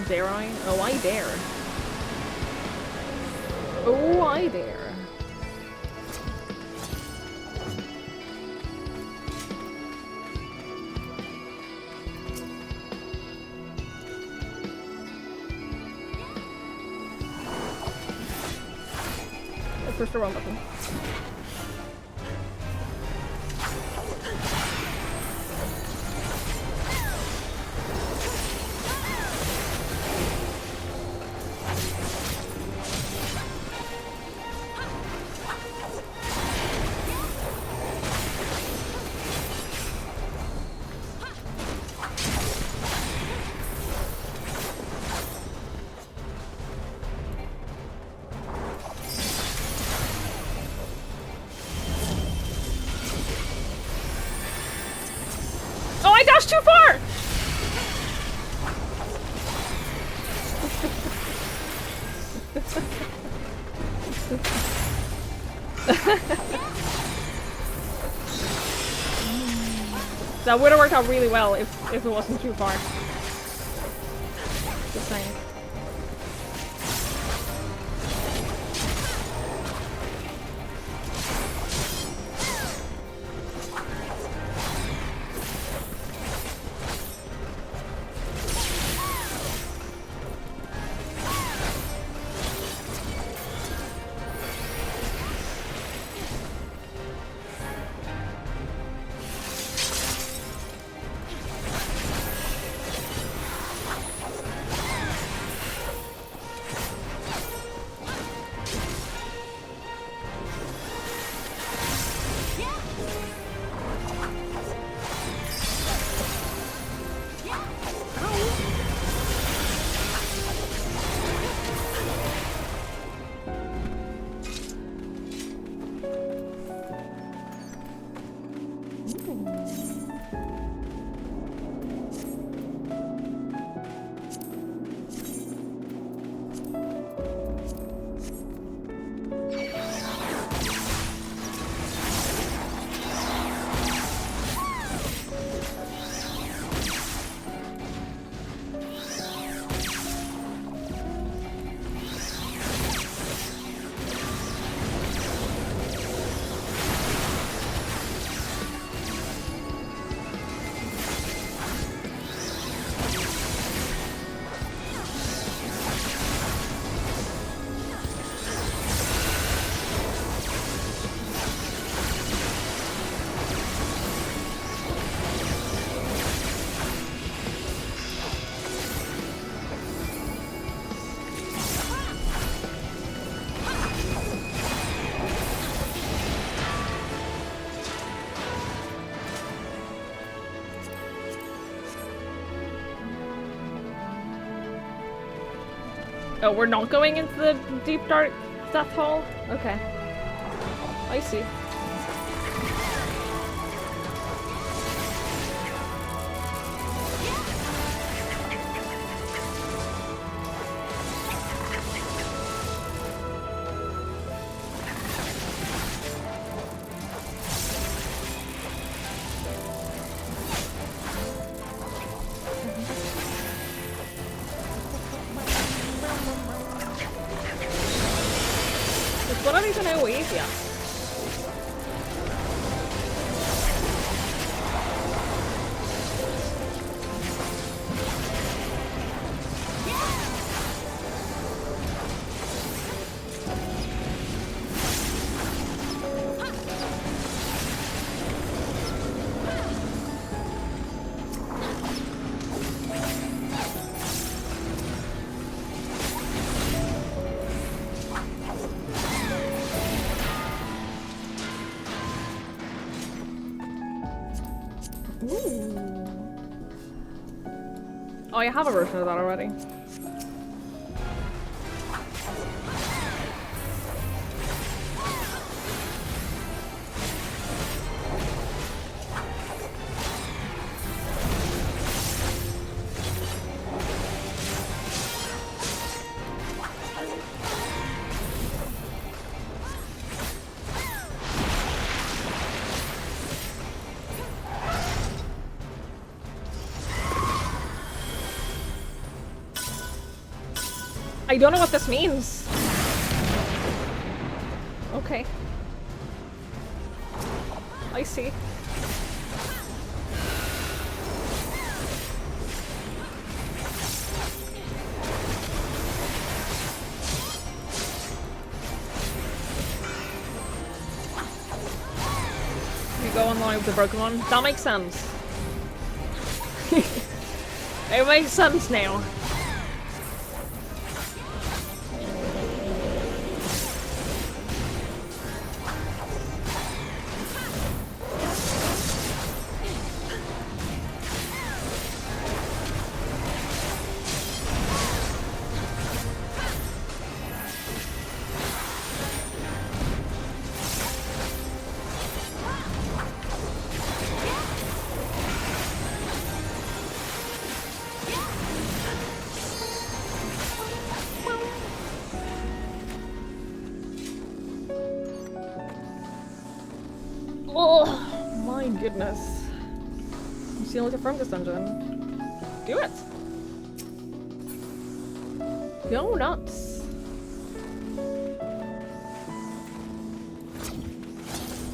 Speaker 1: Dare I? Oh, I dare. Oh, I dare. I pushed the wrong button. Too far! That would have worked out really well if it wasn't too far. Just saying. Oh, we're not going into the deep dark death hole? Okay. I see. What are these in Oasia? Oh, I have a version of that already. I don't know what this means. Okay. I see. You go online with the broken one? That makes sense. It makes sense now. goodness. You seem like a from this dungeon. Do it! Go nuts!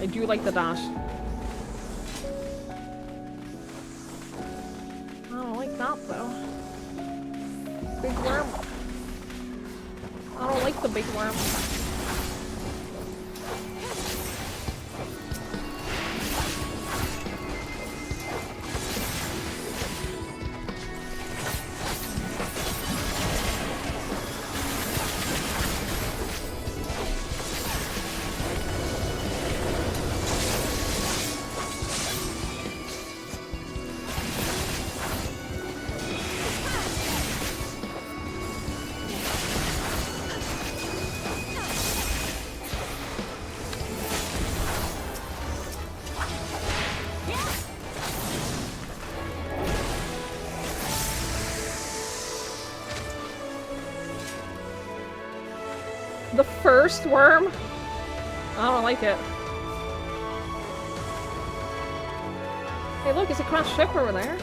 Speaker 1: I do like the dash. I don't like that though. Big worm. I don't like the big worm. The first worm? I don't like it. Hey look, it's a crashed ship over there.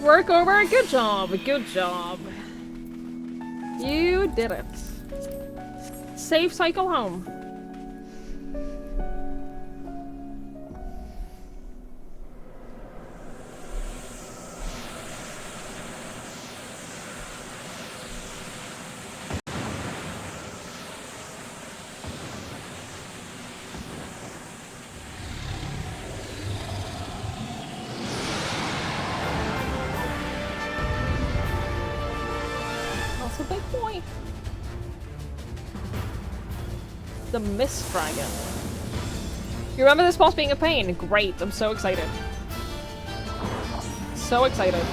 Speaker 1: Work over, good job, good job. You did it. Safe cycle home. That's a big boy. The Mist Dragon. You remember this boss being a pain? Great, I'm so excited. So excited.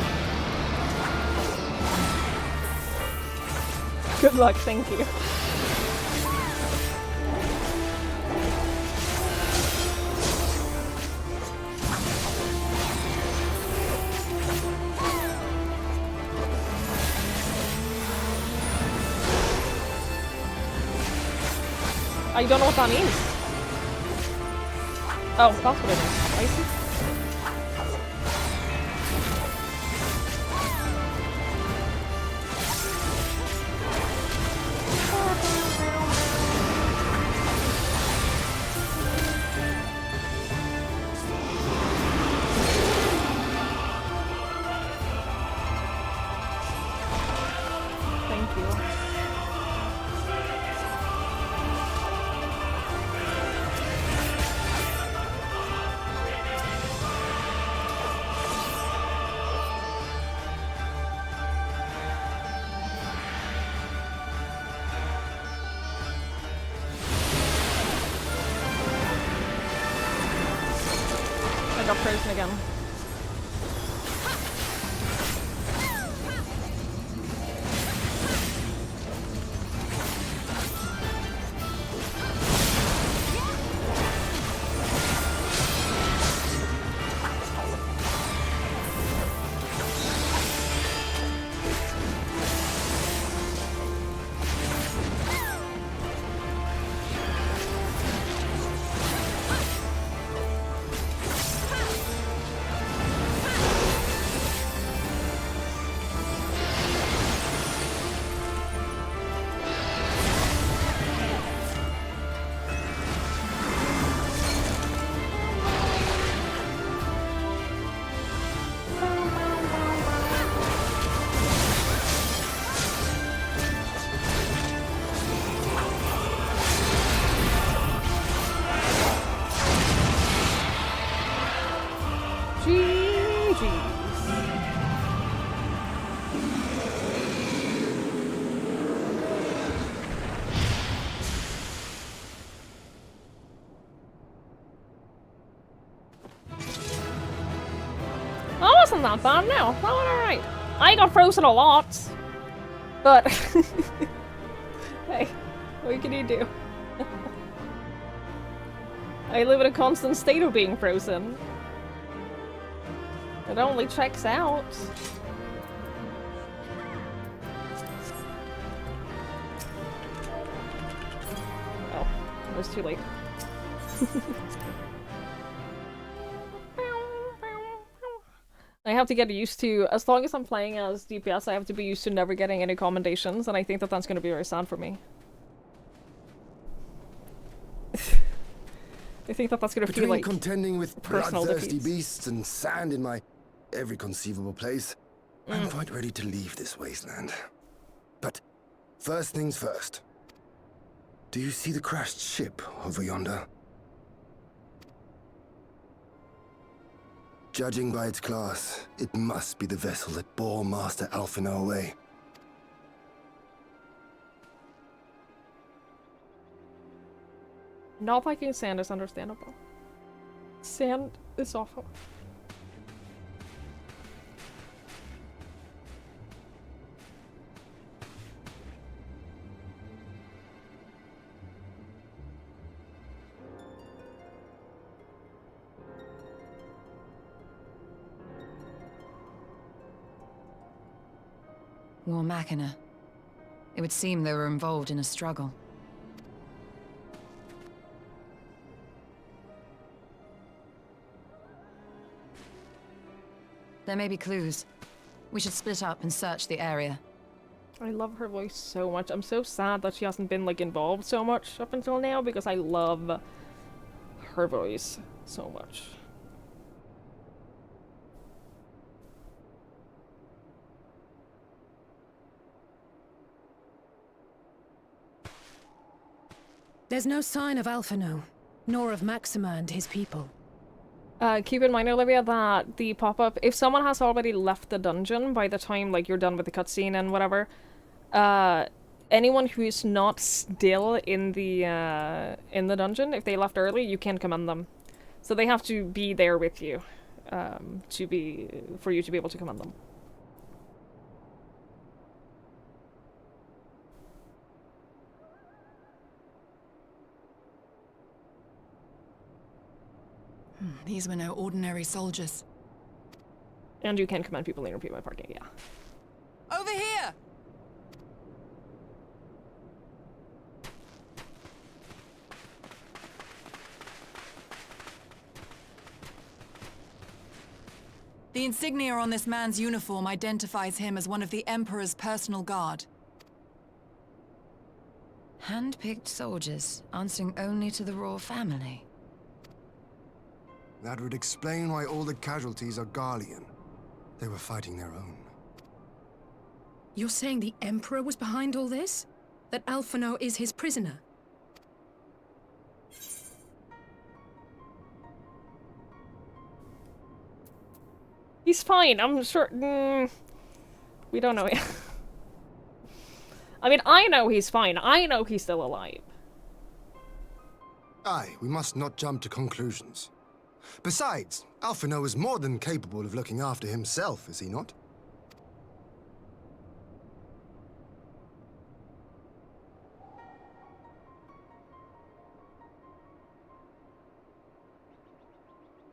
Speaker 1: Good luck, thank you. I don't know what that means. Oh, that's what it is. I see. Thank you. I got frozen again. wasn't that bad, no. That went alright. I got frozen a lot. But... hey, what can you do? I live in a constant state of being frozen. It only checks out. Oh, it was too late. I have to get used to, as long as I'm playing as DPS, I have to be used to never getting any commendations, and I think that that's going to be very sad for me. I think that that's going to feel like
Speaker 8: contending with
Speaker 1: personal
Speaker 8: bloodthirsty
Speaker 1: defeats.
Speaker 8: beasts and sand in my every conceivable place, I'm quite ready to leave this wasteland. But first things first. Do you see the crashed ship over yonder? Judging by its class, it must be the vessel that bore Master Alphinaud away.
Speaker 1: Not liking sand is understandable. Sand is awful.
Speaker 6: War Machina. It would seem they were involved in a struggle. There may be clues. We should split up and search the area.
Speaker 1: I love her voice so much. I'm so sad that she hasn't been like involved so much up until now because I love her voice so much.
Speaker 4: There's no sign of Alphinaud, nor of Maxima and his people.
Speaker 1: Keep in mind, Olivia, that the pop-up, if someone has already left the dungeon by the time like you're done with the cutscene and whatever, anyone who's not still in the dungeon, if they left early, you can't commend them. So they have to be there with you, for you to be able to commend them.
Speaker 6: These were no ordinary soldiers.
Speaker 1: And you can commend people in your PvP party, yeah.
Speaker 6: Over here! The insignia on this man's uniform identifies him as one of the Emperor's personal guard.
Speaker 5: Hand-picked soldiers, answering only to the royal family.
Speaker 8: That would explain why all the casualties are Garlean. They were fighting their own.
Speaker 4: You're saying the Emperor was behind all this? That Alphinaud is his prisoner?
Speaker 1: He's fine, I'm sure. We don't know yet. I mean, I know he's fine. I know he's still alive.
Speaker 8: Aye, we must not jump to conclusions. Besides, Alphinaud is more than capable of looking after himself, is he not?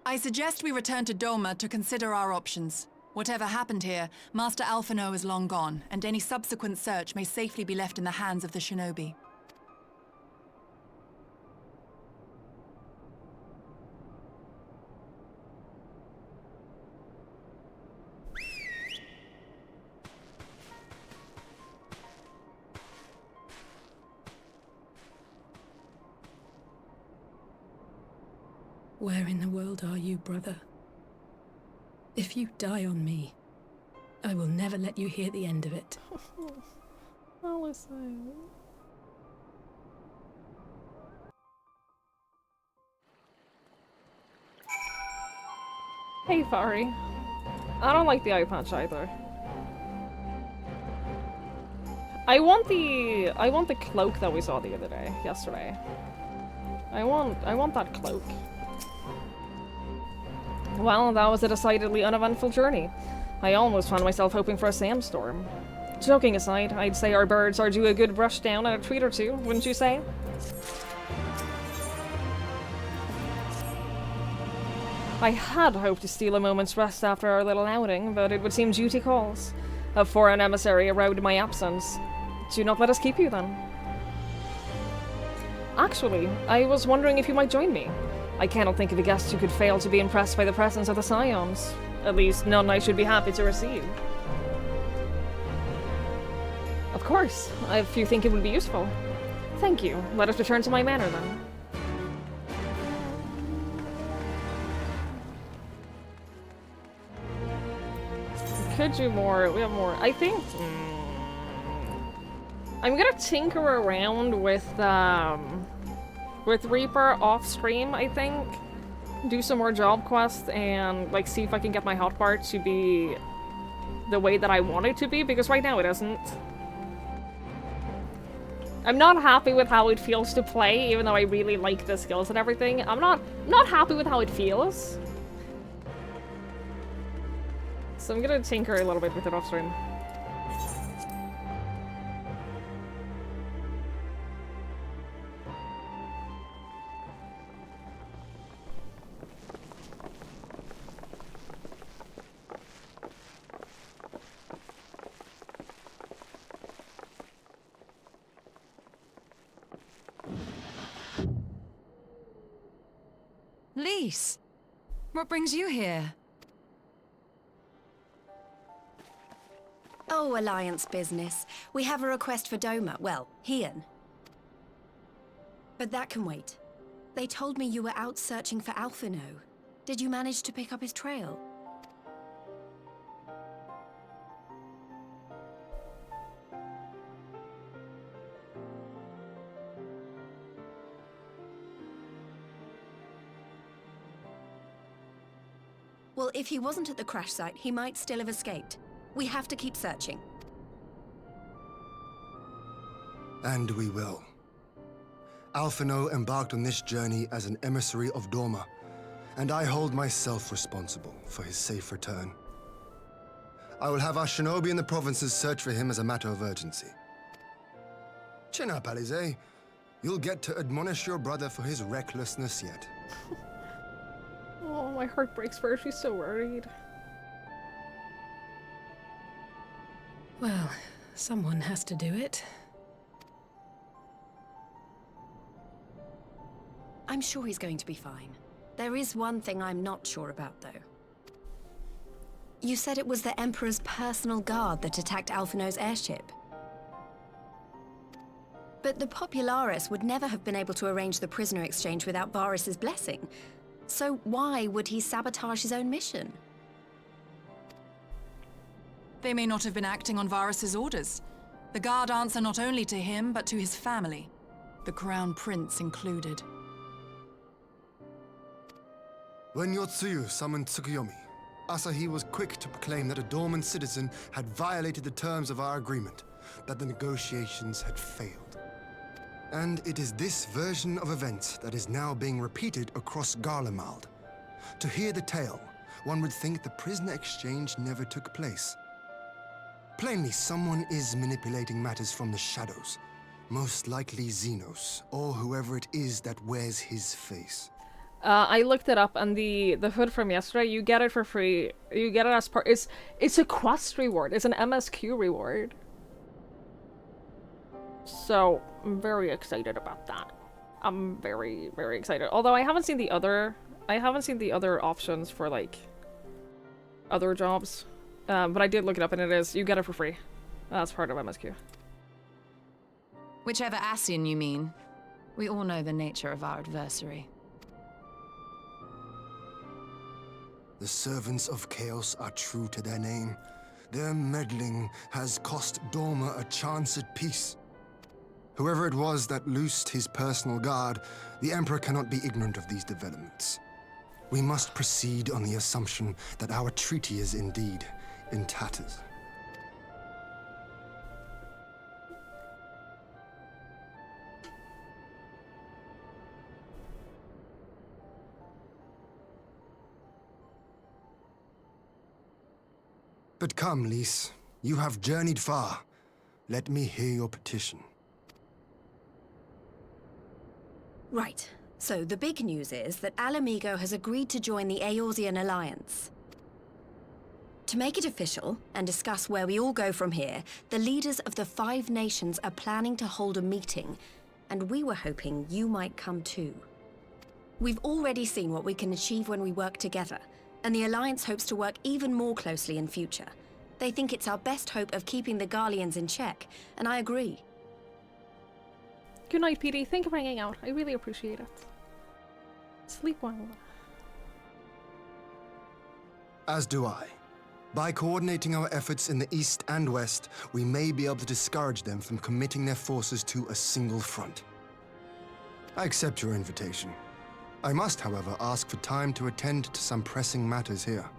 Speaker 6: I suggest we return to Doma to consider our options. Whatever happened here, Master Alphinaud is long gone, and any subsequent search may safely be left in the hands of the shinobi.
Speaker 4: Where in the world are you, brother? If you die on me, I will never let you hear the end of it.
Speaker 1: Alison. Hey, Fari. I don't like the eye patch either. I want the cloak that we saw the other day, yesterday. I want that cloak. Well, that was a decidedly uneventful journey. I almost found myself hoping for a sandstorm. Joking aside, I'd say our birds are due a good brush down and a treat or two, wouldn't you say? I had hoped to steal a moment's rest after our little outing, but it would seem duty calls. A foreign emissary arrived in my absence. Do not let us keep you, then. Actually, I was wondering if you might join me. I cannot think of a guest who could fail to be impressed by the presence of the Scions. At least, none I should be happy to receive. Of course, if you think it would be useful. Thank you. Let us return to my manor, then. Could do more. We have more. I think... I'm gonna tinker around with Reaper off-stream, I think. Do some more job quests and, like, see if I can get my hotbar to be the way that I want it to be, because right now it isn't. I'm not happy with how it feels to play, even though I really like the skills and everything. I'm not happy with how it feels. So I'm gonna tinker a little bit with it off-stream.
Speaker 5: Lise, what brings you here?
Speaker 9: Oh, Alliance business. We have a request for Doma. Well, Hien. But that can wait. They told me you were out searching for Alphino. Did you manage to pick up his trail? Well, if he wasn't at the crash site, he might still have escaped. We have to keep searching.
Speaker 8: And we will. Alphino embarked on this journey as an emissary of Dorma, and I hold myself responsible for his safe return. I will have our shinobi in the provinces search for him as a matter of urgency. Chin up, Alize. You'll get to admonish your brother for his recklessness yet.
Speaker 1: Oh, my heart breaks for her. She's so worried.
Speaker 4: Well, someone has to do it.
Speaker 9: I'm sure he's going to be fine. There is one thing I'm not sure about, though. You said it was the Emperor's personal guard that attacked Alphino's airship. But the Popularis would never have been able to arrange the prisoner exchange without Varus's blessing. So why would he sabotage his own mission?
Speaker 6: They may not have been acting on Varus's orders. The guard answer not only to him, but to his family. The Crown Prince included.
Speaker 8: When Yotsuyu summoned Tsukuyomi, Asahi was quick to proclaim that a dormant citizen had violated the terms of our agreement, that the negotiations had failed. And it is this version of events that is now being repeated across Garlemald. To hear the tale, one would think the prisoner exchange never took place. Plainly, someone is manipulating matters from the shadows. Most likely Xenos, or whoever it is that wears his face.
Speaker 1: I looked it up, and the hood from yesterday, you get it for free. You get it as part. It's a quest reward. It's an MSQ reward. So I'm very excited about that. I'm very, very excited. Although I haven't seen the other. I haven't seen the other options for like other jobs. But I did look it up, and it is you get it for free. That's part of MSQ.
Speaker 5: Whichever Ascian you mean. We all know the nature of our adversary.
Speaker 8: The servants of chaos are true to their name. Their meddling has cost Dorma a chance at peace. Whoever it was that loosed his personal guard, the Emperor cannot be ignorant of these developments. We must proceed on the assumption that our treaty is indeed in tatters. But come, Lys. You have journeyed far. Let me hear your petition.
Speaker 9: Right. So the big news is that Alamigo has agreed to join the Eorzean Alliance. To make it official and discuss where we all go from here, the leaders of the 5 nations are planning to hold a meeting, and we were hoping you might come too. We've already seen what we can achieve when we work together, and the Alliance hopes to work even more closely in future. They think it's our best hope of keeping the Garleans in check, and I agree.
Speaker 1: Good night, PD. Thank you for hanging out. I really appreciate it. Sleep well.
Speaker 8: As do I. By coordinating our efforts in the east and west, we may be able to discourage them from committing their forces to a single front. I accept your invitation. I must, however, ask for time to attend to some pressing matters here.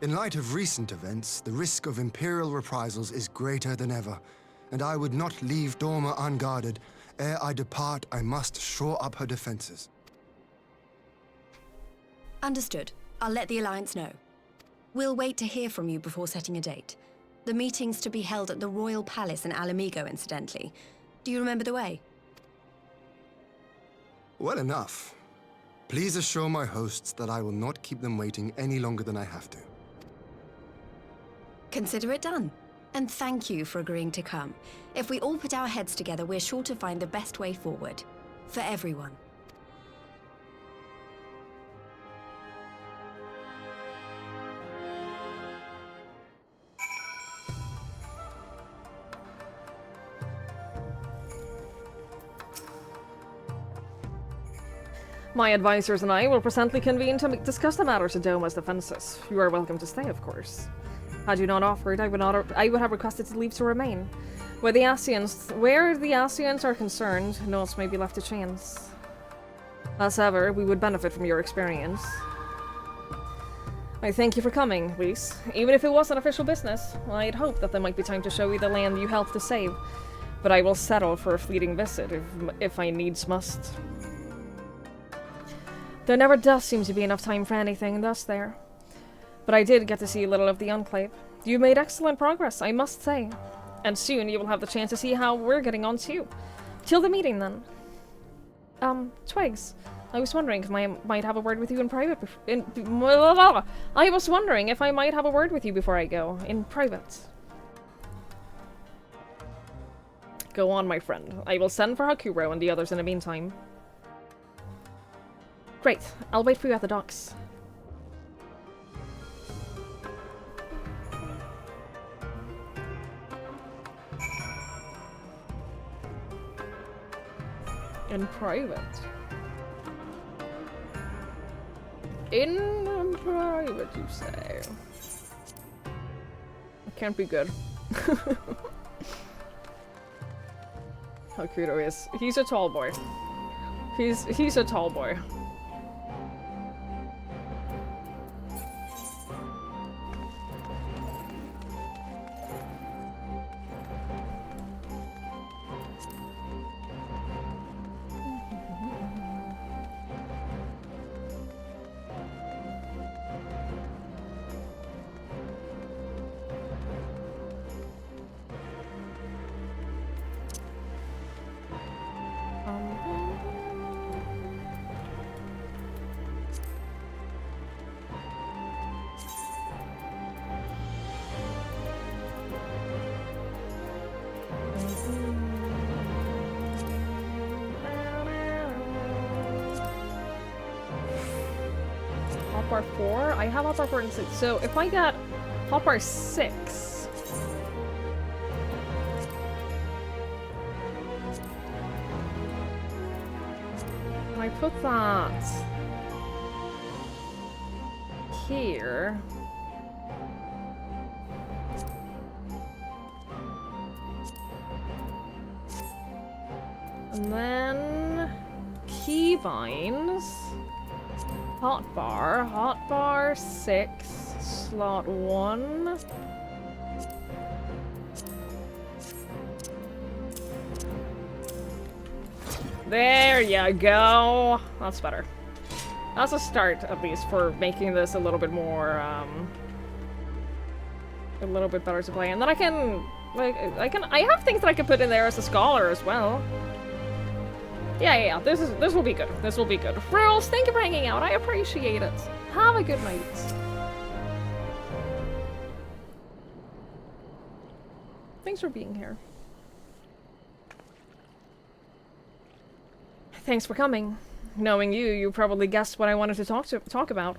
Speaker 8: In light of recent events, the risk of Imperial reprisals is greater than ever, and I would not leave Dorma unguarded. Ere I depart, I must shore up her defenses.
Speaker 9: Understood. I'll let the Alliance know. We'll wait to hear from you before setting a date. The meeting's to be held at the Royal Palace in Alamigo, incidentally. Do you remember the way?
Speaker 8: Well enough. Please assure my hosts that I will not keep them waiting any longer than I have to.
Speaker 9: Consider it done. And thank you for agreeing to come. If we all put our heads together, we're sure to find the best way forward. For everyone.
Speaker 1: My advisors and I will presently convene to discuss the matters of Doma's defenses. You are welcome to stay, of course. Had you not offered, I would have requested to leave to remain. Where the Ascians are concerned, no one may be left to chance. As ever, we would benefit from your experience. I thank you for coming, Lys. Even if it wasn't official business, I'd hoped that there might be time to show you the land you helped to save. But I will settle for a fleeting visit if I needs must. There never does seem to be enough time for anything, thus there. But I did get to see a little of the Enclave. You made excellent progress, I must say. And soon you will have the chance to see how we're getting on too. Till the meeting, then. Twigs, I was wondering if I might have a word with you in private I was wondering if I might have a word with you before I go, in private. Go on, my friend. I will send for Hakuro and the others in the meantime. Great. I'll wait for you at the docks. In private. In private, you say? It can't be good. Hakuro is. He's a tall boy. He's a tall boy. Hotbar 4? I have Hotbar 4 and 6. So if I got Hotbar 6... and I put that... here... and then... keybinds... Hotbar 6, slot 1. There you go. That's better. That's a start, at least, for making this a little bit more, a little bit better to play. And then I can, like, I have things that I can put in there as a scholar as well. Yeah, this will be good. This will be good. Rules, thank you for hanging out. I appreciate it. Have a good night. Thanks for being here. Thanks for coming. Knowing you, you probably guessed what I wanted to talk about.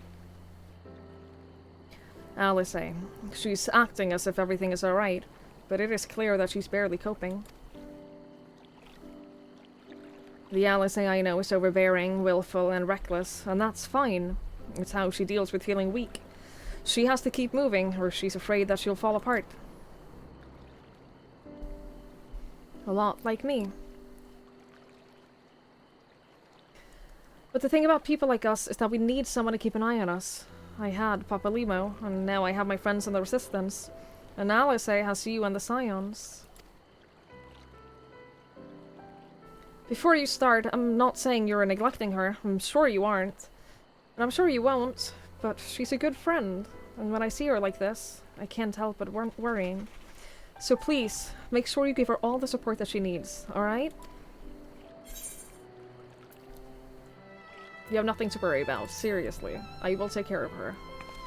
Speaker 1: Alisaie. She's acting as if everything is alright, but it is clear that she's barely coping. The Alisaie I know is overbearing, willful, and reckless, and that's fine. It's how she deals with feeling weak. She has to keep moving, or she's afraid that she'll fall apart. A lot like me. But the thing about people like us is that we need someone to keep an eye on us. I had Papa Limo, and now I have my friends in the Resistance. And Alisaie has you and the Scions. Before you start, I'm not saying you're neglecting her. I'm sure you aren't. And I'm sure you won't, but she's a good friend. And when I see her like this, I can't help but worrying. So please, make sure you give her all the support that she needs, alright? You have nothing to worry about, seriously. I will take care of her.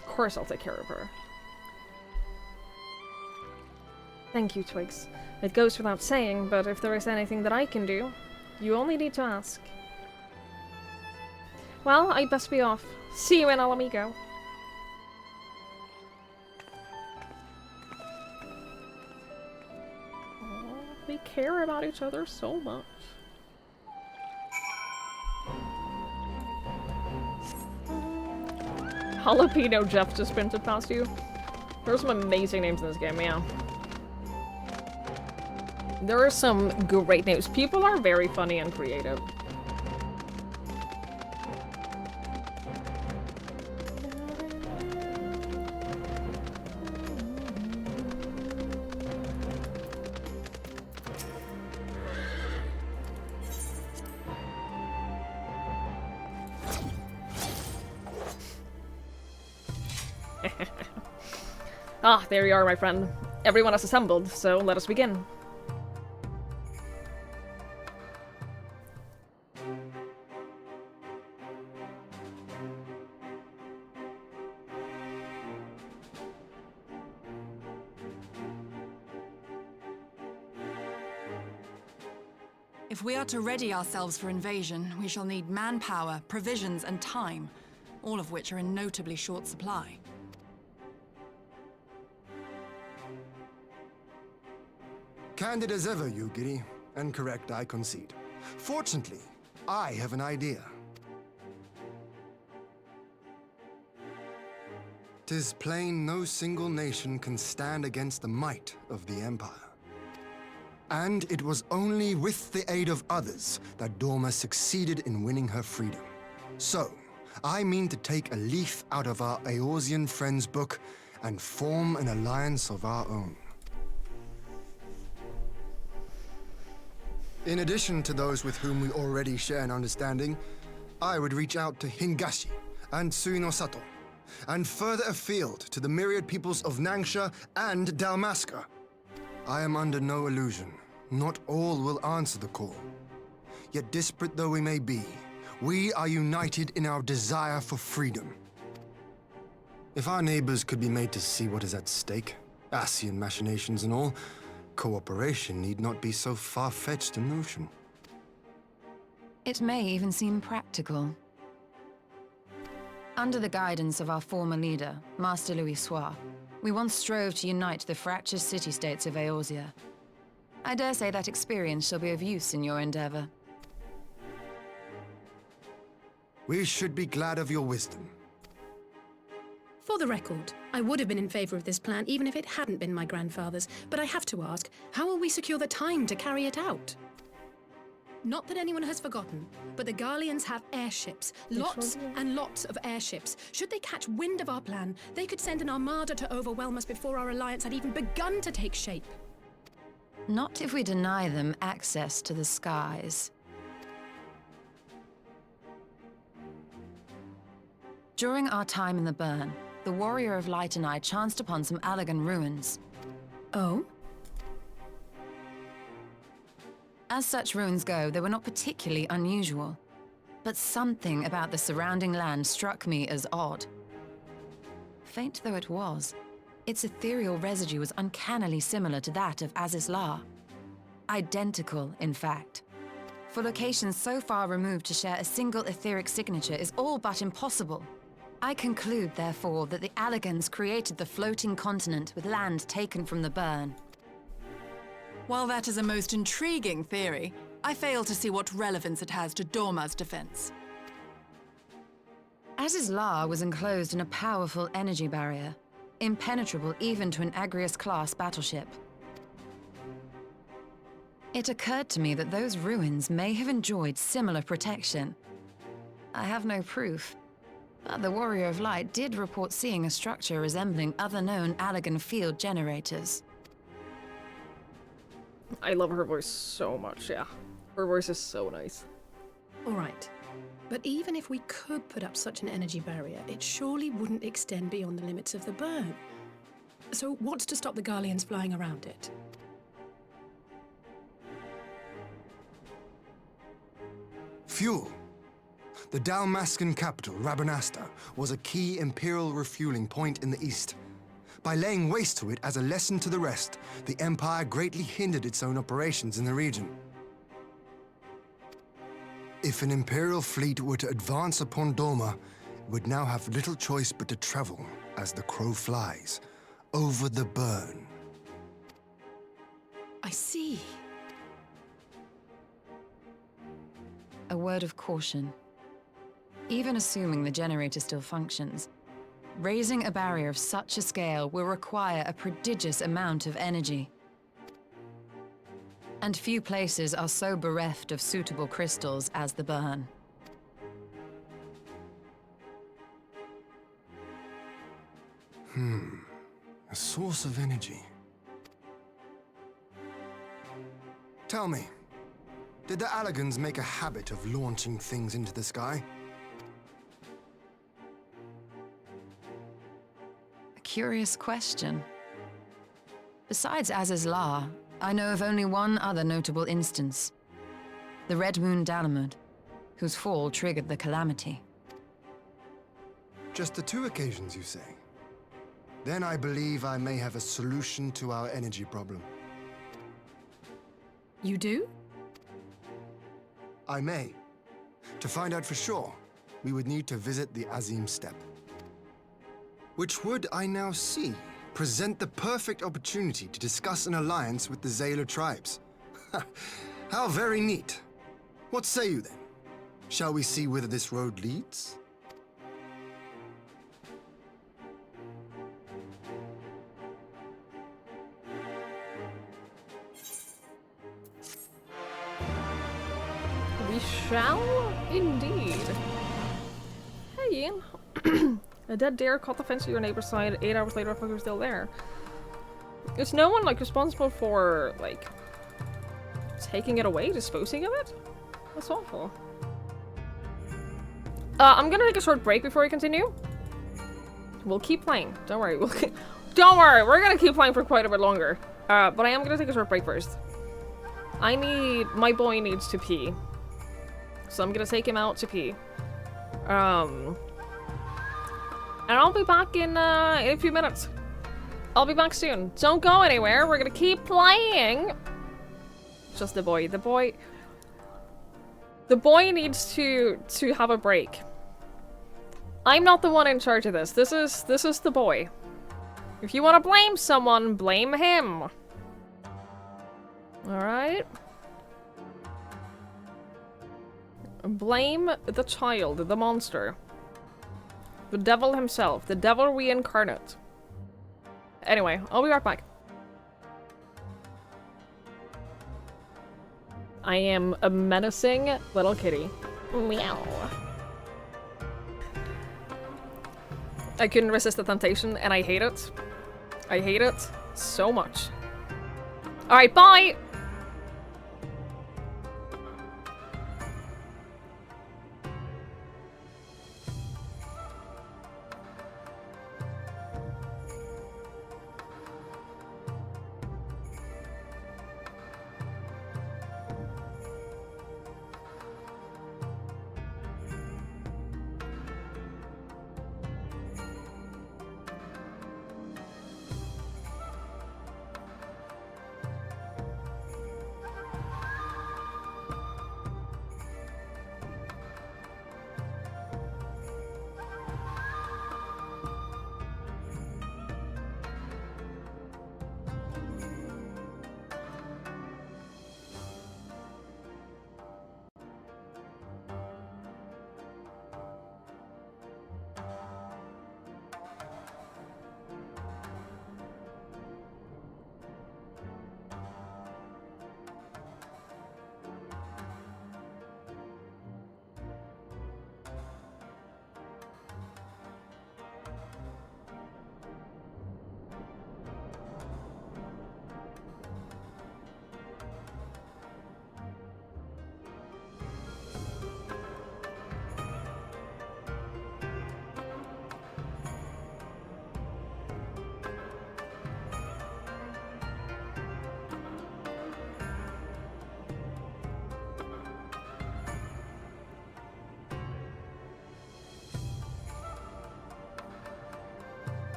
Speaker 1: Of course I'll take care of her. Thank you, Twigs. It goes without saying, but if there is anything that I can do, you only need to ask. Well, I'd best be off. See you in Alamigo. Aww, we care about each other so much. Jalapeno Jeff just printed past you. There's some amazing names in this game, yeah. There are some great names. People are very funny and creative. Ah, there you are, my friend. Everyone has assembled, so let us begin.
Speaker 6: If we are to ready ourselves for invasion, we shall need manpower, provisions, and time, all of which are in notably short supply.
Speaker 8: Candid as ever, you giddy. And correct, I concede. Fortunately, I have an idea. 'Tis plain no single nation can stand against the might of the Empire. And it was only with the aid of others that Dorma succeeded in winning her freedom. So, I mean to take a leaf out of our Eorzean friends' book and form an alliance of our own. In addition to those with whom we already share an understanding, I would reach out to Hingashi and Suinosato, and further afield to the myriad peoples of Nangsha and Dalmasca. I am under no illusion. Not all will answer the call. Yet disparate though we may be, we are united in our desire for freedom. If our neighbors could be made to see what is at stake, Ascian machinations and all, cooperation need not be so far-fetched a notion.
Speaker 5: It may even seem practical. Under the guidance of our former leader, Master Louis Soir, we once strove to unite the fractious city-states of Eorzea. I dare say that experience shall be of use in your endeavor.
Speaker 8: We should be glad of your wisdom.
Speaker 4: For the record, I would have been in favor of this plan even if it hadn't been my grandfather's, but I have to ask, how will we secure the time to carry it out? Not that anyone has forgotten, but the Garleans have airships. Lots and lots of airships. Should they catch wind of our plan, they could send an armada to overwhelm us before our alliance had even begun to take shape.
Speaker 5: Not if we deny them access to the skies. During our time in the Burn, the Warrior of Light and I chanced upon some Allagan ruins.
Speaker 4: Oh?
Speaker 5: As such ruins go, they were not particularly unusual. But something about the surrounding land struck me as odd. Faint though it was, its ethereal residue was uncannily similar to that of Azizlar. Identical, in fact. For locations so far removed to share a single etheric signature is all but impossible. I conclude, therefore, that the Allagans created the floating continent with land taken from the burn.
Speaker 6: While that is a most intriguing theory, I fail to see what relevance it has to Dorma's defense.
Speaker 5: Azizlar was enclosed in a powerful energy barrier, impenetrable even to an Agrius-class battleship. It occurred to me that those ruins may have enjoyed similar protection. I have no proof, but the Warrior of Light did report seeing a structure resembling other known Allagan field generators.
Speaker 1: I love her voice so much, yeah. Her voice is so nice.
Speaker 4: All right. But even if we could put up such an energy barrier, it surely wouldn't extend beyond the limits of the burn. So what's to stop the Garleans flying around it?
Speaker 8: Fuel. The Dalmascan capital, Rabanasta, was a key Imperial refueling point in the east. By laying waste to it as a lesson to the rest, the Empire greatly hindered its own operations in the region. If an Imperial fleet were to advance upon Doma, it would now have little choice but to travel, as the crow flies, over the burn.
Speaker 4: I see.
Speaker 5: A word of caution. Even assuming the generator still functions, raising a barrier of such a scale will require a prodigious amount of energy. And few places are so bereft of suitable crystals as the burn.
Speaker 8: A source of energy. Tell me, did the Allagans make a habit of launching things into the sky?
Speaker 5: A curious question. Besides Azizlar, I know of only one other notable instance. The Red Moon Dalamud, whose fall triggered the calamity.
Speaker 8: Just the two occasions, you say? Then I believe I may have a solution to our energy problem.
Speaker 4: You do?
Speaker 8: I may. To find out for sure, we would need to visit the Azim Steppe. Which would, I now see, present the perfect opportunity to discuss an alliance with the Zayla tribes. How very neat. What say you then? Shall we see whither this road leads?
Speaker 1: We shall indeed. Hey, Ian. A dead deer caught the fence to your neighbor's side. 8 hours later, I was still there. Is no one, like, responsible for, like, taking it away, disposing of it? That's awful. I'm gonna take a short break before we continue. We'll keep playing. Don't worry. Don't worry. We're gonna keep playing for quite a bit longer. But I am gonna take a short break first. My boy needs to pee. So I'm gonna take him out to pee. And I'll be back in a few minutes. I'll be back soon. Don't go anywhere. We're gonna keep playing. Just the boy. The boy needs to have a break. I'm not the one in charge of this. This is the boy. If you want to blame someone, blame him. All right. Blame the child, the monster. The devil himself, the devil reincarnate. Anyway, I'll be right back. I am a menacing little kitty. Meow. I couldn't resist the temptation, and I hate it. I hate it so much. Alright, bye!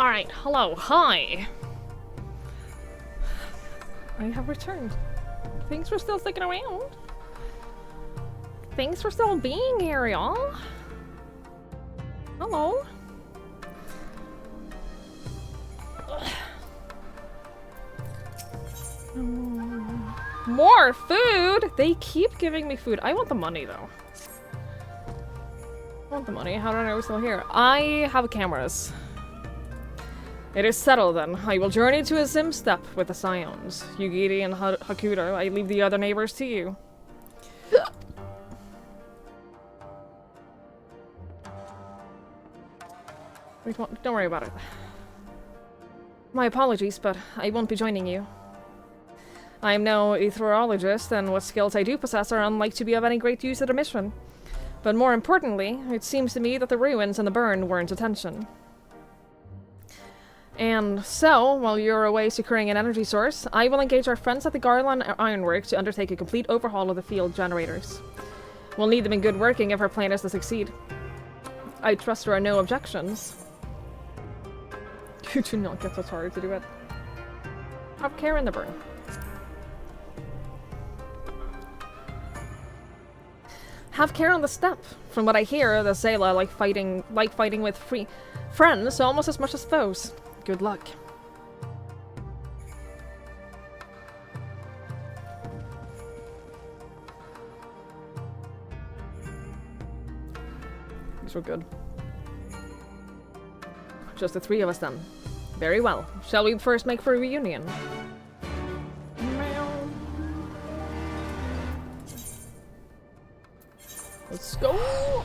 Speaker 1: Alright, hello, hi. I have returned. Thanks for still sticking around. Thanks for still being here, y'all. Hello. More food? They keep giving me food. I want the money, though. I want the money. How do I know we're still here? I have cameras. It is settled, then. I will journey to a sim step with the Scions. Yugiri and Hakuto, I leave the other neighbors to you. Don't worry about it. My apologies, but I won't be joining you. I am no etherologist, and what skills I do possess are unlikely to be of any great use at a mission. But more importantly, it seems to me that the ruins and the burn weren't attention. And so, while you're away securing an energy source, I will engage our friends at the Garland Ironworks to undertake a complete overhaul of the field generators. We'll need them in good working if our plan is to succeed. I trust there are no objections. You do not get Tatari to do it. Have care in the burn. Have care on the step. From what I hear, the Zayla like fighting with friends almost as much as foes. Good luck. These were good. Just the three of us then. Very well. Shall we first make for a reunion? Let's go!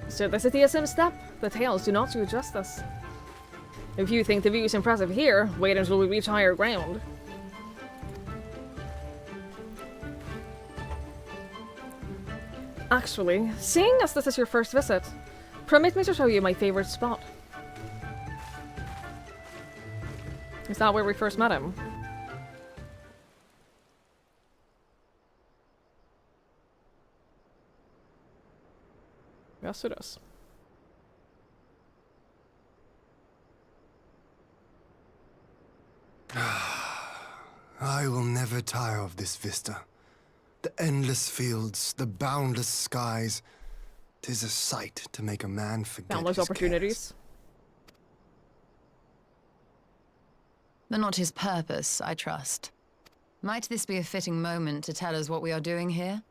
Speaker 1: So this is the SM step. The tales do not do justice. If you think the view is impressive here, wait until we reach higher ground. Actually, seeing as this is your first visit, permit me to show you my favorite spot. Is that where we first met him? Yes, it is.
Speaker 8: I will never tire of this vista. The endless fields, the boundless skies. 'Tis a sight to make a man forget
Speaker 1: boundless
Speaker 8: his
Speaker 1: opportunities.
Speaker 8: cares.
Speaker 5: But not his purpose, I trust. Might this be a fitting moment to tell us what we are doing here?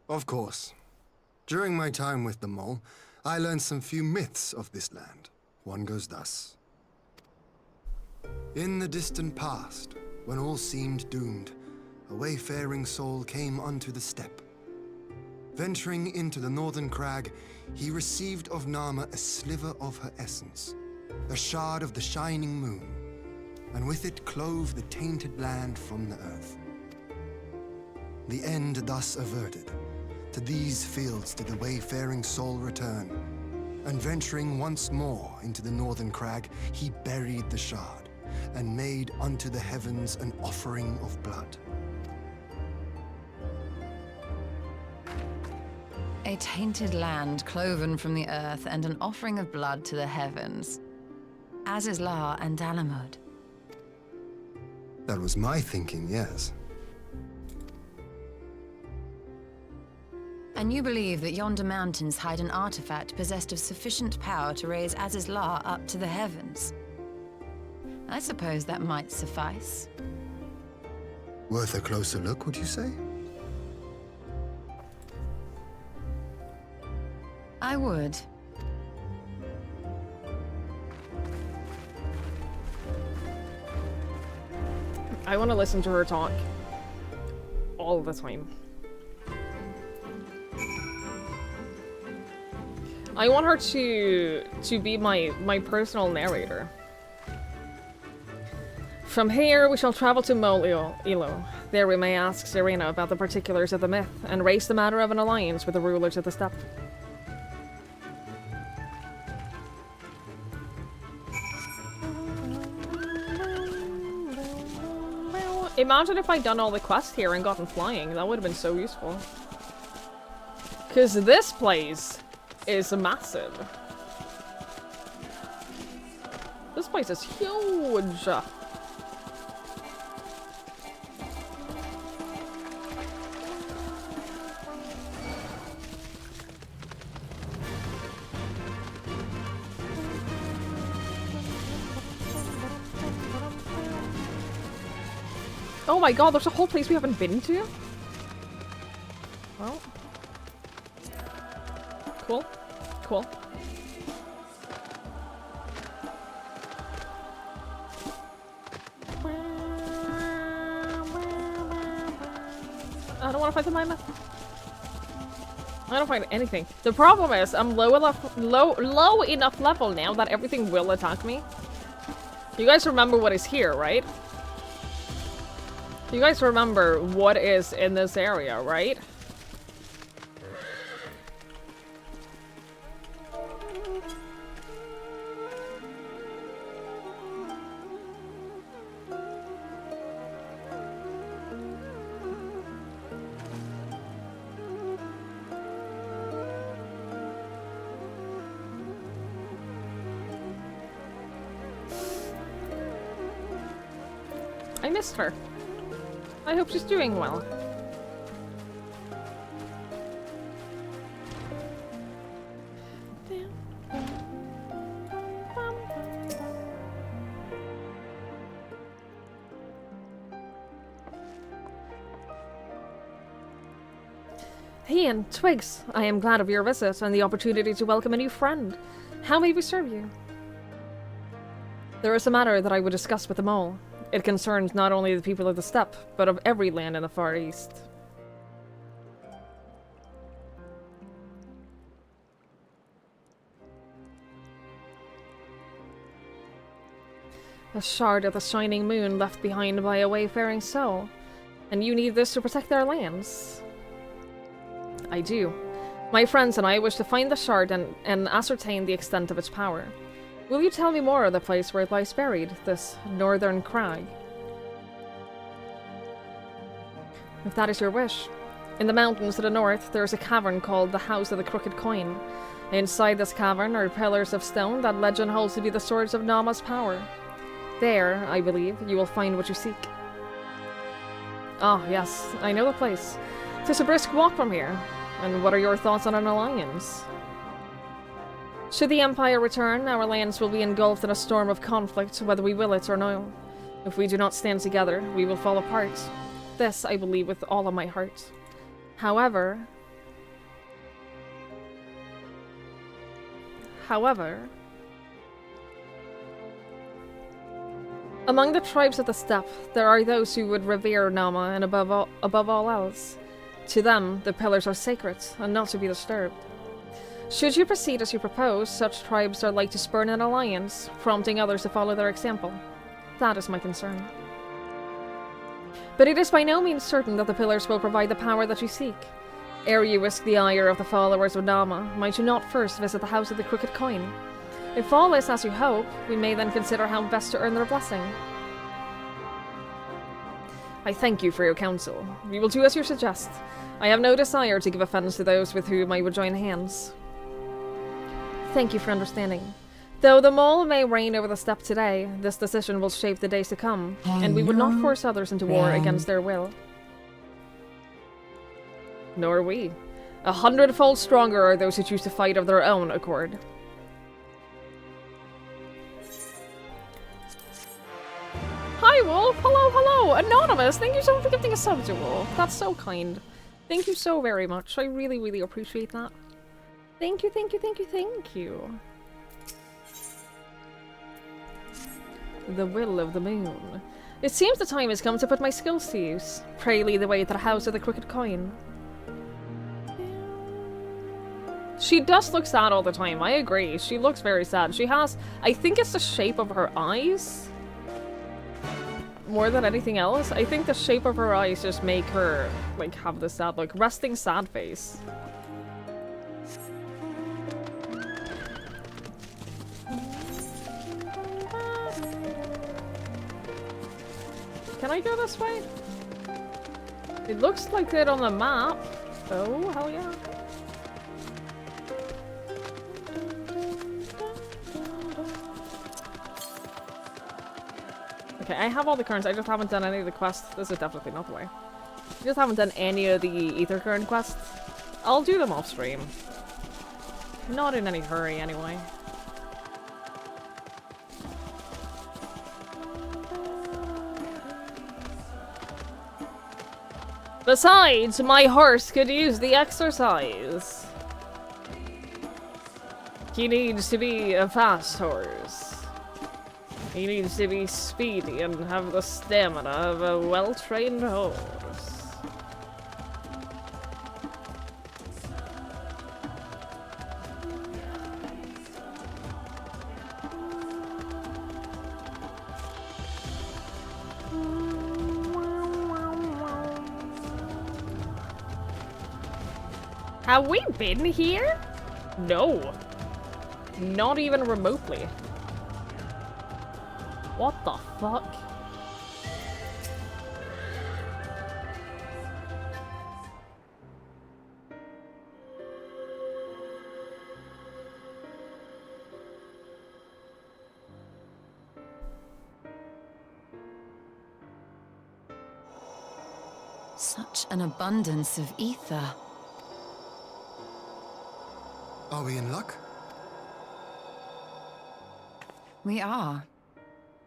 Speaker 8: Of course. During my time with the mole, I learned some few myths of this land. One goes thus. In the distant past, when all seemed doomed, a wayfaring soul came unto the steppe. Venturing into the northern crag, he received of Nama a sliver of her essence, a shard of the shining moon, and with it clove the tainted land from the earth. The end thus averted. To these fields did the wayfaring soul return, and venturing once more into the northern crag, he buried the shard, and made unto the heavens an offering of blood.
Speaker 5: A tainted land cloven from the earth and an offering of blood to the heavens. Azizlar and Dalamud.
Speaker 8: That was my thinking, yes.
Speaker 5: And you believe that yonder mountains hide an artifact possessed of sufficient power to raise Azizlar up to the heavens? I suppose that might suffice.
Speaker 8: Worth a closer look, would you say?
Speaker 5: I would.
Speaker 1: I want to listen to her talk all the time. I want her to be my personal narrator. From here, we shall travel to Ilo. There we may ask Serena about the particulars of the myth, and raise the matter of an alliance with the rulers of the steppe. Imagine if I'd done all the quests here and gotten flying. That would have been so useful. Because this place is massive. This place is huge. Oh my god, there's a whole place we haven't been to? Well. Cool. Cool. I don't want to fight the mammoth. I don't find anything. The problem is I'm low enough level now that everything will attack me. You guys remember what is here, right? You guys remember what is in this area, right? I missed her. I hope she's doing well. Ian, Twigs, I am glad of your visit and the opportunity to welcome a new friend. How may we serve you? There is a matter that I would discuss with them all. It concerns not only the people of the steppe, but of every land in the Far East. A shard of the shining moon left behind by a wayfaring soul. And you need this to protect their lands. I do. My friends and I wish to find the shard and ascertain the extent of its power. Will you tell me more of the place where it lies buried, this northern crag? If that is your wish. In the mountains to the north, there is a cavern called the House of the Crooked Coin. Inside this cavern are pillars of stone that legend holds to be the swords of Nama's power. There, I believe, you will find what you seek. Ah, yes, I know the place. 'Tis a brisk walk from here. And what are your thoughts on an alliance? Should the Empire return, our lands will be engulfed in a storm of conflict, whether we will it or no. If we do not stand together, we will fall apart. This I believe with all of my heart. However... Among the tribes of the steppe, there are those who would revere Nama and above all else. To them, the pillars are sacred and not to be disturbed. Should you proceed as you propose, such tribes are like to spurn an alliance, prompting others to follow their example. That is my concern. But it is by no means certain that the pillars will provide the power that you seek. Ere you risk the ire of the followers of Nama, might you not first visit the House of the Crooked Coin? If all is as you hope, we may then consider how best to earn their blessing. I thank you for your counsel. We will do as you suggest. I have no desire to give offense to those with whom I would join hands. Thank you for understanding. Though the mole may reign over the steppe today, this decision will shape the days to come, and we would not force others into war against their will. Nor we. 100-fold stronger are those who choose to fight of their own accord. Hi, Wolf! Hello, hello! Anonymous! Thank you so much for gifting a sub to Wolf. That's so kind. Thank you so very much. I really, really appreciate that. Thank you, thank you, thank you, thank you. The will of the moon. It seems the time has come to put my skills to use. Pray lead the way to the House of the Crooked Coin. She does look sad all the time, I agree. She looks very sad. She has, I think it's the shape of her eyes. more than anything else, I think the shape of her eyes just make her, like, have this sad, like, resting sad face. Can I go this way? It looks like it on the map. Oh, hell yeah. Okay, I have all the currents, I just haven't done any of the quests. This is definitely not the way. I just haven't done any of the ether current quests. I'll do them off stream. Not in any hurry, anyway. Besides, my horse could use the exercise. He needs to be a fast horse. He needs to be speedy and have the stamina of a well-trained horse. Have we been here? No. Not even remotely. What the fuck?
Speaker 5: Such an abundance of ether.
Speaker 8: Are we in luck?
Speaker 5: We are.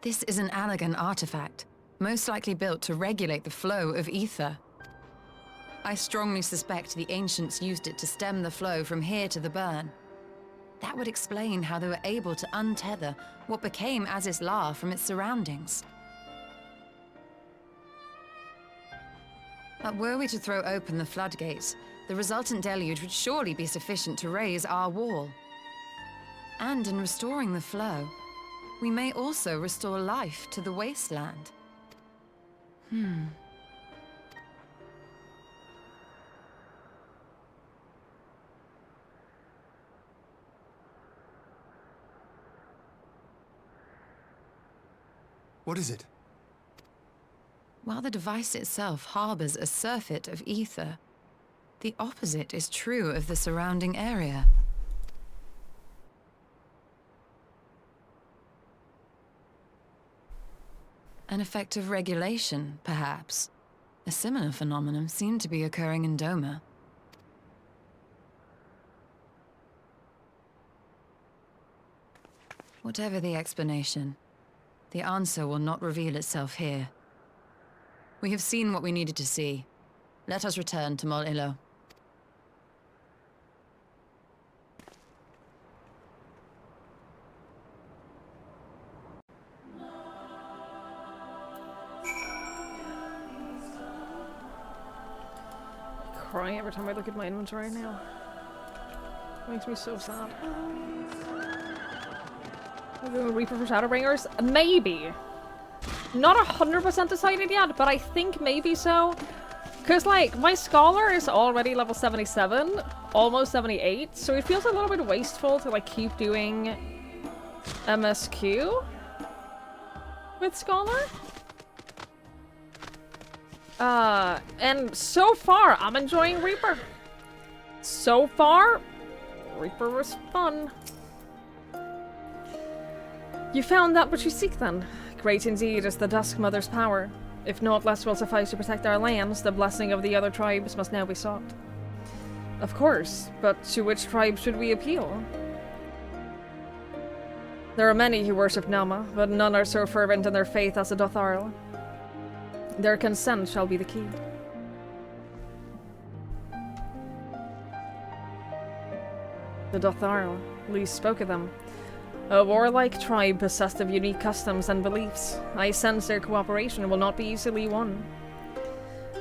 Speaker 5: This is an Allegan artifact, most likely built to regulate the flow of ether. I strongly suspect the ancients used it to stem the flow from here to the burn. That would explain how they were able to untether what became Azys La from its surroundings. But were we to throw open the floodgates, the resultant deluge would surely be sufficient to raise our wall. And in restoring the flow, we may also restore life to the wasteland.
Speaker 8: What is it?
Speaker 5: While the device itself harbors a surfeit of ether, the opposite is true of the surrounding area. An effect of regulation, perhaps. A similar phenomenon seemed to be occurring in Doma. Whatever the explanation, the answer will not reveal itself here. We have seen what we needed to see. Let us return to Mol Ilo.
Speaker 1: Crying every time I look at my inventory now. Makes me so sad. Reaper for Shadowbringers? Maybe. Not 100% decided yet, but I think maybe so. Because, like, my Scholar is already level 77, almost 78, so it feels a little bit wasteful to, like, keep doing MSQ with Scholar. And so far, I'm enjoying Reaper. So far, Reaper was fun. You found that which you seek, then. Great indeed is the Dusk Mother's power. If naught less will suffice to protect our lands, the blessing of the other tribes must now be sought. Of course, but to which tribe should we appeal? There are many who worship Nama, but none are so fervent in their faith as the Dotharl. Their consent shall be the key. The Dotharl. Lee spoke of them. A warlike tribe possessed of unique customs and beliefs. I sense their cooperation will not be easily won.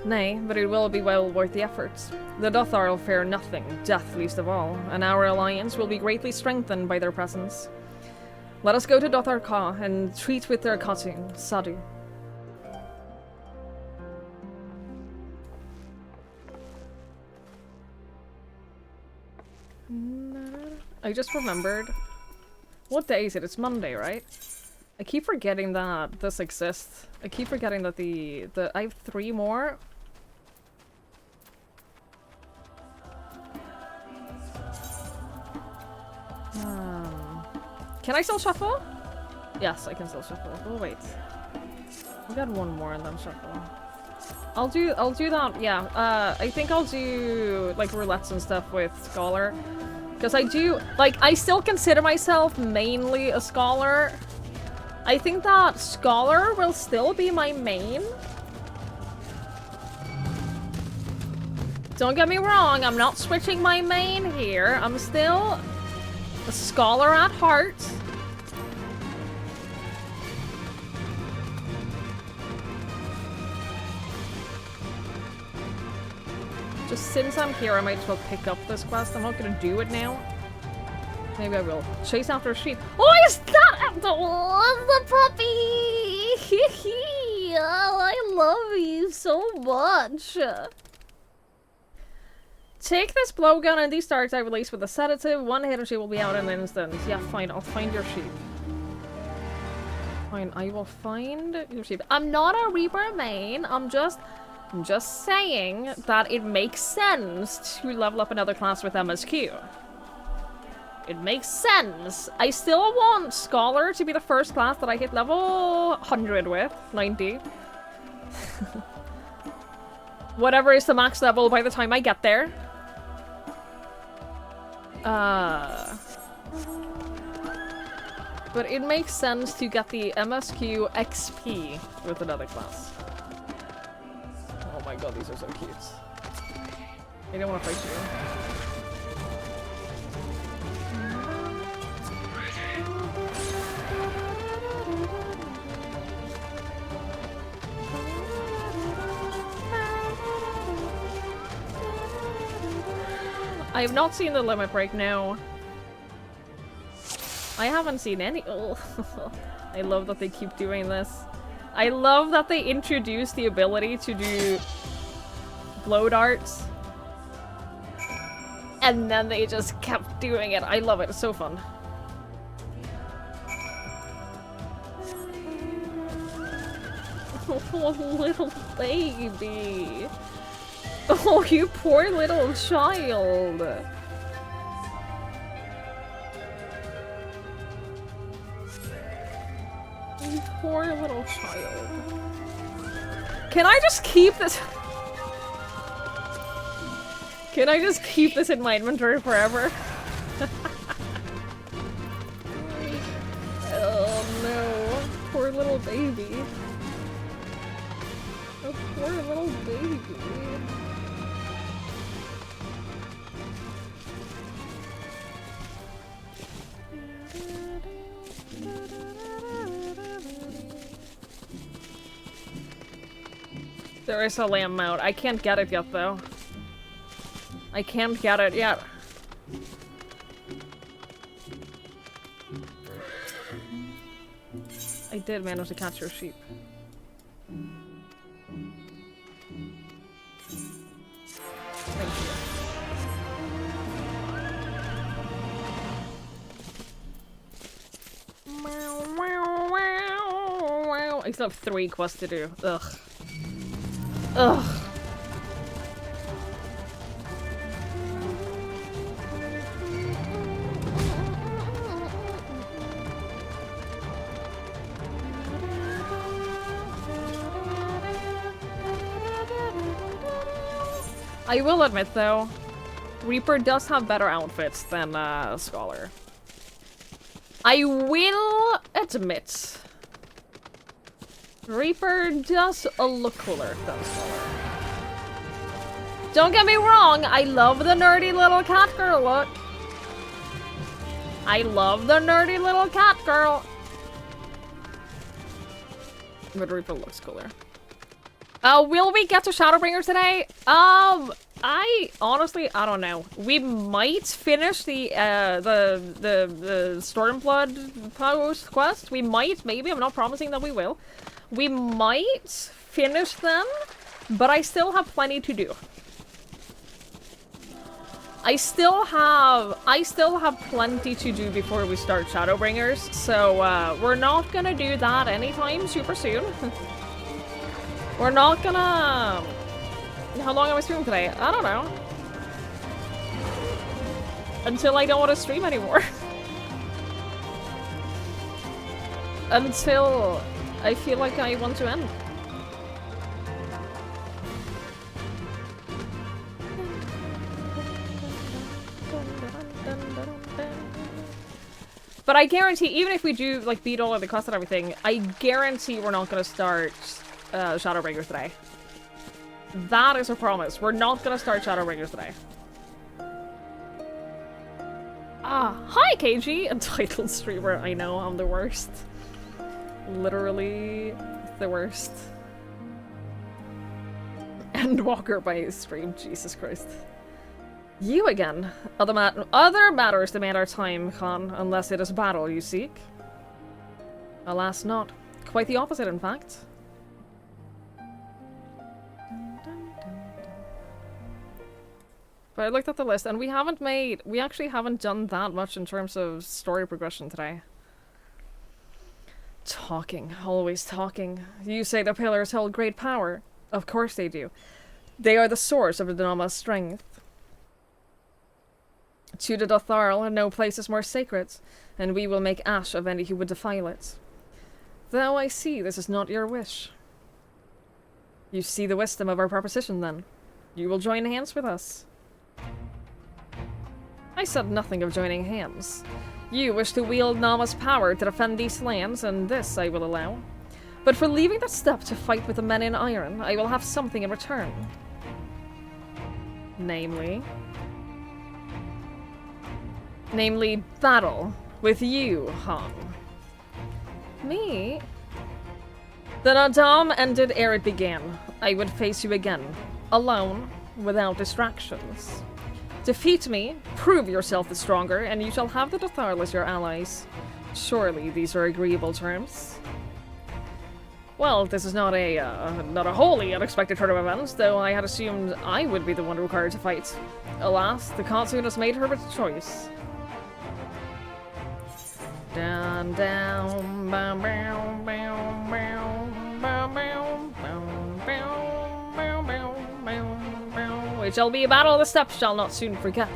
Speaker 1: Nay, but it will be well worth the efforts. The Dotharl fear nothing, death least of all, and our alliance will be greatly strengthened by their presence. Let us go to Dothar Ka and treat with their Katu, Sadu. I just remembered. What day is it? It's Monday, right? I keep forgetting that this exists. I keep forgetting that I have 3 more. Can I still shuffle? Yes, I can still shuffle. Oh wait. We got 1 more and then shuffle. I'll do that, yeah. I think I'll do like roulettes and stuff with Scholar. Because I do, like, I still consider myself mainly a Scholar. I think that Scholar will still be my main. Don't get me wrong, I'm not switching my main here. I'm still a Scholar at heart. Just since I'm here, I might as well pick up this quest. I'm not gonna do it now. Maybe I will. Chase after a sheep. Oh, is that the puppy? Oh, I love you so much. Take this blowgun and these darts I release with a sedative. 1 hit and she will be out in an instant. Yeah, fine. I'll find your sheep. Fine, I will find your sheep. I'm not a Reaper main. I'm just saying that it makes sense to level up another class with MSQ. It makes sense. I still want Scholar to be the first class that I hit level 100 with. 90. Whatever is the max level by the time I get there. But it makes sense to get the MSQ XP with another class. Oh my god, these are so cute. I don't want to fight you. I have not seen the limit break, no. I haven't seen any. Oh. I love that they keep doing this. I love that they introduced the ability to do blow darts. And then they just kept doing it. I love it. It's so fun. Oh, little baby. Oh, you poor little child. You poor little child. Can I just keep this? Can I just keep this in my inventory forever? Oh no. Poor little baby. Oh, poor little baby. There is a lamb mount. I can't get it yet, though. I can't get it yet. I did manage to catch your sheep. Thank you. I still have 3 quests to do. Ugh. Ugh. I will admit, though, Reaper does have better outfits than Scholar. I will admit, Reaper does look cooler than Scholar. Don't get me wrong, I love the nerdy little cat girl look. I love the nerdy little cat girl. But Reaper looks cooler. Will we get to Shadowbringer today? I honestly, I don't know. We might finish the Stormblood post quest. We might, maybe. I'm not promising that we will. We might finish them, but I still have plenty to do. I still have plenty to do before we start Shadowbringers, so we're not gonna do that anytime super soon. We're not gonna... How long am I streaming today? I don't know. Until I don't want to stream anymore. Until I feel like I want to end. But I guarantee, even if we do like beat all of the quests and everything, I guarantee we're not gonna start Shadowbringers today. That is a promise. We're not gonna start Shadowbringers today. Hi KG! Entitled streamer. I know, I'm the worst. Literally the worst. Endwalker by his stream. Jesus Christ. You again. Other matters demand our time, Khan, unless it is battle you seek. Alas not. Quite the opposite, in fact. But I looked at the list and we actually haven't done that much in terms of story progression today. Talking, always talking. You say the pillars hold great power. Of course they do. They are the source of the Dynama's strength. To the Dotharl, no place is more sacred, and we will make ash of any who would defile it. Though I see this is not your wish. You see the wisdom of our proposition, then. You will join hands with us. I said nothing of joining hands. You wish to wield Nama's power to defend these lands, and this I will allow. But for leaving that step to fight with the men in iron, I will have something in return. Namely, battle with you, Han. Me? The Nadam ended ere it began. I would face you again, alone, without distractions. Defeat me, prove yourself the stronger, and you shall have the Dotharl as your allies. Surely these are agreeable terms. Well, this is not a wholly unexpected turn of events, though I had assumed I would be the one required to fight. Alas, the Khatun has made her choice. Down, down, bow, bow, bow, bow, bow, bow, bow, bow, bow, bow, bow. It shall be a battle the steps shall not soon forget.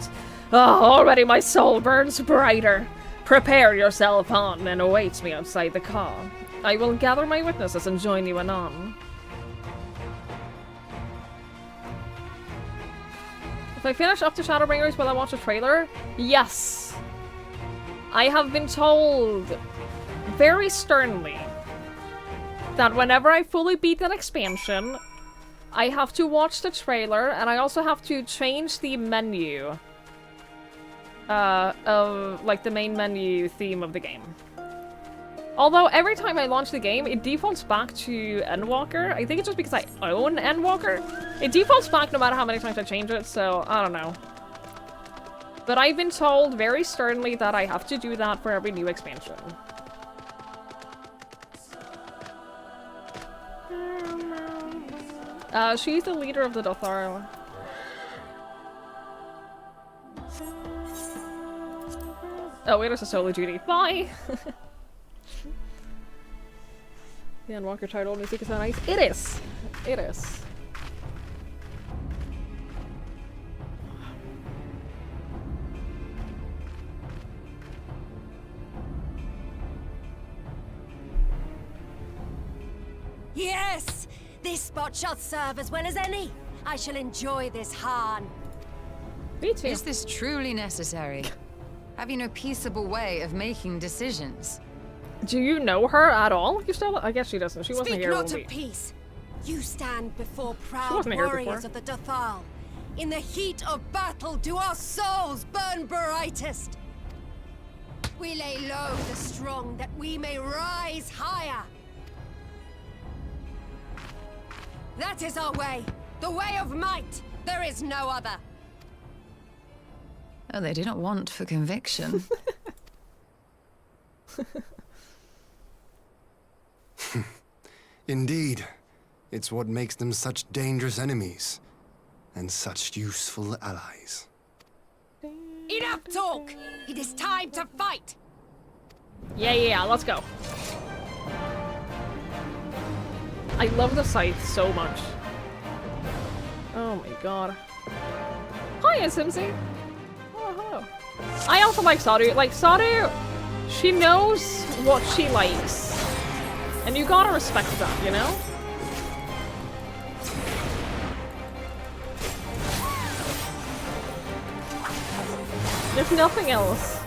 Speaker 1: Already my soul burns brighter. Prepare yourself on and await me outside the car. I will gather my witnesses and join you anon. If I finish up to Shadowbringers, will I watch a trailer? Yes! I have been told very sternly that whenever I fully beat an expansion, I have to watch the trailer, and I also have to change the menu of, like, the main menu theme of the game. Although every time I launch the game, it defaults back to Endwalker. I think it's just because I own Endwalker. It defaults back no matter how many times I change it, so I don't know. But I've been told very sternly that I have to do that for every new expansion. She's the leader of the Dotharl. Oh, wait, there's a solo duty. Bye! The Endwalker title music is so nice. It is! It is.
Speaker 9: Yes! This spot shall serve as well as any. I shall enjoy this, Han.
Speaker 1: Me too.
Speaker 5: Is this truly necessary? Have you no peaceable way of making decisions?
Speaker 1: Do you know her at all? You still? I guess she doesn't. She wasn't
Speaker 9: Speak
Speaker 1: here
Speaker 9: not
Speaker 1: when
Speaker 9: of peace. You stand before proud
Speaker 1: wasn't here
Speaker 9: warriors
Speaker 1: before.
Speaker 9: of the Dotharl. In the heat of battle do our souls burn brightest. We lay low the strong that we may rise higher. That is our way. The way of might. There is no other.
Speaker 5: Oh, they do not want for conviction.
Speaker 8: Indeed. It's what makes them such dangerous enemies. And such useful allies.
Speaker 10: Enough talk! It is time to fight!
Speaker 1: Yeah, let's go. I love the scythe so much. Oh my god. Hiya, Simsy! Oh, hello. I also like Saru. Like, Saru, she knows what she likes. And you gotta respect that, you know? If nothing else.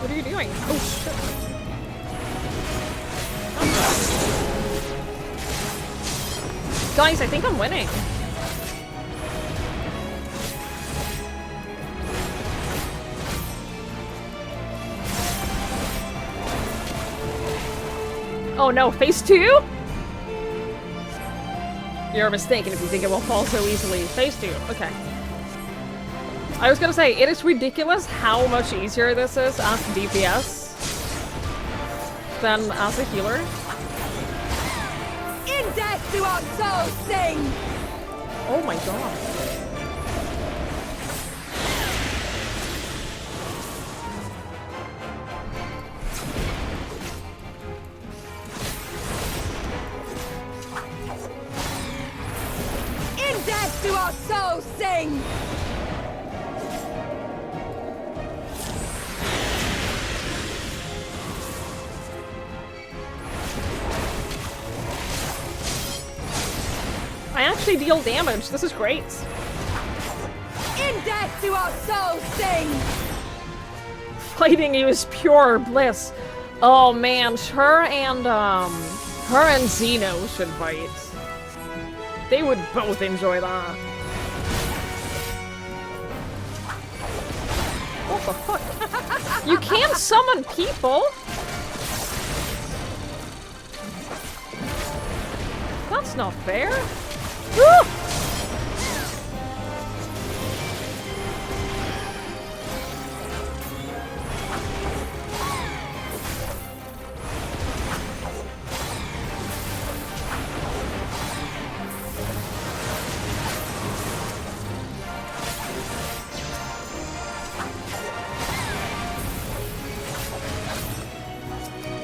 Speaker 1: What are you doing? Oh shit. Guys, I think I'm winning. Oh no, phase 2? You're mistaken if you think it will fall so easily. Phase 2, okay. I was gonna say, it is ridiculous how much easier this is as DPS than as a healer.
Speaker 10: In death do our souls sing!
Speaker 1: Oh my god.
Speaker 10: In death do our souls sing!
Speaker 1: I actually deal damage. This is great.
Speaker 10: In death do our souls sing!
Speaker 1: Fighting you is pure bliss. Oh man, her and Zeno should fight. They would both enjoy that. What the fuck? You can't summon people! That's not fair. Woo!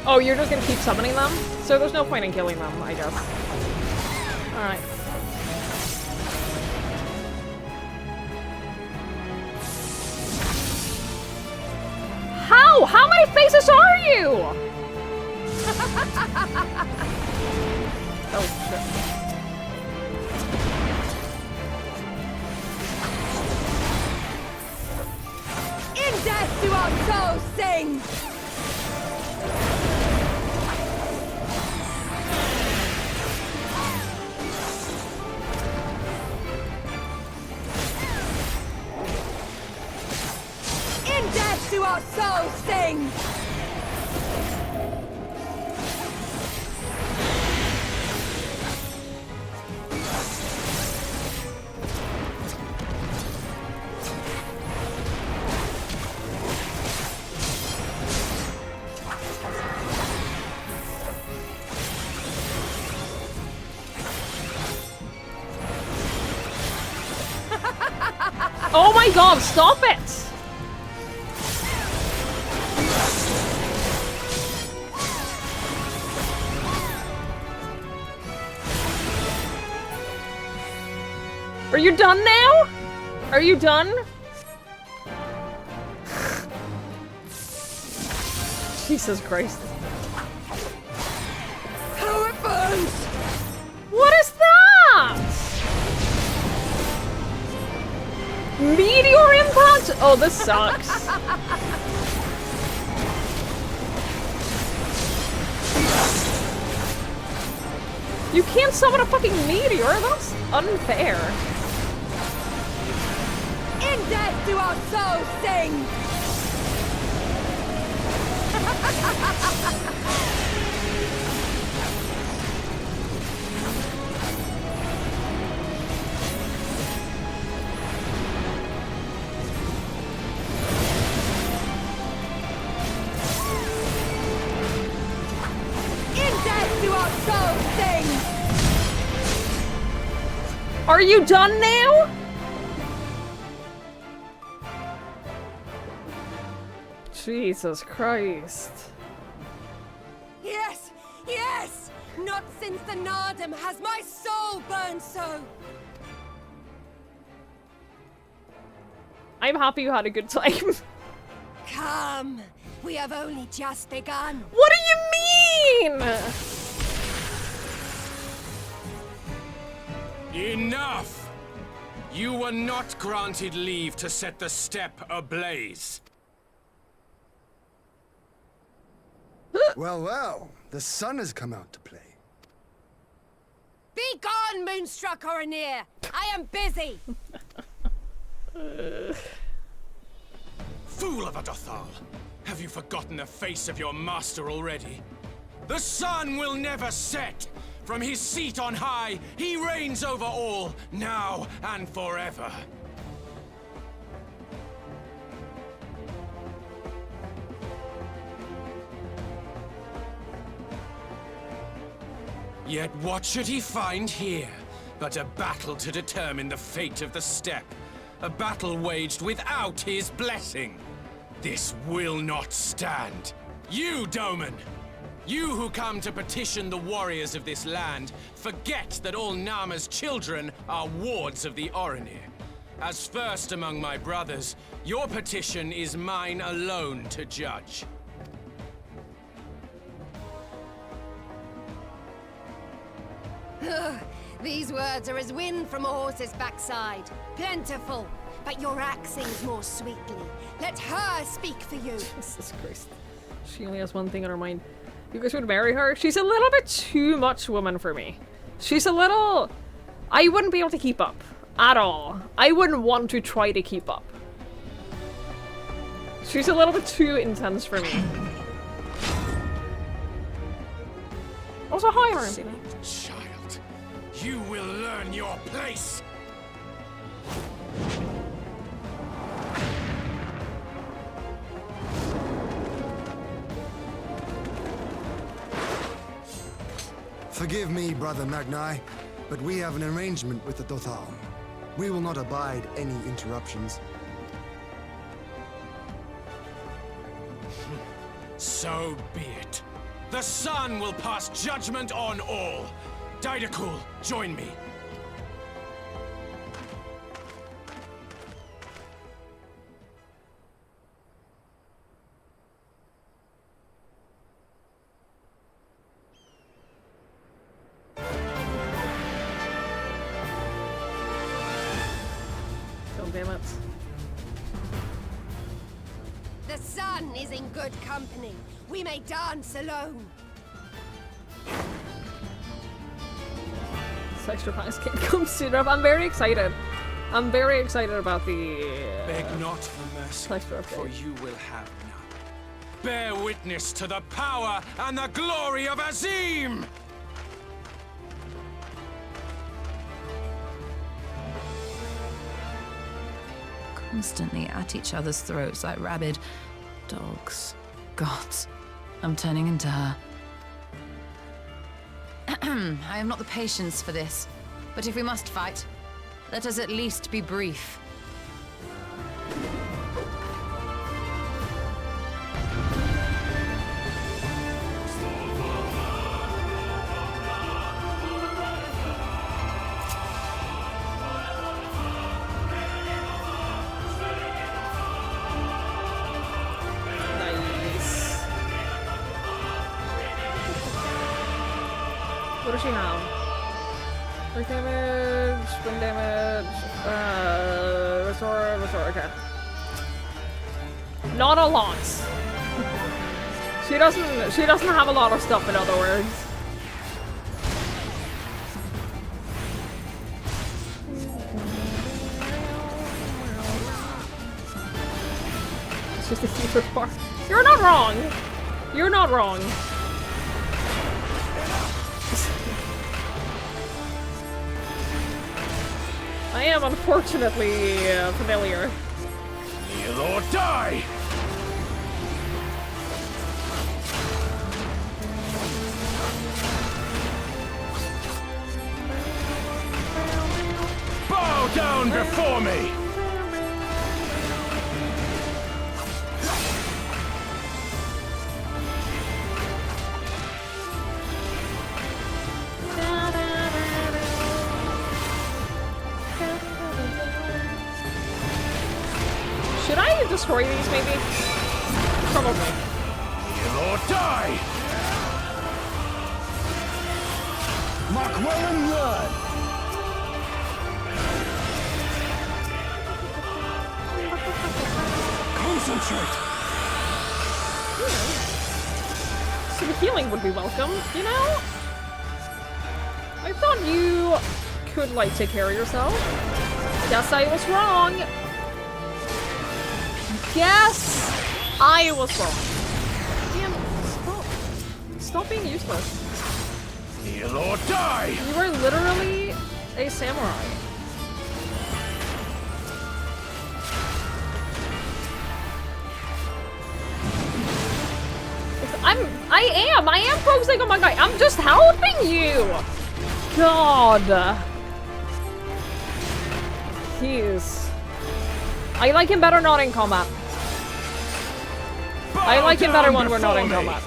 Speaker 1: Oh, you're just gonna keep summoning them? So there's no point in killing them, I guess. Alright. How? How many faces are you? Oh shit.
Speaker 10: In death do our souls sing! In death do our souls sing!
Speaker 1: Oh my god, stop it! Are you done now? Are you done? Jesus Christ.
Speaker 10: How it burns!
Speaker 1: What is that? Meteor impact? Oh, this sucks. You can't summon a fucking meteor, that's unfair.
Speaker 10: In death do our souls sing! In death do our souls sing!
Speaker 1: Are you done now? Jesus Christ.
Speaker 10: Yes! Yes! Not since the Nardum has my soul burned so!
Speaker 1: I'm happy you had a good time.
Speaker 10: Come! We have only just begun.
Speaker 1: What do you mean?
Speaker 11: Enough! You were not granted leave to set the steppe ablaze.
Speaker 8: Well, well, the sun has come out to play.
Speaker 10: Be gone, Moonstruck Oranir! I am busy!
Speaker 11: Fool of a Dothal! Have you forgotten the face of your master already? The sun will never set! From his seat on high, he reigns over all, now and forever. Yet what should he find here but a battle to determine the fate of the steppe? A battle waged without his blessing. This will not stand. You, Doman! You who come to petition the warriors of this land, forget that all Nama's children are wards of the Oranir. As first among my brothers, your petition is mine alone to judge.
Speaker 10: These words are as wind from a horse's backside. Plentiful, but your axe sings more sweetly. Let her speak for you.
Speaker 1: Jesus Christ. She only has one thing on her mind. You guys would marry her? She's a little bit too much woman for me. She's a little... I wouldn't be able to keep up. At all. I wouldn't want to try to keep up. She's a little bit too intense for me. Also, hi, Armpina.
Speaker 11: Child, you will learn your place.
Speaker 8: Forgive me, Brother Magni, but we have an arrangement with the Dothal. We will not abide any interruptions.
Speaker 11: So be it. The sun will pass judgment on all. Didakul, join me.
Speaker 1: God damn it.
Speaker 10: The sun is in good company. We may dance alone.
Speaker 1: This extra prize can't come soon enough. I'm very excited. I'm very excited about the...
Speaker 11: Beg not for mercy, for you will have none. Bear witness to the power and the glory of Azim!
Speaker 5: Constantly at each other's throats like rabid dogs. Gods, I'm turning into her. I have not the patience for this, but if we must fight, let us at least be brief.
Speaker 1: What does she have? Quick damage, wind damage, restore, okay. Not a lot. She doesn't have a lot of stuff, in other words. It's just a feature part. You're not wrong. You're not wrong. I am unfortunately familiar.
Speaker 11: Kneel or die! down before me!
Speaker 1: Should I destroy these, maybe? Probably.
Speaker 11: Kill or die!
Speaker 8: Mark well and learn! Concentrate!
Speaker 1: Some healing would be welcome, you know? I thought you could, like, take care of yourself. Guess I was wrong. Guess I was wrong. Damn, stop being useless.
Speaker 11: Kill or die!
Speaker 1: You are literally a samurai. I am focusing on my guy. I'm just helping you. God. I like him better not in combat. I like him better when we're not in combat.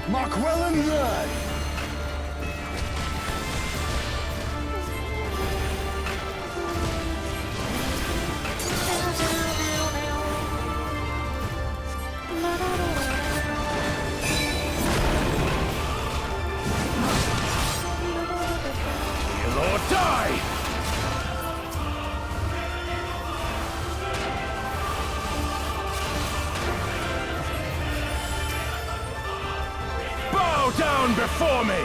Speaker 8: Mark well and learn!
Speaker 11: Kill or die! Bow down before me!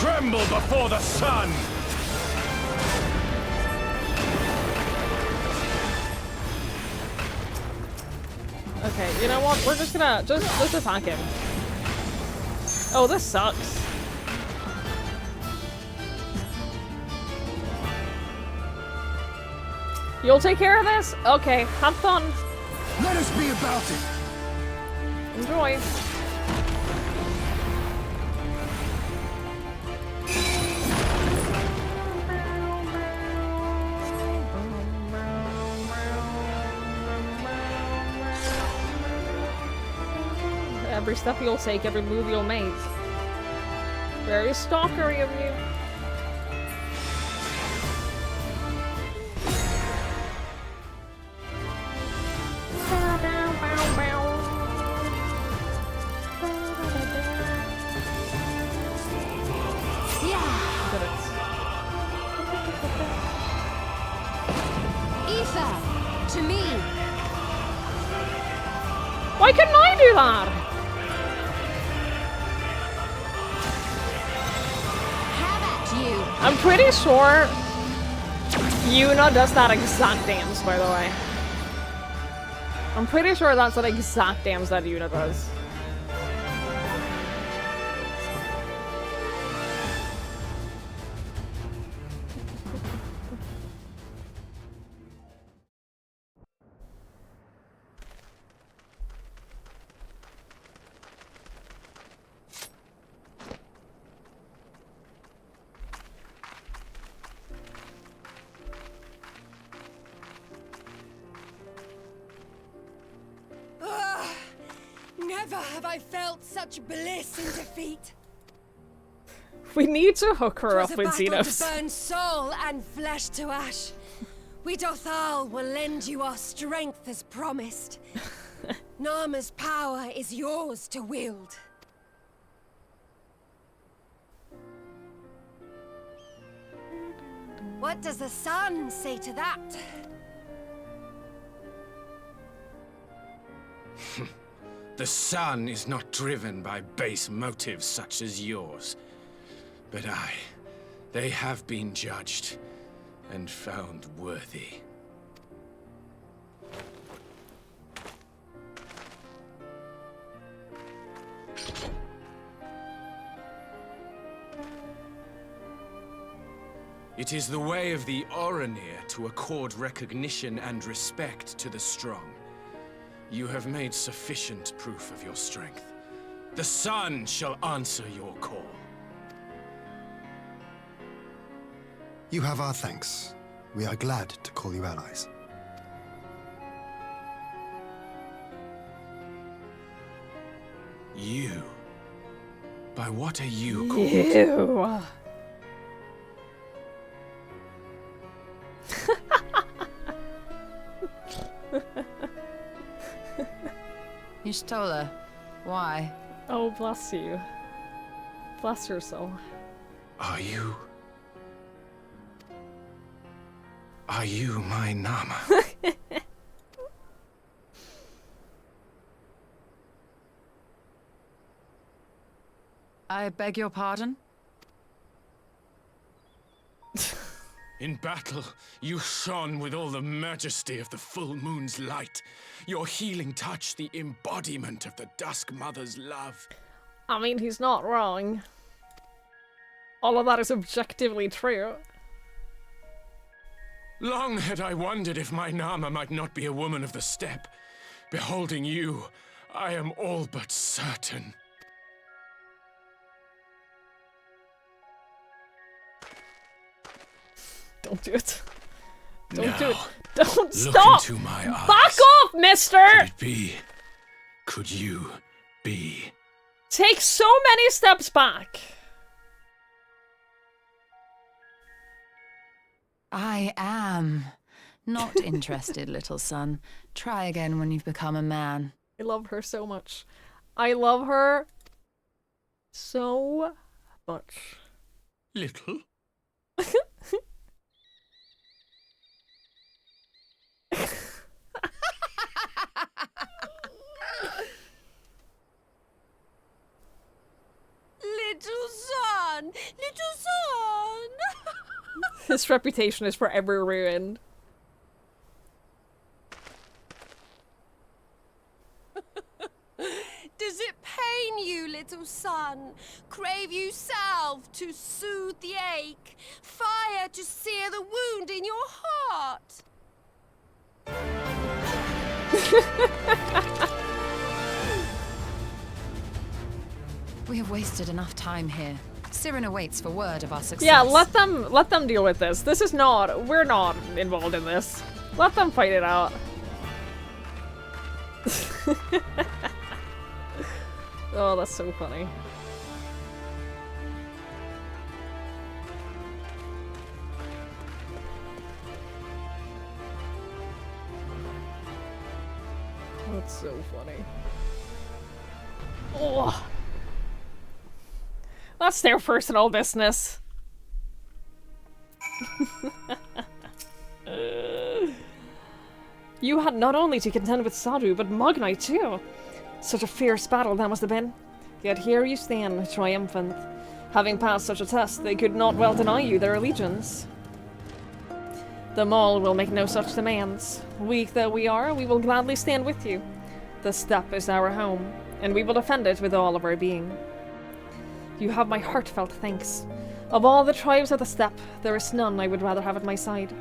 Speaker 11: Tremble before the sun!
Speaker 1: Okay, you know what? We're just gonna let's attack him. Oh, this sucks. You'll take care of this? Okay, have fun.
Speaker 8: Let us be about it!
Speaker 1: Enjoy. Every step you'll take, every move you'll make. Very stalkery of you.
Speaker 10: Aoife, to me.
Speaker 1: Why couldn't I do that?
Speaker 10: Have at you.
Speaker 1: I'm pretty sure Yuna does that exact dance, by the way. I'm pretty sure that's that exact dance that Yuna does.
Speaker 10: Never have I felt such bliss in defeat.
Speaker 1: We need to hook her up with
Speaker 10: Battle
Speaker 1: Xenos.
Speaker 10: to burn soul and flesh to ash. We Dothal will lend you our strength as promised. Narma's power is yours to wield. What does the sun say to that?
Speaker 11: The sun is not driven by base motives such as yours. But they have been judged and found worthy. It is the way of the Oranir to accord recognition and respect to the strong. You have made sufficient proof of your strength. The sun shall answer your call.
Speaker 7: You have our thanks. We are glad to call you allies.
Speaker 11: You? By what are you called?
Speaker 1: Ew.
Speaker 5: You stole her. Why?
Speaker 1: Oh, bless you. Bless your soul.
Speaker 11: Are you my Nama?
Speaker 5: I beg your pardon?
Speaker 11: In battle, you shone with all the majesty of the full moon's light. Your healing touch, the embodiment of the Dusk Mother's love.
Speaker 1: I mean, he's not wrong. All of that is objectively true.
Speaker 11: Long had I wondered if my Nama might not be a woman of the steppe. Beholding you, I am all but certain.
Speaker 1: Don't do it. Don't do
Speaker 11: Now,
Speaker 1: it. Don't
Speaker 11: look
Speaker 1: stop!
Speaker 11: into my eyes.
Speaker 1: Back off, mister!
Speaker 11: Could you be?
Speaker 1: Take so many steps back.
Speaker 5: I am. Not interested, little son. Try again when you've become a man.
Speaker 1: I love her so much. I love her so much.
Speaker 11: Little?
Speaker 10: Little son! Little son!
Speaker 1: His reputation is forever ruined.
Speaker 10: Does it pain you, little son? Crave you salve to soothe the ache? Fire to sear the wound in your heart?
Speaker 5: We have wasted enough time here. Cyrano waits for word of our success.
Speaker 1: Yeah, let them deal with this. This is not, we're not involved in this. Let them fight it out. Oh, that's so funny. That's so funny. Oh. That's their personal business. You had not only to contend with Sadhu, but Magnite too. Such a fierce battle that must have been. Yet here you stand, triumphant. Having passed such a test, they could not well deny you their allegiance. The Maul will make no such demands. Weak though we are, we will gladly stand with you. The steppe is our home, and we will defend it with all of our being. You have my heartfelt thanks. Of all the tribes of the steppe, there is none I would rather have at my side.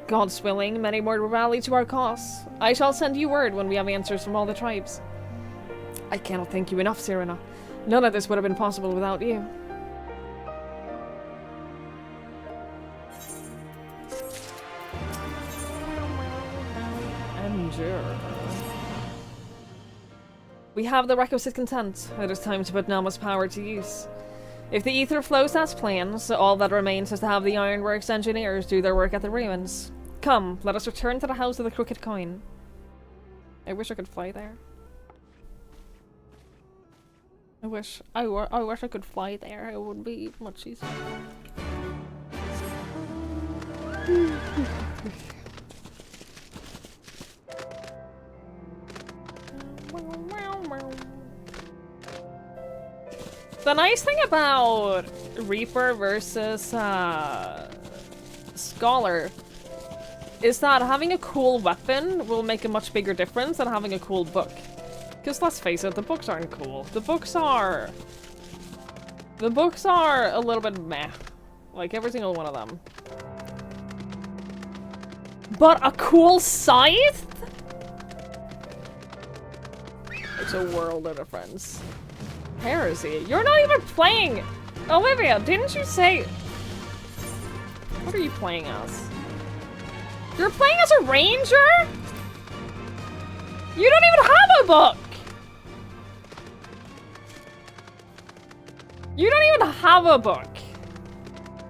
Speaker 1: God's willing, many more will rally to our cause. I shall send you word when we have answers from all the tribes. I cannot thank you enough, Cyrano. None of this would have been possible without you. Endure. We have the requisite content. It is time to put Nama's power to use. If the ether flows as planned, so all that remains is to have the Ironworks engineers do their work at the ruins. Come, let us return to the House of the Crooked Coin. I wish I could fly there. I wish I could fly there. It would be much easier. The nice thing about Reaper versus Scholar is that having a cool weapon will make a much bigger difference than having a cool book. Because let's face it, the books aren't cool. The books are a little bit meh. Like every single one of them. But a cool scythe? It's a world of difference. Heresy. You're not even playing! Olivia, didn't you say... What are you playing as? You're playing as a ranger? You don't even have a book! You don't even have a book.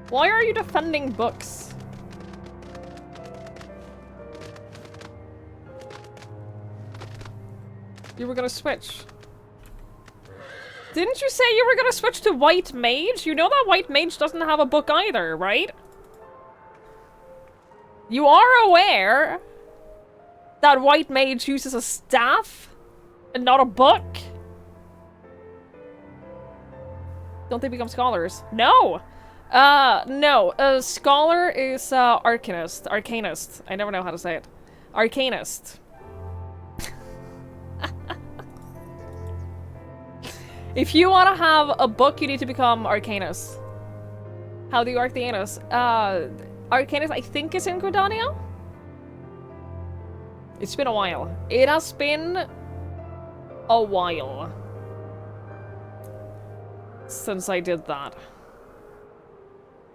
Speaker 1: Why are you defending books? You were gonna switch. Didn't you say you were gonna switch to White Mage? You know that White Mage doesn't have a book either, right? You are aware that White Mage uses a staff and not a book? Don't they become scholars? No! No. A scholar is, arcanist. Arcanist. I never know how to say it. Arcanist. If you want to have a book, you need to become Arcanist. How do you Arcanist? Arcanist, I think, is in Gridania? It's been a while. It has been a while since I did that.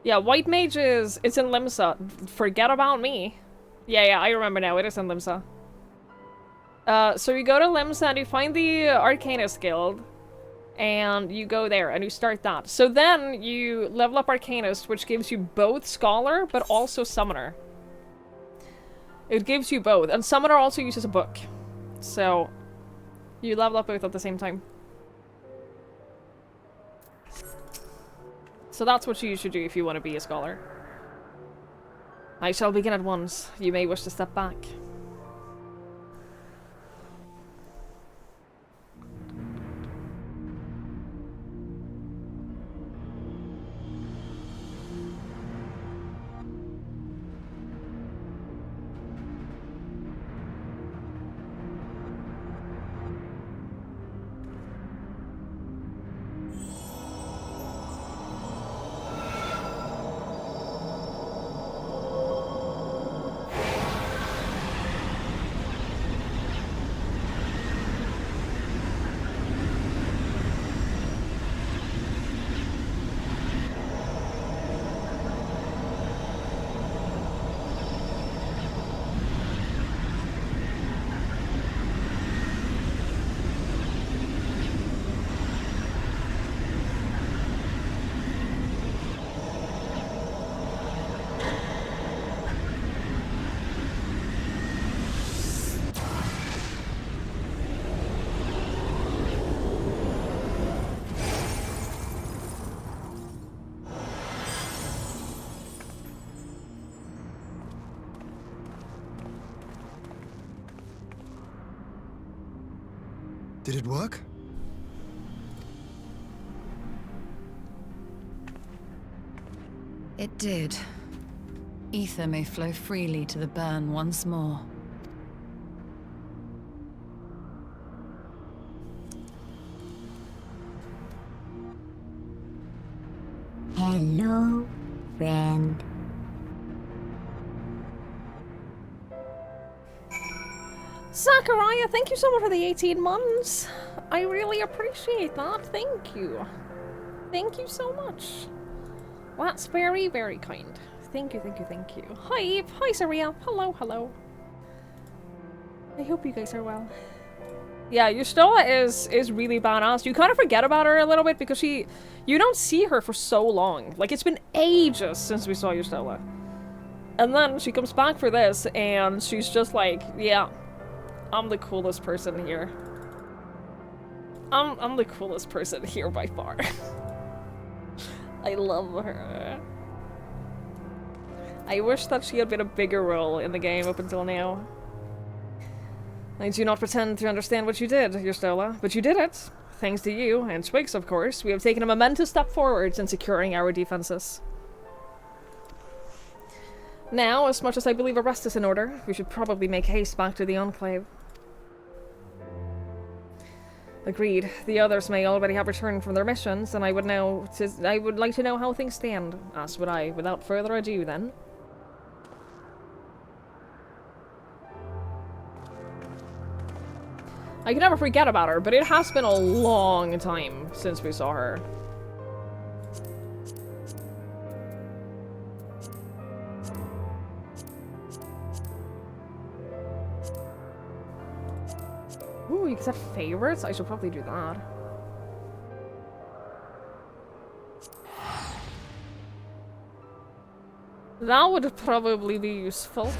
Speaker 1: Yeah, White Mage is... It's in Limsa. Forget about me. Yeah, I remember now. It is in Limsa. So you go to Limsa and you find the Arcanist Guild. And you go there and you start that. So then you level up Arcanist, which gives you both Scholar, but also Summoner. It gives you both. And Summoner also uses a book. So you level up both at the same time. So that's what you should do if you want to be a Scholar. I shall begin at once. You may wish to step back.
Speaker 8: Did it work?
Speaker 5: It did. Ether may flow freely to the burn once more.
Speaker 12: Hello, friend.
Speaker 1: Zachariah, thank you so much for the 18 months. I really appreciate that. Thank you. Thank you so much. Well, that's very, very kind. Thank you, thank you, thank you. Hi, Eve. Hi, Saria. Hello, hello. I hope you guys are well. Yeah, Yustola is really badass. You kind of forget about her a little bit because you don't see her for so long. Like, it's been ages since we saw Yustola. And then she comes back for this, and she's just like, yeah, I'm the coolest person here. I'm the coolest person here by far. I love her. I wish that she had been a bigger role in the game up until now. I do not pretend to understand what you did, Yustola, but you did it. Thanks to you, and Twigs, of course, we have taken a momentous step forwards in securing our defenses. Now, as much as I believe a rest is in order, we should probably make haste back to the Enclave. Agreed. The others may already have returned from their missions, and I would like to know how things stand. As would I. Without further ado, then. I can never forget about her, but it has been a long time since we saw her. Ooh, you can set favorites? I should probably do that. That would probably be useful.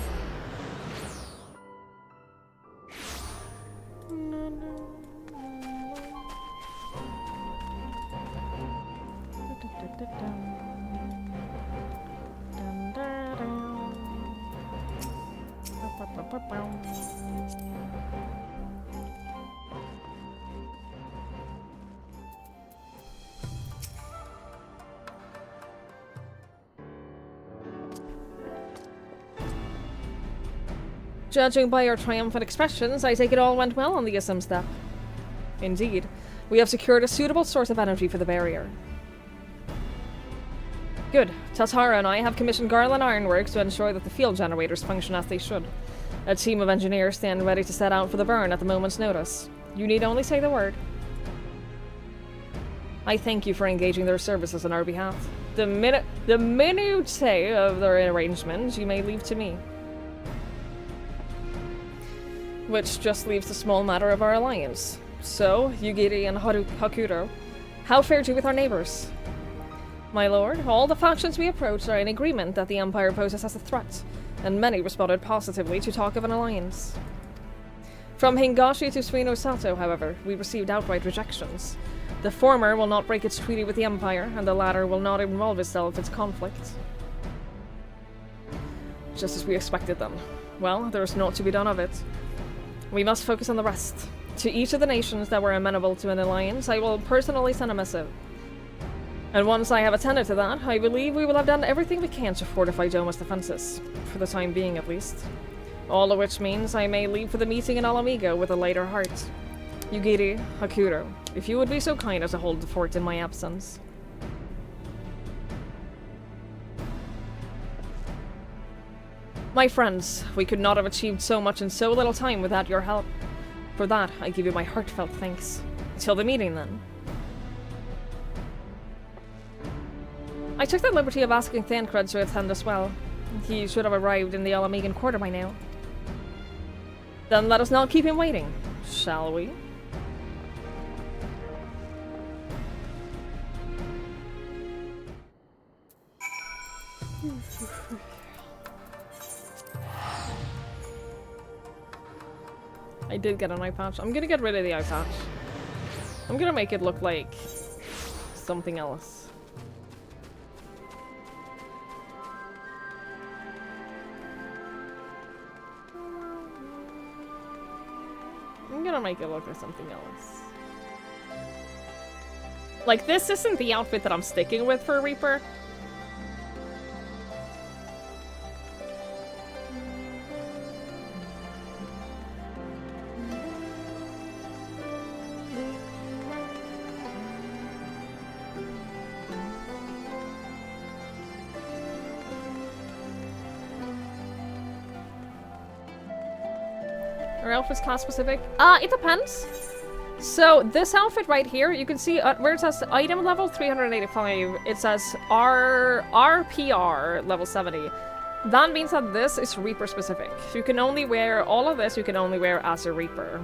Speaker 1: Judging by your triumphant expressions, I take it all went well on the Ism step. Indeed. We have secured a suitable source of energy for the barrier. Good. Tatara and I have commissioned Garland Ironworks to ensure that the field generators function as they should. A team of engineers stand ready to set out for the burn at the moment's notice. You need only say the word. I thank you for engaging their services on our behalf. The minutiae of their arrangements you may leave to me. Which just leaves the small matter of our alliance. So, Yugiri and Hakuro, how fared you with our neighbors? My lord, all the factions we approached are in agreement that the Empire poses as a threat, and many responded positively to talk of an alliance. From Hingashi to Suino Sato, however, we received outright rejections. The former will not break its treaty with the Empire, and the latter will not involve itself in its conflict. Just as we expected then. Well, there is naught to be done of it. We must focus on the rest. To each of the nations that were amenable to an alliance, I will personally send a missive. And once I have attended to that, I believe we will have done everything we can to fortify Doma's defenses. For the time being, at least. All of which means I may leave for the meeting in Alamigo with a lighter heart. Yugiri, Hakuro, if you would be so kind as to hold the fort in my absence. My friends, we could not have achieved so much in so little time without your help. For that, I give you my heartfelt thanks. Until the meeting, then. I took the liberty of asking Thancred to attend as well. He should have arrived in the Alamigan quarter by now. Then let us not keep him waiting, shall we? I did get an eye patch. I'm gonna get rid of the eye patch. I'm gonna make it look like something else. I'm gonna make it look like something else. Like, this isn't the outfit that I'm sticking with for Reaper. Are outfits class specific? It depends. So this outfit right here, you can see where it says item level 385, it says RPR level 70. That means that this is Reaper specific. You can only wear all of this, you can only wear as a Reaper.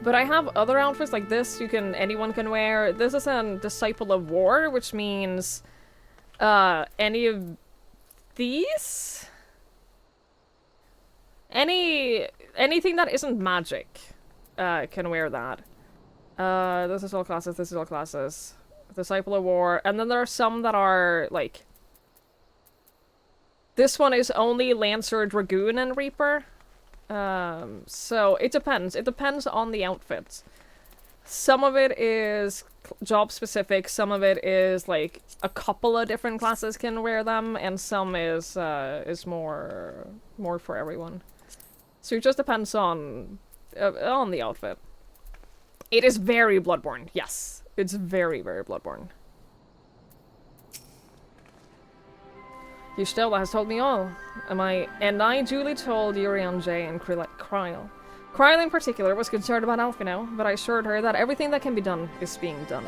Speaker 1: But I have other outfits like this anyone can wear. This is a Disciple of War, which means any of these? Anything that isn't magic can wear that. This is all classes, this is all classes. Disciple of War, and then there are some that are, like... This one is only Lancer, Dragoon, and Reaper. So it depends. It depends on the outfits. Some of it is job specific, some of it is, like, a couple of different classes can wear them, and some is more for everyone. So it just depends on the outfit. It is very Bloodborne, yes. It's very, very Bloodborne. Yustela has told me all. And I duly told Urian J and Kryle. Cryle in particular was concerned about Alphino, but I assured her that everything that can be done is being done.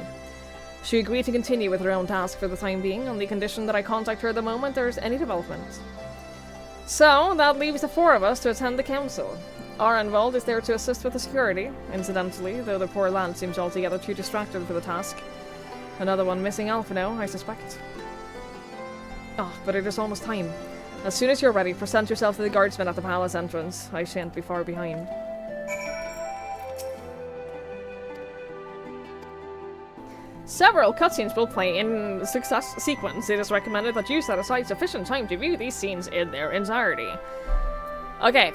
Speaker 1: She agreed to continue with her own task for the time being, on the condition that I contact her the moment there's any development. So, that leaves the 4 of us to attend the council. Arenvald is there to assist with the security, incidentally, though the poor lad seems altogether too distracted for the task. Another one missing Alphino, I suspect. Oh, but it is almost time. As soon as you're ready, present yourself to the guardsmen at the palace entrance. I shan't be far behind. Several cutscenes will play in success sequence. It is recommended that you set aside sufficient time to view these scenes in their entirety. Okay,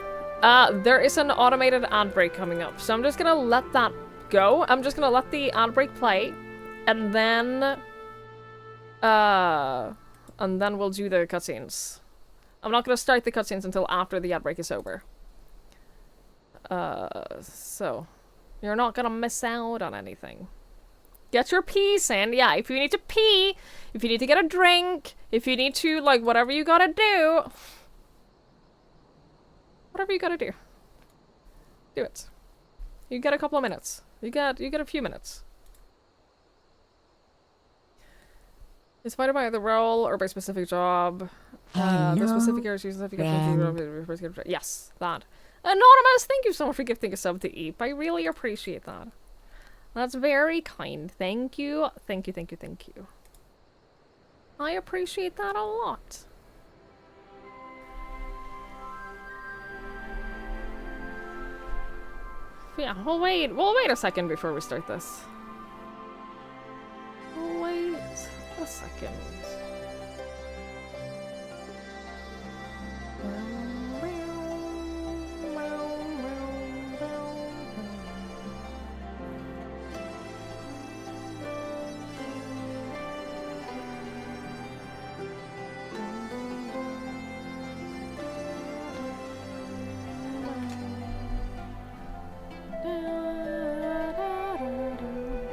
Speaker 1: there is an automated ad break coming up, so I'm just gonna let that go. I'm just gonna let the ad break play, and then we'll do the cutscenes. I'm not gonna start the cutscenes until after the ad break is over. So you're not gonna miss out on anything. Get your pees in. Yeah, if you need to pee, if you need to get a drink, if you need to, like, whatever you gotta do. Whatever you gotta do. Do it. You get a couple of minutes. You get a few minutes. Inspired by the role or by specific job. The specific areas you yes, that. Anonymous, thank you so much for gifting a sub to Eep. I really appreciate that. That's very kind. Thank you. Thank you, thank you, thank you. I appreciate that a lot. Yeah, we'll wait a second before we start this. We'll wait a second.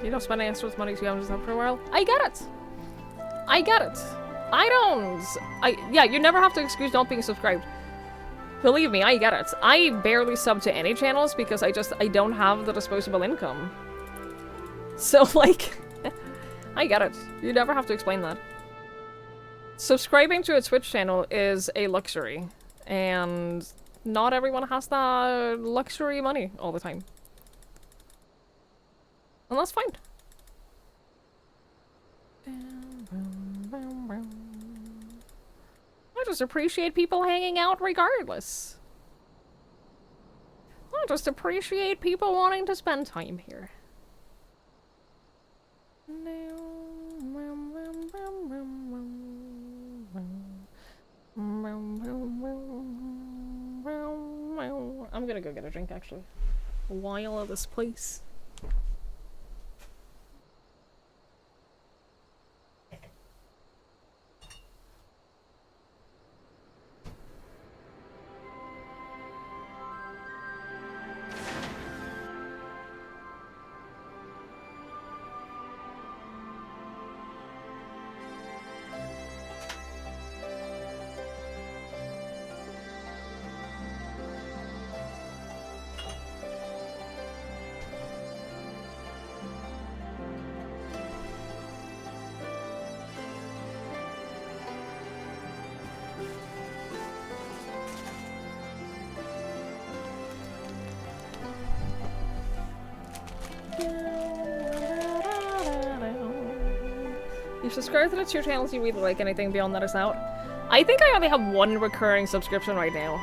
Speaker 1: You don't spend extra money to just help for a while. I get it. I get it. Yeah, you never have to excuse not being subscribed. Believe me, I get it. I barely sub to any channels because I don't have the disposable income. So, like, I get it. You never have to explain that. Subscribing to a Twitch channel is a luxury, and not everyone has that luxury money all the time. And that's fine. I just appreciate people hanging out regardless. I just appreciate people wanting to spend time here. I'm gonna go get a drink, actually. While at this place. You've subscribed to the 2 channels you really like. Anything beyond that is out. I think I only have 1 recurring subscription right now.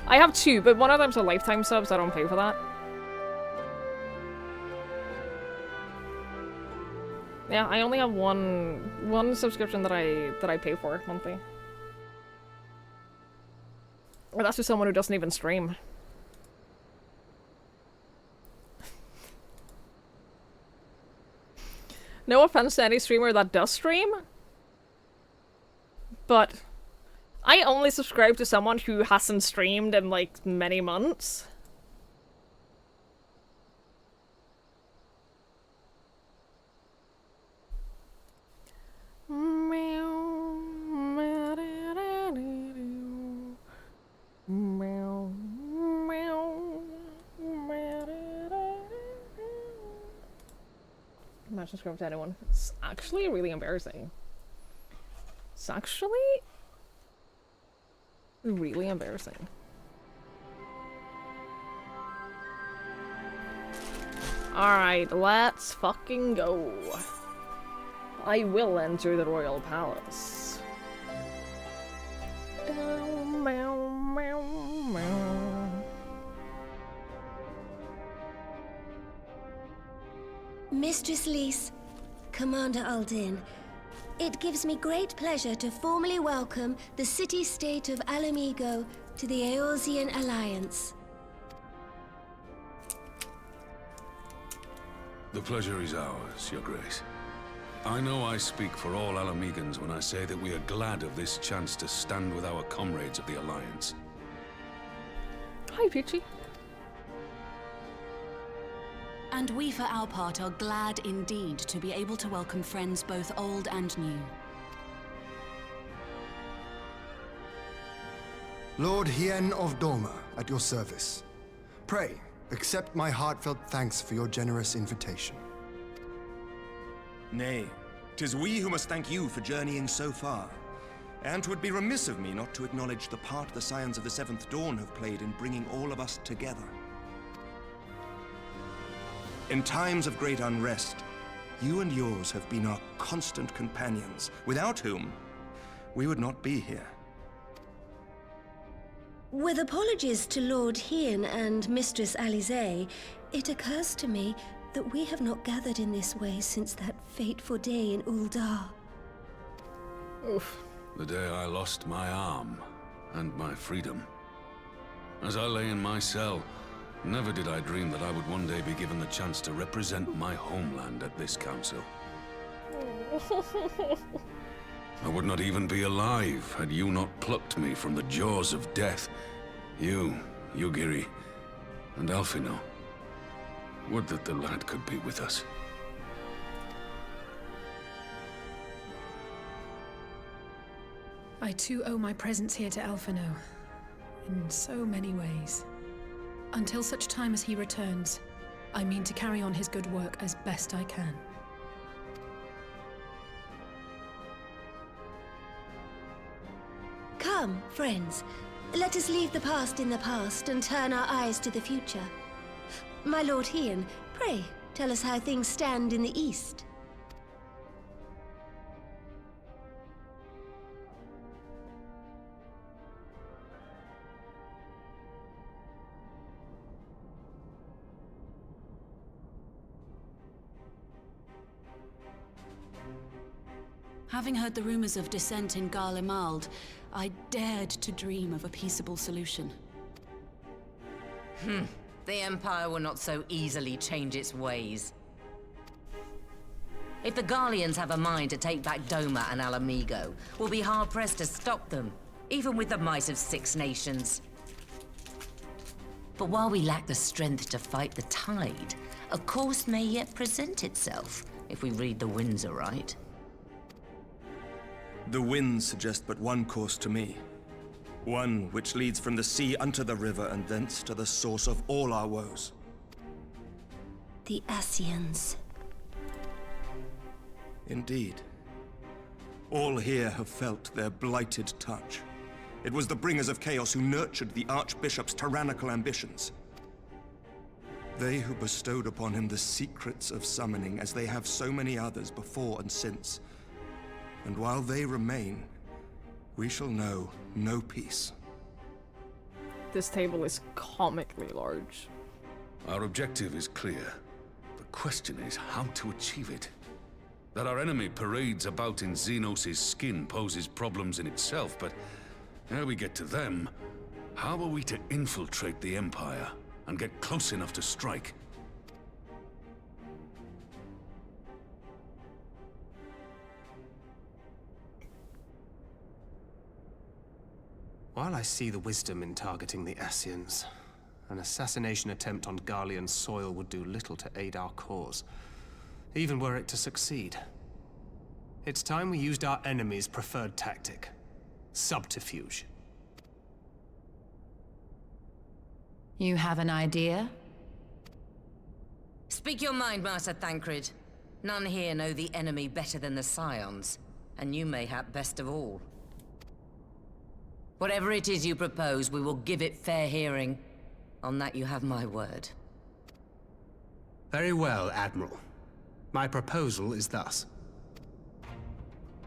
Speaker 1: I have 2, but one of them's a lifetime sub, so I don't pay for that. Yeah, I only have one subscription that I pay for monthly. Or that's just someone who doesn't even stream. No offense to any streamer that does stream, but I only subscribe to someone who hasn't streamed in, like, many months. Imagine screaming to anyone. It's actually really embarrassing. It's actually really embarrassing. Alright, let's fucking go. I will enter the royal palace. Meow, meow, meow, meow.
Speaker 10: Mistress Lys, Commander Aldin, it gives me great pleasure to formally welcome the city-state of Alamigo to the Eorzean Alliance.
Speaker 11: The pleasure is ours, Your Grace. I know I speak for all Alamegans when I say that we are glad of this chance to stand with our comrades of the Alliance.
Speaker 1: Hi, Peachy.
Speaker 13: And we, for our part, are glad indeed to be able to welcome friends both old and new.
Speaker 7: Lord Hien of Doma, at your service. Pray, accept my heartfelt thanks for your generous invitation.
Speaker 14: Nay, 'tis we who must thank you for journeying so far. And 'twould be remiss of me not to acknowledge the part the Scions of the Seventh Dawn have played in bringing all of us together. In times of great unrest, you and yours have been our constant companions, without whom we would not be here.
Speaker 10: With apologies to Lord Hien and Mistress Alize, it occurs to me that we have not gathered in this way since that fateful day in Uldar.
Speaker 1: Oof.
Speaker 11: The day I lost my arm and my freedom. As I lay in my cell, never did I dream that I would one day be given the chance to represent my homeland at this council. I would not even be alive had you not plucked me from the jaws of death. You, Yugiri, and Alphino. Would that the lad could be with us.
Speaker 4: I too owe my presence here to Alphino, in so many ways. Until such time as he returns, I mean to carry on his good work as best I can.
Speaker 10: Come, friends, let us leave the past in the past and turn our eyes to the future. My Lord Hien, pray, tell us how things stand in the east.
Speaker 13: Having heard the rumors of dissent in Garlemald, I dared to dream of a peaceable solution.
Speaker 15: The Empire will not so easily change its ways. If the Garleans have a mind to take back Doma and Alamigo, we'll be hard-pressed to stop them, even with the might of 6 nations. But while we lack the strength to fight the tide, a course may yet present itself, if we read the winds aright.
Speaker 14: The winds suggest but one course to me. One which leads from the sea unto the river and thence to the source of all our woes.
Speaker 10: The Ascians.
Speaker 14: Indeed. All here have felt their blighted touch. It was the bringers of chaos who nurtured the Archbishop's tyrannical ambitions. They who bestowed upon him the secrets of summoning, as they have so many others before and since. And while they remain, we shall know no peace.
Speaker 1: This table is comically large.
Speaker 11: Our objective is clear. The question is how to achieve it. That our enemy parades about in Xenos' skin poses problems in itself, but ere we get to them, how are we to infiltrate the Empire and get close enough to strike?
Speaker 3: While I see the wisdom in targeting the Ascians, an assassination attempt on Garlean soil would do little to aid our cause, even were it to succeed. It's time we used our enemy's preferred tactic: subterfuge.
Speaker 5: You have an idea?
Speaker 15: Speak your mind, Master Thancred. None here know the enemy better than the Scions, and you mayhap best of all. Whatever it is you propose, we will give it fair hearing. On that you have my word.
Speaker 3: Very well, Admiral. My proposal is thus.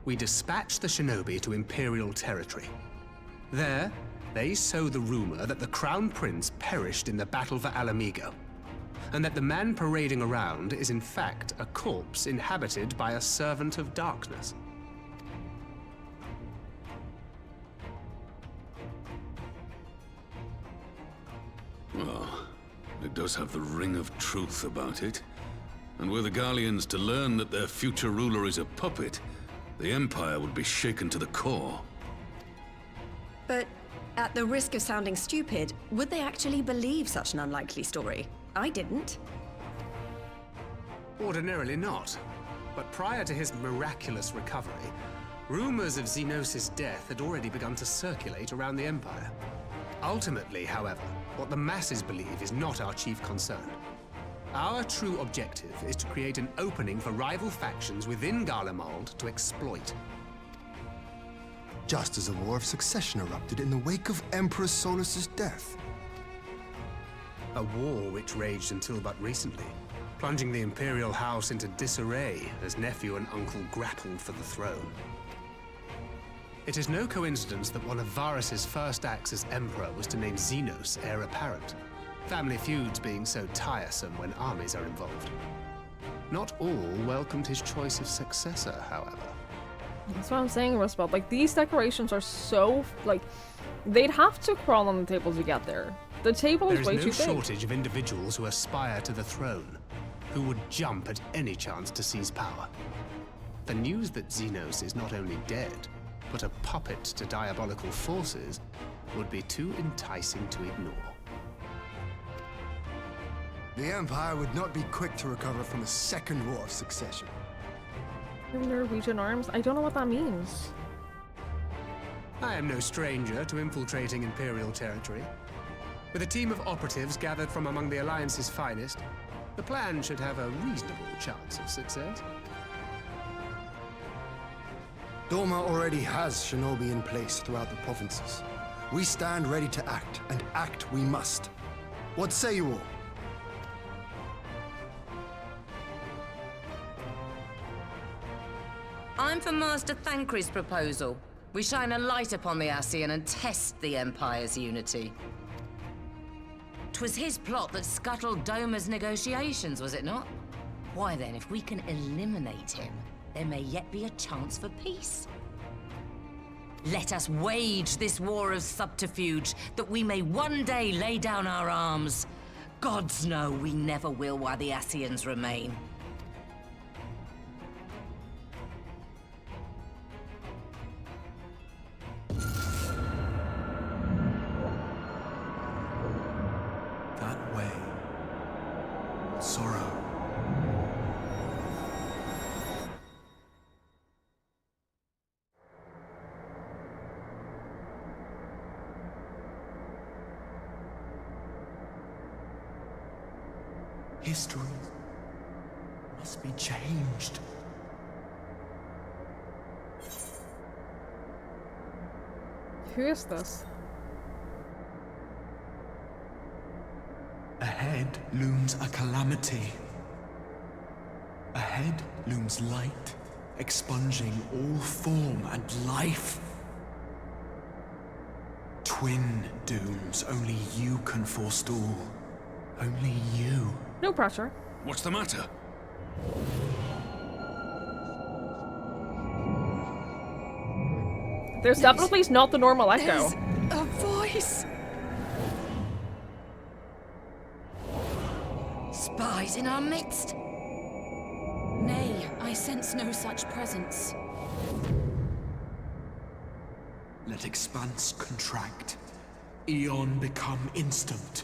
Speaker 3: We dispatch the shinobi to Imperial territory. There, they sow the rumor that the Crown Prince perished in the battle for Alamigo, and that the man parading around is in fact a corpse inhabited by a servant of darkness.
Speaker 16: Well, it does have the ring of truth about it. And were the Garleans to learn that their future ruler is a puppet, the Empire would be shaken to the core.
Speaker 9: But at the risk of sounding stupid, would they actually believe such an unlikely story? I didn't.
Speaker 3: Ordinarily not. But prior to his miraculous recovery, rumors of Xenos' death had already begun to circulate around the Empire. Ultimately, however, what the masses believe is not our chief concern. Our true objective is to create an opening for rival factions within Garlemald to exploit.
Speaker 7: Just as a war of succession erupted in the wake of Emperor Solus's death.
Speaker 3: A war which raged until but recently, plunging the Imperial House into disarray as nephew and uncle grappled for the throne. It is no coincidence that one of Varus's first acts as Emperor was to name Xenos heir apparent. Family feuds being so tiresome when armies are involved. Not all welcomed his choice of successor, however.
Speaker 1: That's what I'm saying, Rosebud. Like, these decorations are so, like, they'd have to crawl on the table to get there. The table is way too big.
Speaker 3: There is no shortage of individuals who aspire to the throne, who would jump at any chance to seize power. The news that Xenos is not only dead, but a puppet to diabolical forces would be too enticing to ignore.
Speaker 7: The Empire would not be quick to recover from a second war of succession.
Speaker 1: Norwegian arms? I don't know what that means.
Speaker 3: I am no stranger to infiltrating Imperial territory. With a team of operatives gathered from among the Alliance's finest, the plan should have a reasonable chance of success.
Speaker 7: Doma already has shinobi in place throughout the provinces. We stand ready to act, and act we must. What say you all?
Speaker 15: I'm for Master Thancred's proposal. We shine a light upon the Ascian and test the Empire's unity. 'Twas his plot that scuttled Doma's negotiations, was it not? Why then, if we can eliminate him, there may yet be a chance for peace. Let us wage this war of subterfuge, that we may one day lay down our arms. Gods know we never will while the Ascians remain.
Speaker 17: That way. Sorrow. History must be changed.
Speaker 1: Who is this?
Speaker 17: Ahead looms a calamity. Ahead looms light, expunging all form and life. Twin dooms only you can forestall. Only you.
Speaker 1: No pressure.
Speaker 16: What's the matter?
Speaker 1: There's definitely not the normal echo.
Speaker 4: There's a voice.
Speaker 15: Spies in our midst?
Speaker 13: Nay, I sense no such presence.
Speaker 17: Let expanse contract. Eon become instant.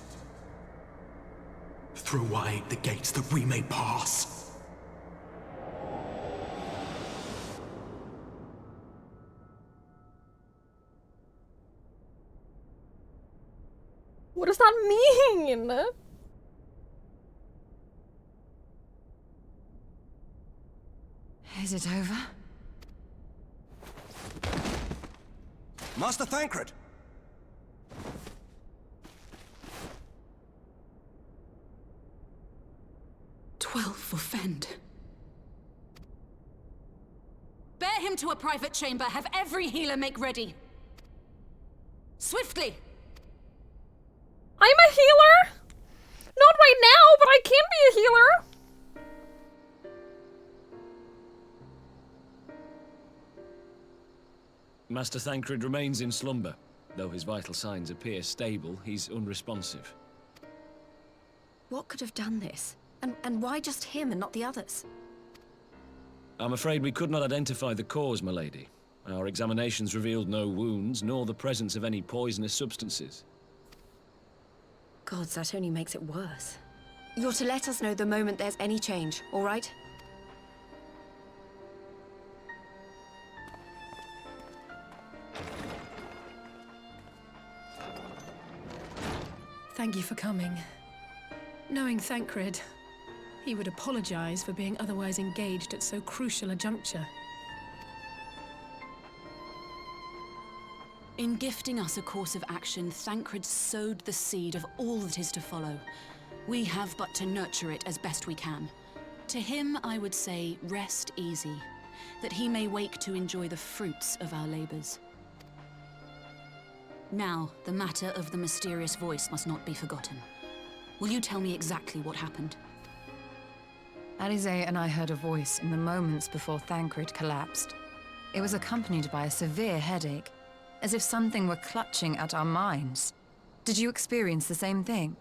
Speaker 17: Throw wide the gates that we may pass.
Speaker 1: What does that mean?
Speaker 5: Is it over?
Speaker 14: Master Thancred!
Speaker 13: 12 for Fend. Bear him to a private chamber. Have every healer make ready. Swiftly!
Speaker 1: I'm a healer! Not right now, but I can be a healer!
Speaker 18: Master Thancred remains in slumber. Though his vital signs appear stable, he's unresponsive.
Speaker 9: What could have done this? And why just him and not the others?
Speaker 18: I'm afraid we could not identify the cause, my lady. Our examinations revealed no wounds, nor the presence of any poisonous substances.
Speaker 9: Gods, that only makes it worse. You're to let us know the moment there's any change, all right?
Speaker 4: Thank you for coming. Knowing Thancred, he would apologize for being otherwise engaged at so crucial a juncture.
Speaker 13: In gifting us a course of action, Thancred sowed the seed of all that is to follow. We have but to nurture it as best we can. To him, I would say, rest easy, that he may wake to enjoy the fruits of our labors. Now, the matter of the mysterious voice must not be forgotten. Will you tell me exactly what happened?
Speaker 5: Alize and I heard a voice in the moments before Thancred collapsed. It was accompanied by a severe headache, as if something were clutching at our minds. Did you experience the same thing?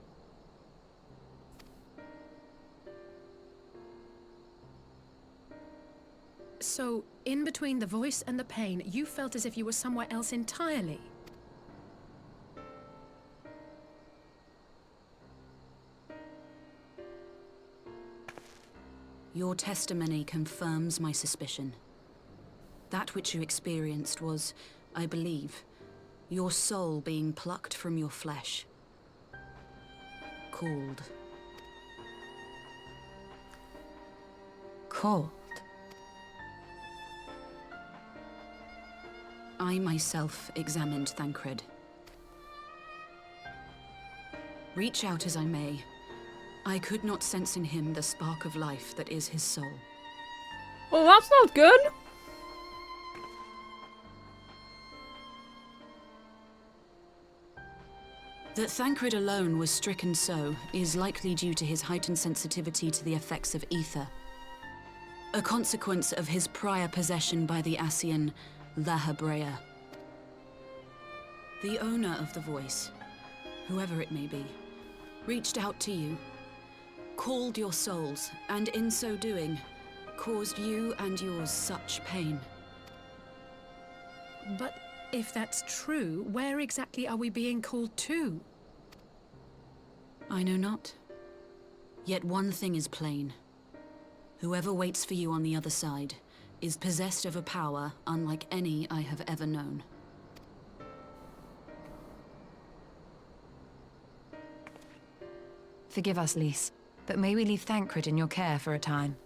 Speaker 4: So, in between the voice and the pain, you felt as if you were somewhere else entirely?
Speaker 13: Your testimony confirms my suspicion. That which you experienced was, I believe, your soul being plucked from your flesh. Called.
Speaker 5: Called?
Speaker 13: I myself examined Thancred. Reach out as I may, I could not sense in him the spark of life that is his soul.
Speaker 1: Well, that's not good.
Speaker 13: That Thancred alone was stricken so is likely due to his heightened sensitivity to the effects of ether. A consequence of his prior possession by the Ascian La Hebrea. The owner of the voice, whoever it may be, reached out to you, called your souls, and in so doing, caused you and yours such pain.
Speaker 4: But if that's true, where exactly are we being called to?
Speaker 13: I know not. Yet one thing is plain. Whoever waits for you on the other side is possessed of a power unlike any I have ever known.
Speaker 5: Forgive us, Lys, but may we leave Thancred in your care for a time?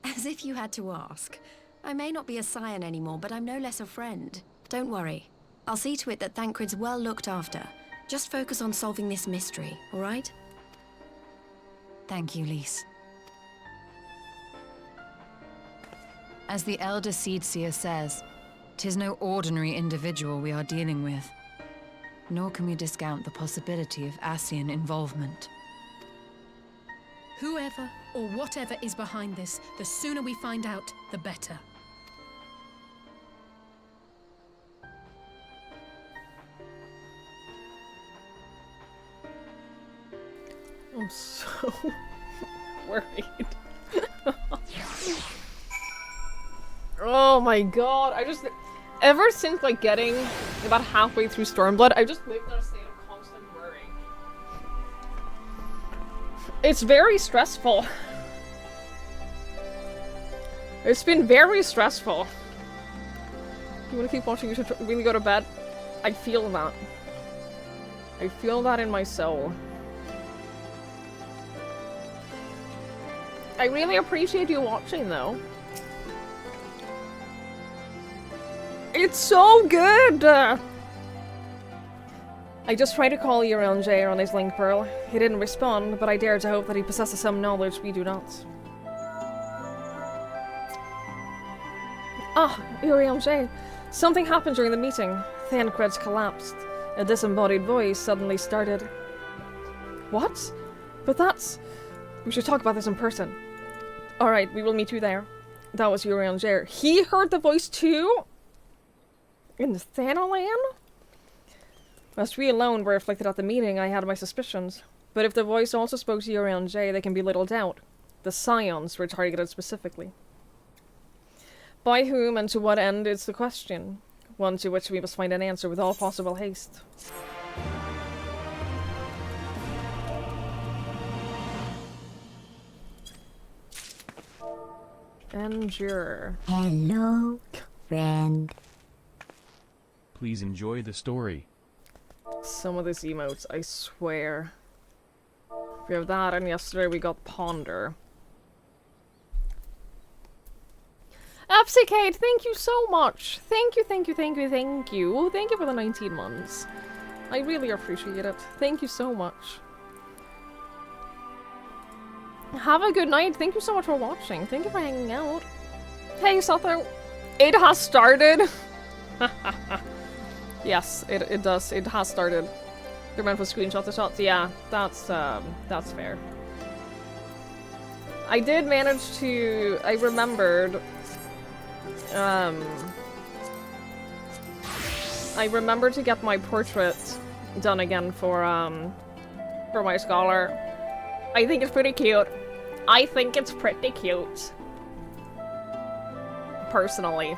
Speaker 9: As if you had to ask. I may not be a scion anymore, but I'm no less a friend. Don't worry. I'll see to it that Thancred's well looked after. Just focus on solving this mystery, all right?
Speaker 5: Thank you, Lys. As the Elder Seedseer says, 'tis no ordinary individual we are dealing with. Nor can we discount the possibility of Ascian involvement.
Speaker 4: Whoever or whatever is behind this, the sooner we find out, the better.
Speaker 1: I'm so worried. Oh my god, ever since like getting about halfway through Stormblood, I just lived in a state of constant worry. It's very stressful. It's been very stressful. You wanna keep watching, you should really go to bed. I feel that. I feel that in my soul. I really appreciate you watching, though. It's so good! I just tried to call Uriel J on his link pearl. He didn't respond, but I dare to hope that he possesses some knowledge we do not. Ah, Uriel J. Something happened during the meeting. Thancred's collapsed. A disembodied voice suddenly started. What? But that's... We should talk about this in person. Alright, we will meet you there. That was Uriel J. He heard the voice too? In Thanalan? Whilst we alone were afflicted at the meeting, I had my suspicions. But if the voice also spoke to Uriel J, there can be little doubt. The Scions were targeted specifically. By whom and to what end is the question. One to which we must find an answer with all possible haste. Endure.
Speaker 12: Hello, friend.
Speaker 2: Please enjoy the story.
Speaker 1: Some of these emotes, I swear. We have that, and yesterday we got Ponder. Epsicade, thank you so much. Thank you, thank you, thank you, thank you. Thank you for the 19 months. I really appreciate it. Thank you so much. Have a good night. Thank you so much for watching. Thank you for hanging out. Hey, Sotho. It has started. Yes, it does. It has started. They're meant for screenshot the shots. Yeah, that's fair. I did manage to... I remembered... I remembered to get my portrait done again for my scholar. I think it's pretty cute. I think it's pretty cute. Personally.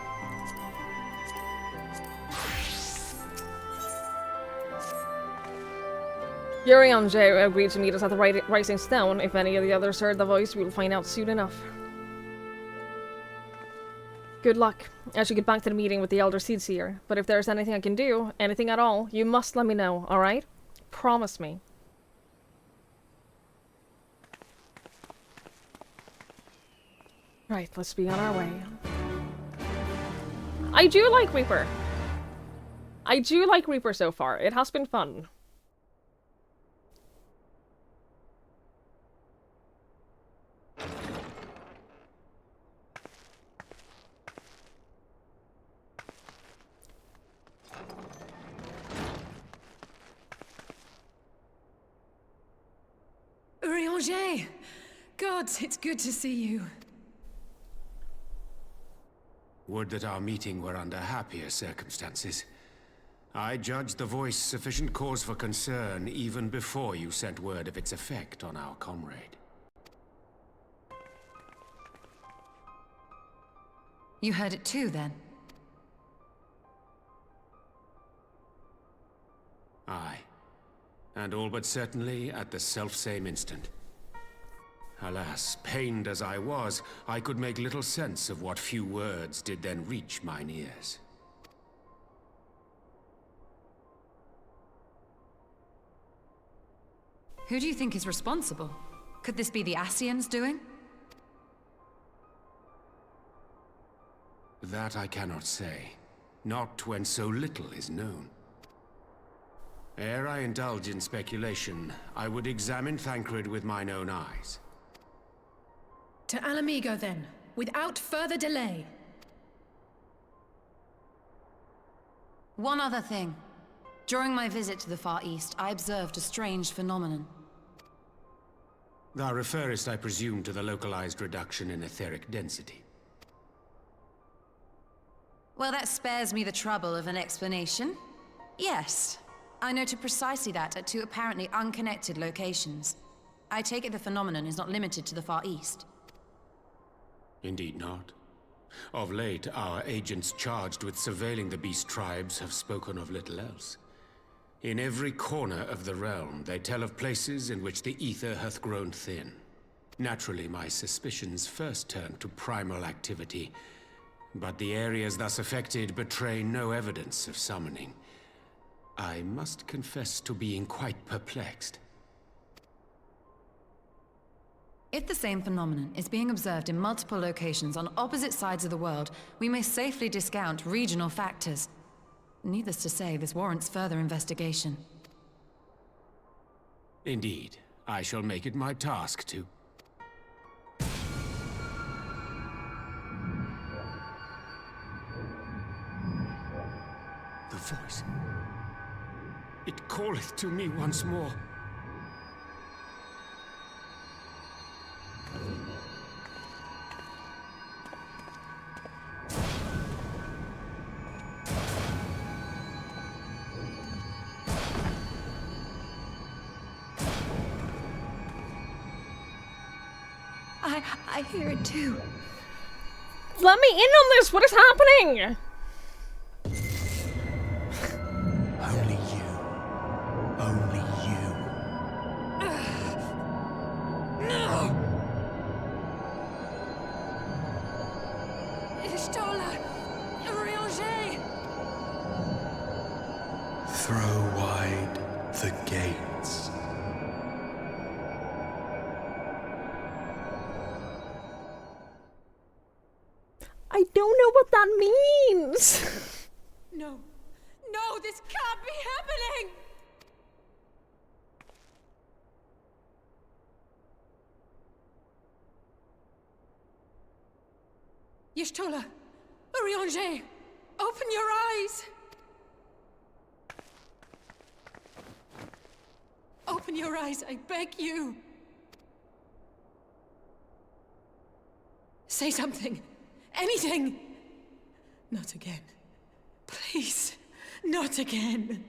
Speaker 1: Uriel J agreed to meet us at the Rising Stone. If any of the others heard the voice, we'll find out soon enough. Good luck. I should get back to the meeting with the Elder Seedseer, but if there's anything I can do, anything at all, you must let me know, alright? Promise me. Right, let's be on our way. I do like Reaper. I do like Reaper so far. It has been fun.
Speaker 4: Urianger! God, it's good to see you.
Speaker 11: Would that our meeting were under happier circumstances. I judged the voice sufficient cause for concern even before you sent word of its effect on our comrade.
Speaker 5: You heard it too, then?
Speaker 11: Aye. And all but certainly at the selfsame instant. Alas, pained as I was, I could make little sense of what few words did then reach mine ears.
Speaker 5: Who do you think is responsible? Could this be the Ascians doing?
Speaker 11: That I cannot say. Not when so little is known. Ere I indulge in speculation, I would examine Thancred with mine own eyes.
Speaker 4: To Alamigo, then, without further delay.
Speaker 5: One other thing. During my visit to the Far East, I observed a strange phenomenon.
Speaker 11: Thou referrest, I presume, to the localized reduction in etheric density.
Speaker 5: Well, that spares me the trouble of an explanation. Yes, I noted precisely that at two apparently unconnected locations. I take it the phenomenon is not limited to the Far East.
Speaker 11: Indeed not. Of late, our agents charged with surveilling the beast tribes have spoken of little else. In every corner of the realm, they tell of places in which the ether hath grown thin. Naturally, my suspicions first turned to primal activity, but the areas thus affected betray no evidence of summoning. I must confess to being quite perplexed.
Speaker 5: If the same phenomenon is being observed in multiple locations on opposite sides of the world, we may safely discount regional factors. Needless to say, this warrants further investigation.
Speaker 11: Indeed. I shall make it my task to... The voice. It calleth to me once more.
Speaker 5: I hear it too.
Speaker 1: Let me in on this! What is happening?
Speaker 17: Only you. Only you.
Speaker 4: No! Ishtola! Urianger!
Speaker 17: Throw wide the gates.
Speaker 1: I don't know what that means.
Speaker 4: No. No, this can't be happening! Y'shtola! Urianger! Open your eyes! Open your eyes, I beg you! Say something! Anything! Not again. Please, not again.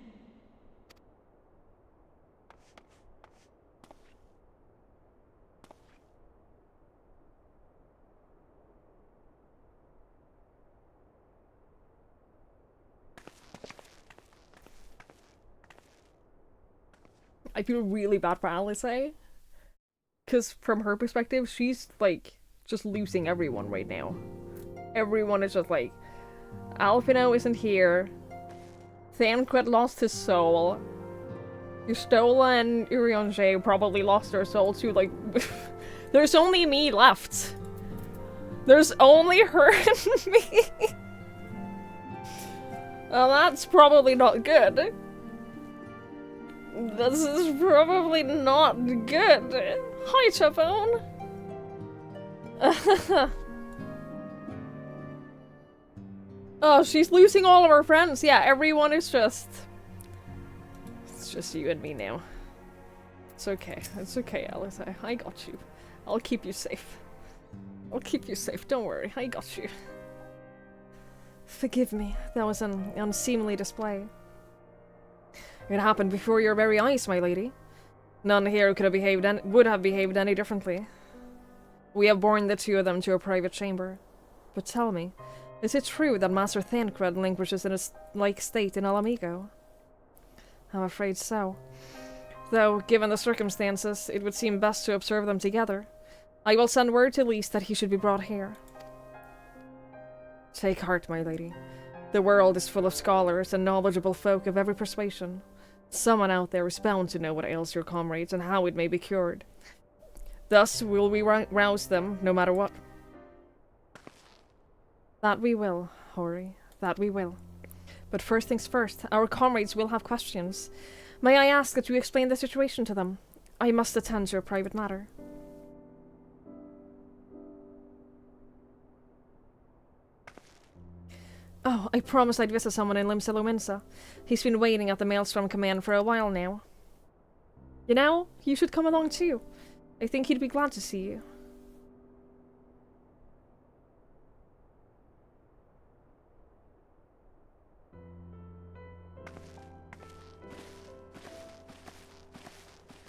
Speaker 1: I feel really bad for Alice, because from her perspective, she's like just losing everyone right now. Everyone is just like, Alphino isn't here. Thancred lost his soul. Y'shtola and Urianger probably lost their soul too. Like, there's only me left. There's only her and me. Well, that's probably not good. This is probably not good. Hi, Chabone. Oh, she's losing all of her friends. Yeah, everyone is just... It's just you and me now. It's okay. It's okay, Alice. I got you. I'll keep you safe. I'll keep you safe. Don't worry. I got you. Forgive me. That was an unseemly display. It happened before your very eyes, my lady. None here could have would have behaved any differently. We have borne the two of them to a private chamber. But tell me, is it true that Master Thancred languishes in a like state in Alamigo? I'm afraid so. Though, given the circumstances, it would seem best to observe them together. I will send word to Lys that he should be brought here. Take heart, my lady. The world is full of scholars and knowledgeable folk of every persuasion. Someone out there is bound to know what ails your comrades and how it may be cured. Thus will we rouse them, no matter what. That we will, Hori. That we will. But first things first, our comrades will have questions. May I ask that you explain the situation to them? I must attend to a private matter. Oh, I promised I'd visit someone in Limsa. He's been waiting at the Maelstrom command for a while now. You know, you should come along too. I think he'd be glad to see you.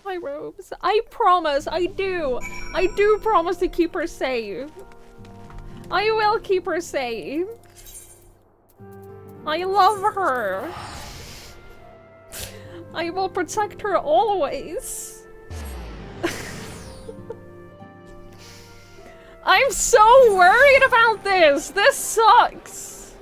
Speaker 1: My robes. I promise, I do. I do promise to keep her safe. I will keep her safe. I love her. I will protect her always. I'm so worried about this. This sucks.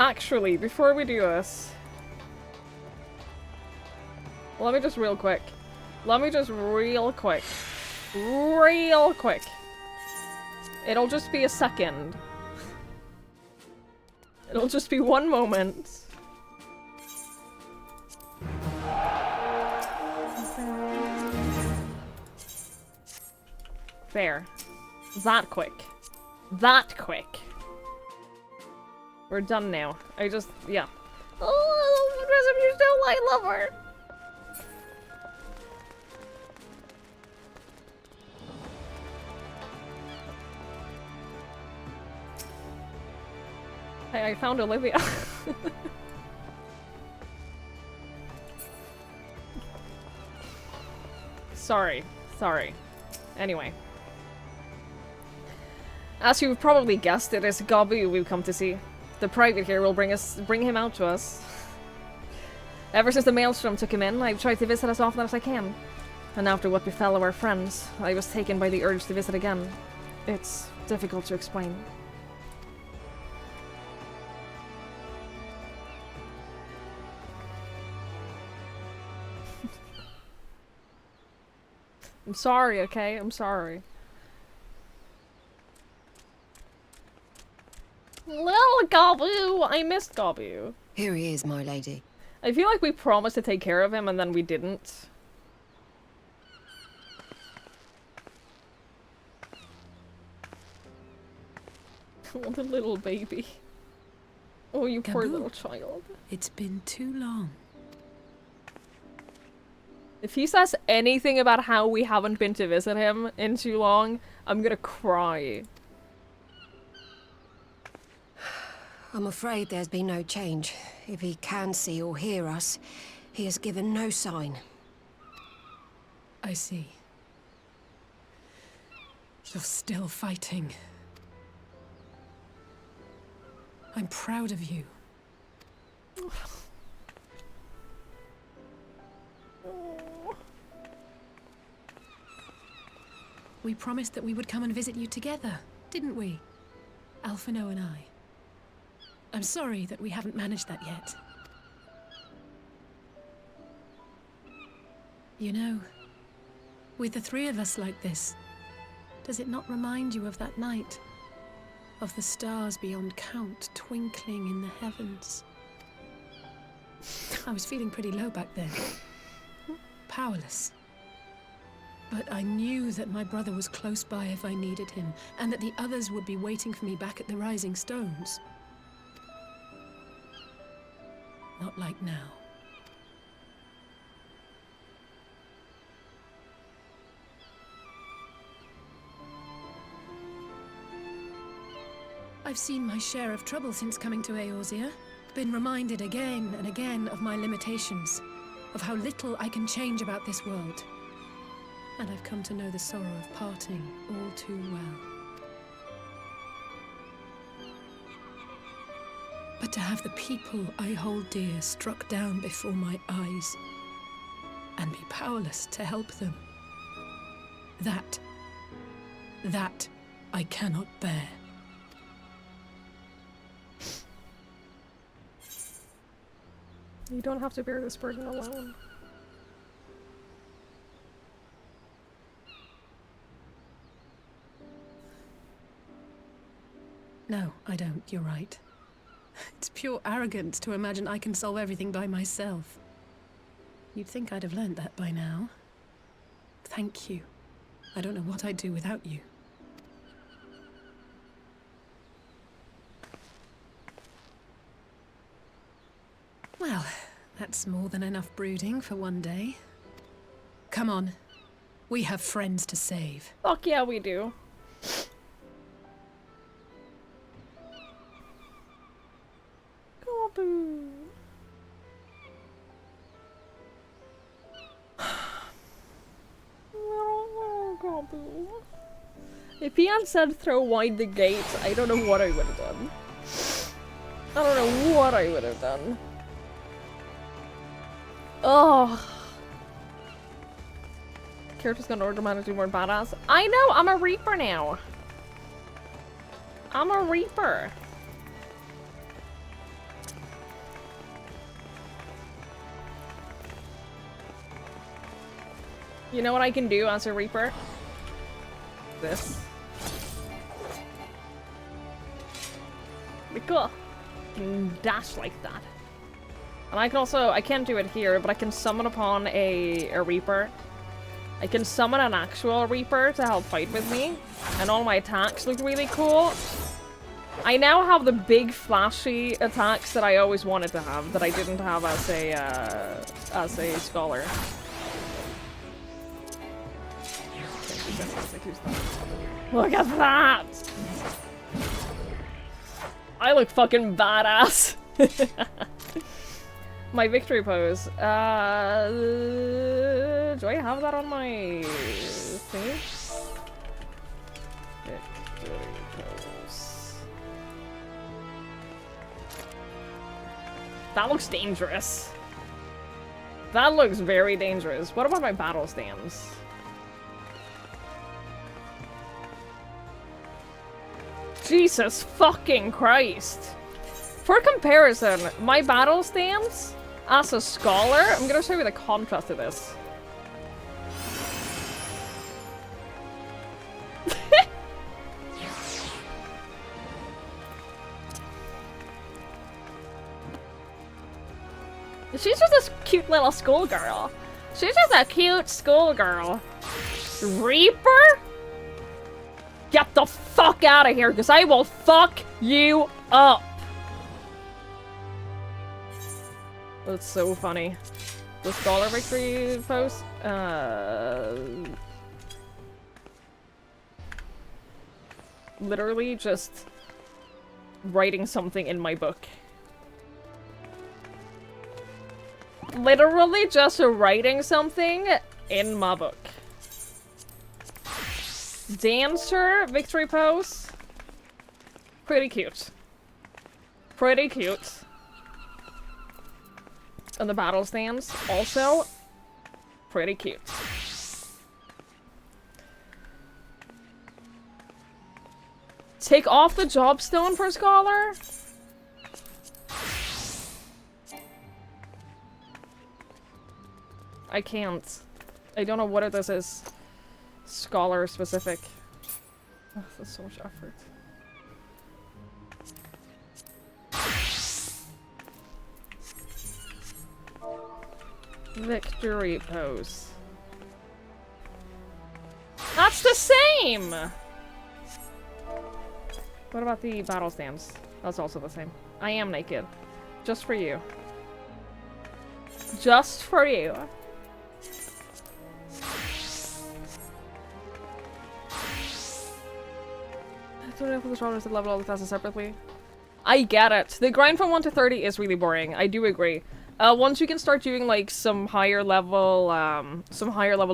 Speaker 1: Actually, before we do this, let me just real quick. Real quick. It'll just be a second. It'll just be one moment. There. That quick. That quick. We're done now. Yeah. Oh, recipes don't like lover. Hey, I found Olivia. Sorry. Anyway. As you've probably guessed, it is Gabu we've come to see. The private here will bring him out to us. Ever since the maelstrom took him in, I've tried to visit as often as I can. And after what befell our friends, I was taken by the urge to visit again. It's difficult to explain. I'm sorry, okay? I'm sorry. Little Gabu! I missed Gabu.
Speaker 9: Here he is, my lady.
Speaker 1: I feel like we promised to take care of him and then we didn't. Oh, the little baby. Oh, you poor little child.
Speaker 4: It's been too long.
Speaker 1: If he says anything about how we haven't been to visit him in too long, I'm gonna cry.
Speaker 9: I'm afraid there's been no change. If he can see or hear us, he has given no sign.
Speaker 4: I see. You're still fighting. I'm proud of you. We promised that we would come and visit you together, didn't we? Alphino and I. I'm sorry that we haven't managed that yet. You know, with the three of us like this, does it not remind you of that night? Of the stars beyond count twinkling in the heavens? I was feeling pretty low back then. Powerless. But I knew that my brother was close by if I needed him, and that the others would be waiting for me back at the Rising Stones. Not like now. I've seen my share of trouble since coming to Eorzea. Been reminded again and again of my limitations, of how little I can change about this world. And I've come to know the sorrow of parting all too well. But to have the people I hold dear struck down before my eyes, and be powerless to help them, that I cannot bear.
Speaker 1: You don't have to bear this burden alone.
Speaker 4: No, I don't. You're right. It's pure arrogance to imagine I can solve everything by myself. You'd think I'd have learned that by now. Thank you. I don't know what I'd do without you. Well, that's more than enough brooding for one day. Come on. We have friends to save.
Speaker 1: Fuck yeah, we do. Gabu. Gabu. If he had said throw wide the gate, I don't know what I would have done. I don't know what I would have done. Oh. Character's gonna order man to do more badass. I know, I'm a Reaper now. I'm a Reaper. You know what I can do as a Reaper? This. Pretty cool. I can dash like that. And I can also, I can't do it here, but I can summon upon a Reaper. I can summon an actual Reaper to help fight with me. And all my attacks look really cool. I now have the big flashy attacks that I always wanted to have, that I didn't have as a scholar. Look at that! I look fucking badass. My victory pose. Do I have that on my thing? Victory pose. That looks dangerous. That looks very dangerous. What about my battle stance? Jesus fucking Christ. For comparison, my battle stance as a scholar, I'm gonna show you the contrast to this. She's just this cute little schoolgirl. She's just a cute schoolgirl. Reaper? Get the fuck out of here, because I will fuck you up. That's so funny. The scholar victory post? Literally just writing something in my book. Literally just writing something in my book. Dancer victory pose. Pretty cute. Pretty cute. And the battle stance also pretty cute. Take off the job stone for scholar? I can't. I don't know what this is. Scholar specific. Oh, that's so much effort. Victory pose. That's the same! What about the battle stance? That's also the same. I am naked. Just for you. Just for you. I don't know if the genres that level all the classes separately. I get it. The grind from 1 to 30 is really boring. I do agree. Once you can start doing like some higher level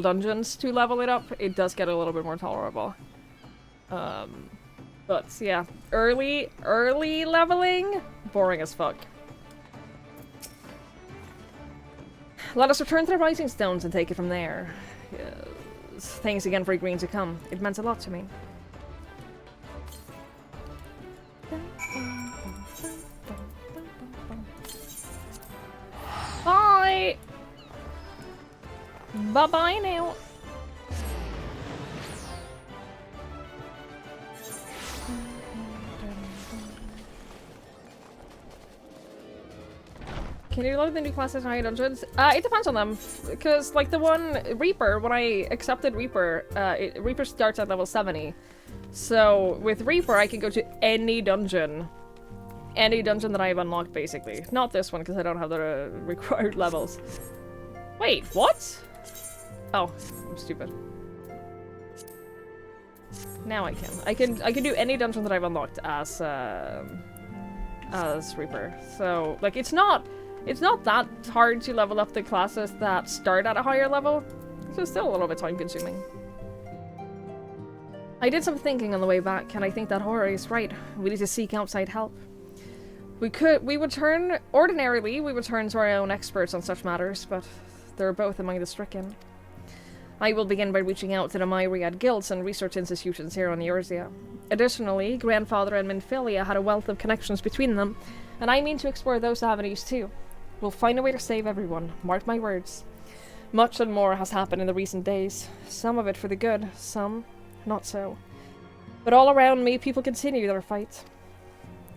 Speaker 1: dungeons to level it up, it does get a little bit more tolerable. But yeah, early leveling, boring as fuck. Let us return to the Rising Stones and take it from there. Yes. Thanks again for agreeing to come. It meant a lot to me. Bye! Bye-bye now. Can you load the new classes in higher dungeons? It depends on them. Because, like, the one, Reaper, when I accepted Reaper, Reaper starts at level 70. So, with Reaper, I can go to any dungeon. Any dungeon that I have unlocked, basically. Not this one, because I don't have the required levels. Wait, what? Oh, I'm stupid. Now I can. I can do any dungeon that I've unlocked as Reaper. So, like, it's not that hard to level up the classes that start at a higher level. It's just still a little bit time-consuming. I did some thinking on the way back, and I think that Hori is right. We need to seek outside help. Ordinarily, we would turn to our own experts on such matters, but they're both among the stricken. I will begin by reaching out to the Myriad guilds and research institutions here on Eorzea. Additionally, Grandfather and Minfilia had a wealth of connections between them, and I mean to explore those avenues too. We'll find a way to save everyone, mark my words. Much and more has happened in the recent days. Some of it for the good, some not so. But all around me, people continue their fight.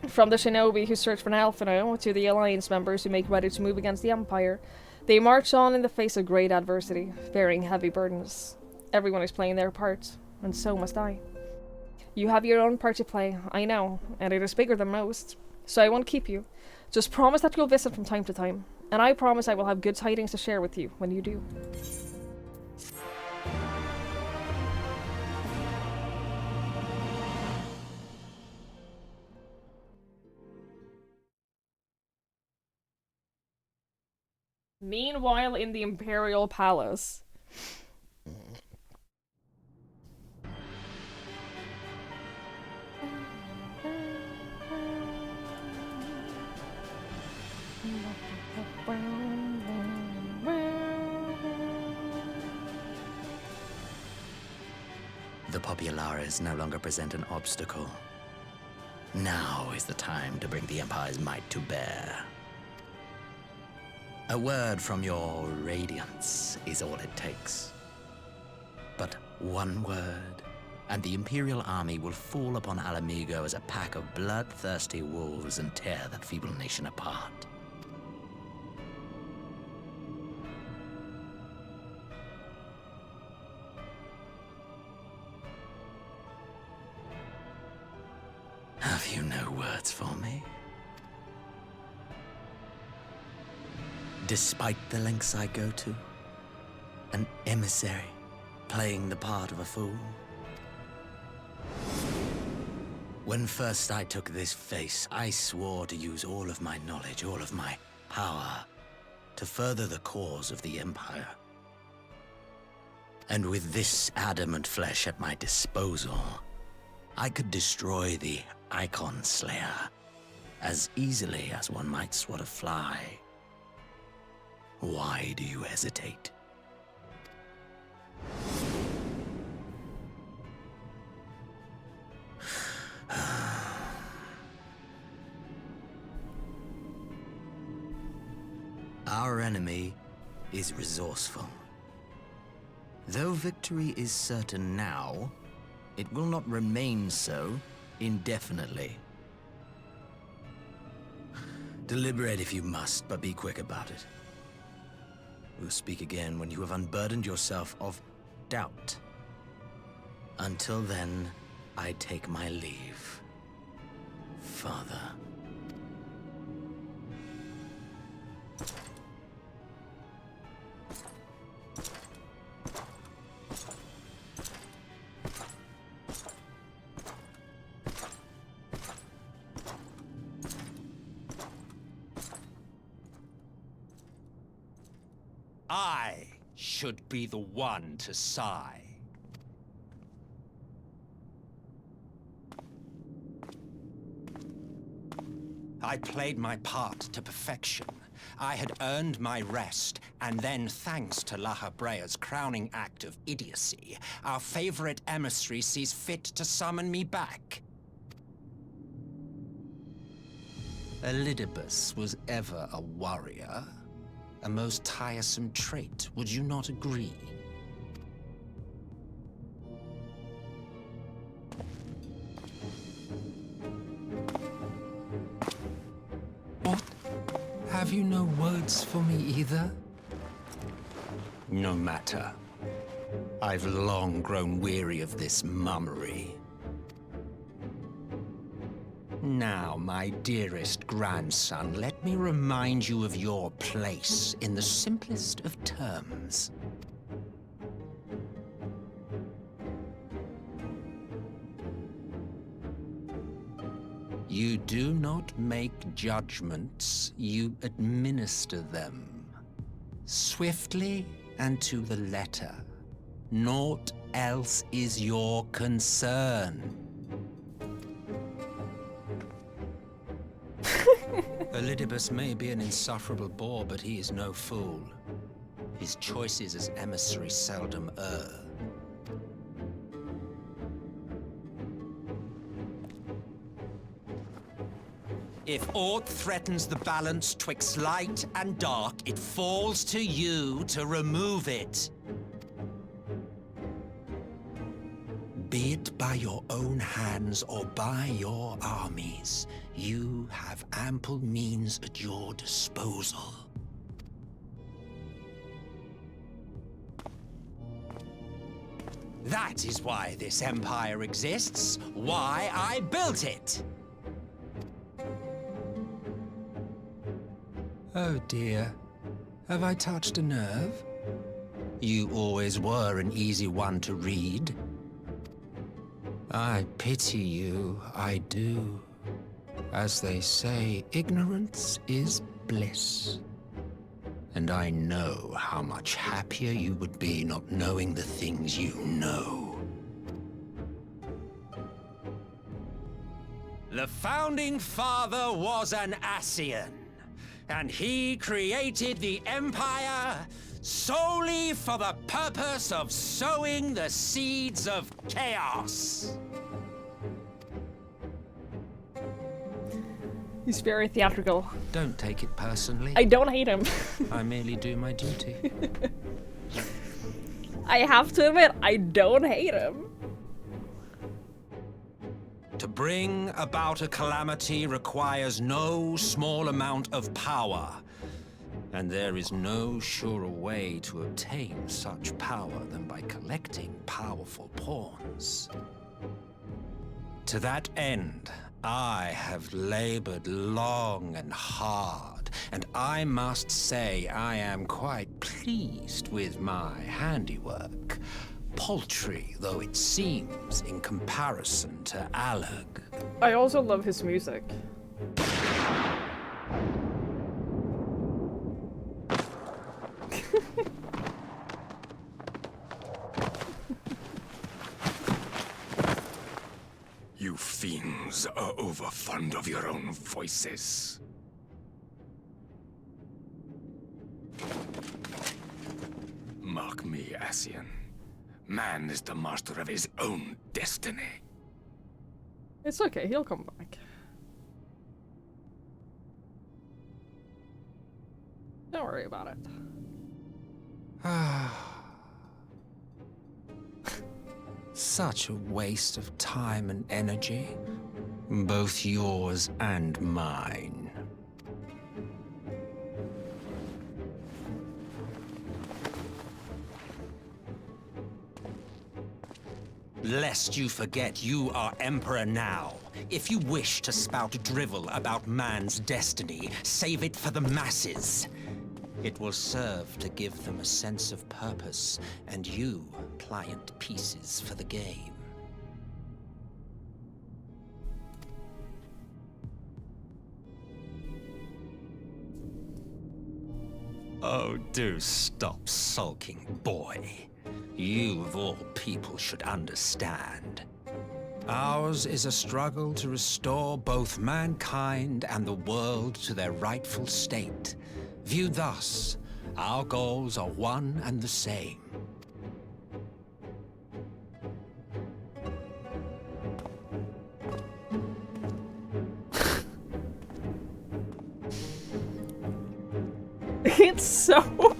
Speaker 1: From the shinobi who search for Alphino to the Alliance members who make ready to move against the Empire, they march on in the face of great adversity, bearing heavy burdens. Everyone is playing their part, and so must I. You have your own part to play, I know, and it is bigger than most, so I won't keep you. Just promise that you'll visit from time to time, and I promise I will have good tidings to share with you when you do. Meanwhile, in the Imperial Palace.
Speaker 19: The Populares no longer present an obstacle. Now is the time to bring the Empire's might to bear. A word from your Radiance is all it takes. But one word, and the Imperial army will fall upon Alamigo as a pack of bloodthirsty wolves and tear that feeble nation apart. Have you no words for me? Despite the lengths I go to, an emissary playing the part of a fool. When first I took this face, I swore to use all of my knowledge, all of my power, to further the cause of the Empire. And with this adamant flesh at my disposal, I could destroy the Icon Slayer as easily as one might swat a fly. Why do you hesitate? Our enemy is resourceful. Though victory is certain now, it will not remain so indefinitely. Deliberate if you must, but be quick about it. We'll speak again when you have unburdened yourself of doubt. Until then, I take my leave, Father.
Speaker 11: I should be the one to sigh. I played my part to perfection. I had earned my rest, and then, thanks to La Habrea's crowning act of idiocy, our favorite emissary sees fit to summon me back. Elidibus was ever a warrior. A most tiresome trait, would you not agree? What? Have you no words for me either? No matter. I've long grown weary of this mummery. Now, my dearest grandson, let me remind you of your place in the simplest of terms. You do not make judgments, you administer them. Swiftly and to the letter. Naught else is your concern. Elidibus may be an insufferable bore, but he is no fool. His choices as emissary seldom err.
Speaker 20: If aught threatens the balance twixt light and dark, it falls to you to remove it. Be it by your own hands or by your armies, you have ample means at your disposal. That is why this empire exists, why I built it. Oh dear, have I touched a nerve? You always were an easy one to read. I pity you, I do. As they say, ignorance is bliss. And I know how much happier you would be not knowing the things you know. The Founding Father was an Ascian, and he created the Empire solely for the purpose of sowing the seeds of chaos.
Speaker 1: He's very theatrical.
Speaker 20: Don't take it personally.
Speaker 1: I don't hate him.
Speaker 20: I merely do my duty.
Speaker 1: I have to admit, I don't hate him.
Speaker 20: To bring about a calamity requires no small amount of power. And there is no surer way to obtain such power than by collecting powerful pawns. To that end, I have labored long and hard, and I must say I am quite pleased with my handiwork, paltry though it seems in comparison to Alag.
Speaker 1: I also love his music.
Speaker 16: You fiends are overfond of your own voices. Mark me, Ascian. Man is the master of his own destiny.
Speaker 1: It's okay, he'll come back. Don't worry about it.
Speaker 20: Such a waste of time and energy, both yours and mine. Lest you forget, you are Emperor now. If you wish to spout drivel about man's destiny, save it for the masses. It will serve to give them a sense of purpose, and you, pliant pieces for the game. Oh, do stop sulking, boy. You, of all people, should understand. Ours is a struggle to restore both mankind and the world to their rightful state. Viewed thus, our goals are one and the same.
Speaker 1: It's so...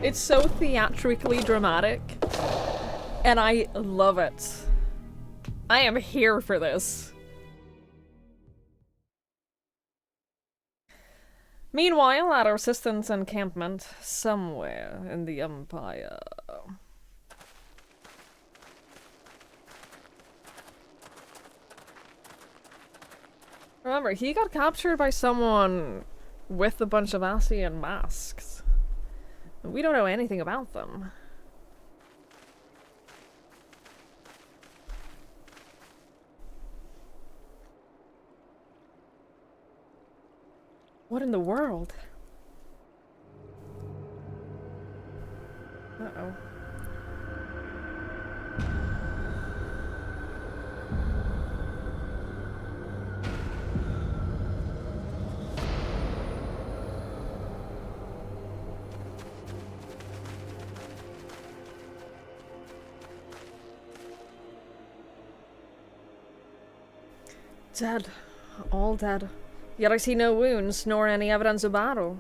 Speaker 1: It's so theatrically dramatic, and I love it. I am here for this. Meanwhile, at our assistant's encampment, somewhere in the Empire. Remember, he got captured by someone with a bunch of Ascian masks. We don't know anything about them. What in the world? Uh-oh. Dead. All dead. Yet I see no wounds, nor any evidence of battle.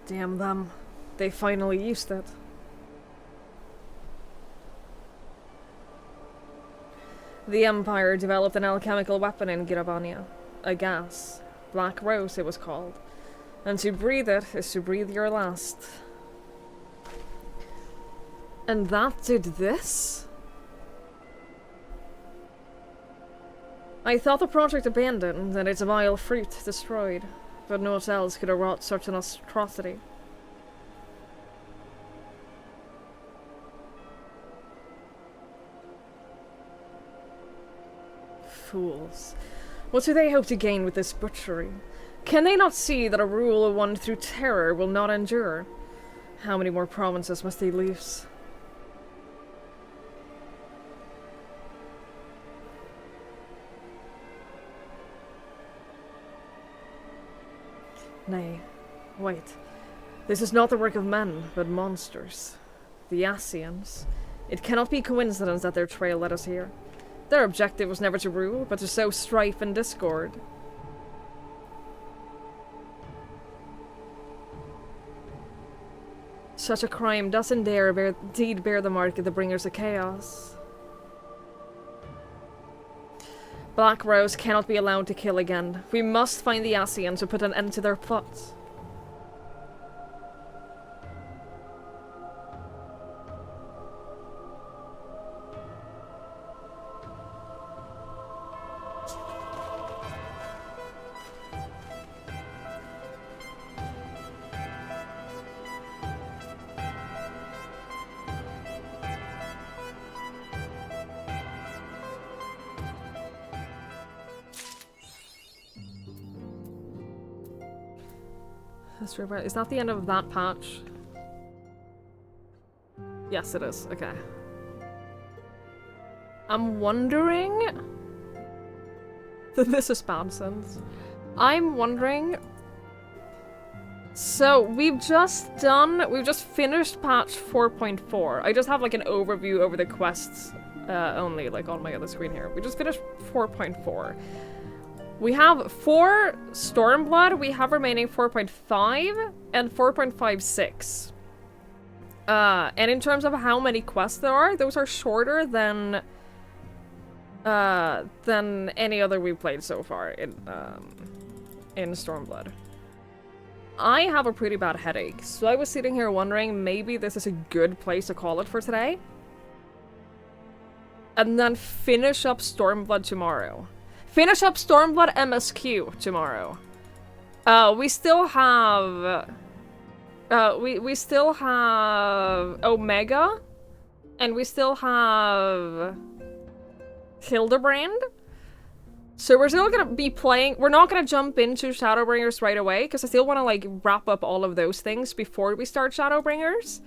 Speaker 1: Damn them. They finally used it. The Empire developed an alchemical weapon in Girabania. A gas. Black Rose, it was called. And to breathe it is to breathe your last. And that did this? I thought the project abandoned and its vile fruit destroyed, but naught else could have wrought such an atrocity. Fools. What do they hope to gain with this butchery? Can they not see that a rule won through terror will not endure? How many more provinces must they lose? Nay, wait. This is not the work of men, but monsters. The Asians. It cannot be coincidence that their trail led us here. Their objective was never to rule, but to sow strife and discord. Such a crime does indeed bear the mark of the bringers of chaos. Black Rose cannot be allowed to kill again. We must find the Asians to put an end to their plots. Is that the end of that patch? Yes, it is. Okay. I'm wondering... This is bad sense. I'm wondering... So, we've just finished patch 4.4. I just have like an overview over the quests only, like on my other screen here. We just finished 4.4. We have 4 Stormblood, we have remaining 4.5 and 4.56. And in terms of how many quests there are, those are shorter than any other we've played so far in Stormblood. I have a pretty bad headache, so I was sitting here wondering maybe this is a good place to call it for today. And then finish up Stormblood tomorrow. Finish up Stormblood MSQ tomorrow. We still have... we still have Omega. And we still have... Hildebrand. So we're still gonna be playing... We're not gonna jump into Shadowbringers right away, because I still want to, like, wrap up all of those things before we start Shadowbringers.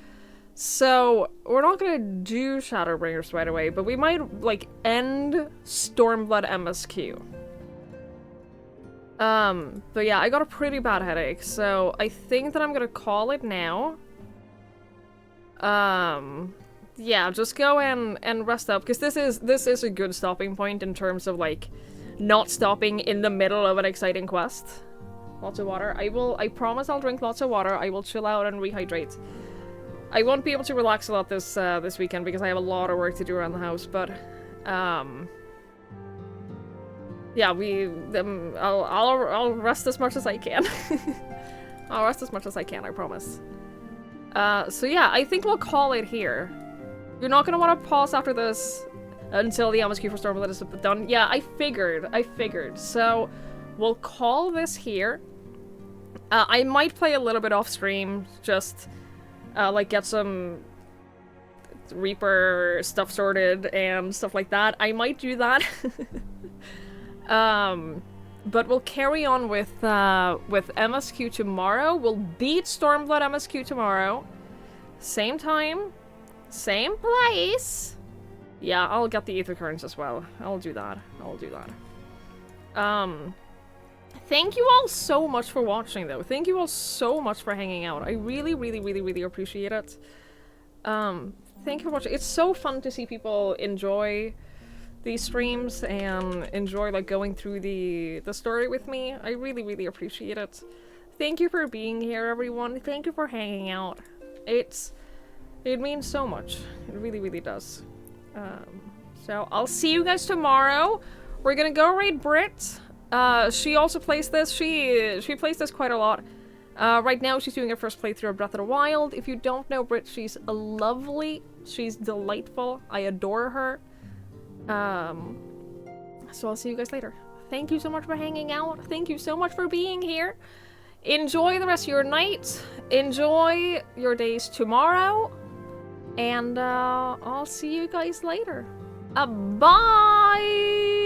Speaker 1: So, we're not gonna do Shadowbringers right away, but we might, like, end Stormblood MSQ. But yeah, I got a pretty bad headache, so I think that I'm gonna call it now. Yeah, just go and rest up, because this is a good stopping point in terms of, like, not stopping in the middle of an exciting quest. Lots of water. I promise I'll drink lots of water. I will chill out and rehydrate. I won't be able to relax a lot this weekend because I have a lot of work to do around the house, but yeah, I'll rest as much as I can. I'll rest as much as I can, I promise. So yeah, I think we'll call it here. You're not gonna want to pause after this until the MSQ for Stormblood is done. Yeah, I figured. So we'll call this here. I might play a little bit off stream, just like get some Reaper stuff sorted and stuff like that. I might do that. But we'll carry on with MSQ tomorrow. We'll beat Stormblood MSQ tomorrow. Same time, same place. Yeah, I'll get the ether currents as well. I'll do that. I'll do that. Thank you all so much for watching, though. Thank you all so much for hanging out. I really, really, really, really appreciate it. Thank you for watching. It's so fun to see people enjoy these streams and enjoy, like, going through the story with me. I really, really appreciate it. Thank you for being here, everyone. Thank you for hanging out. It means so much. It really, really does. So I'll see you guys tomorrow. We're gonna go raid Brit. She also plays this. She plays this quite a lot. Right now she's doing her first playthrough of Breath of the Wild. If you don't know Brit, she's lovely. She's delightful. I adore her. So I'll see you guys later. Thank you so much for hanging out. Thank you so much for being here. Enjoy the rest of your night. Enjoy your days tomorrow. And I'll see you guys later. Bye!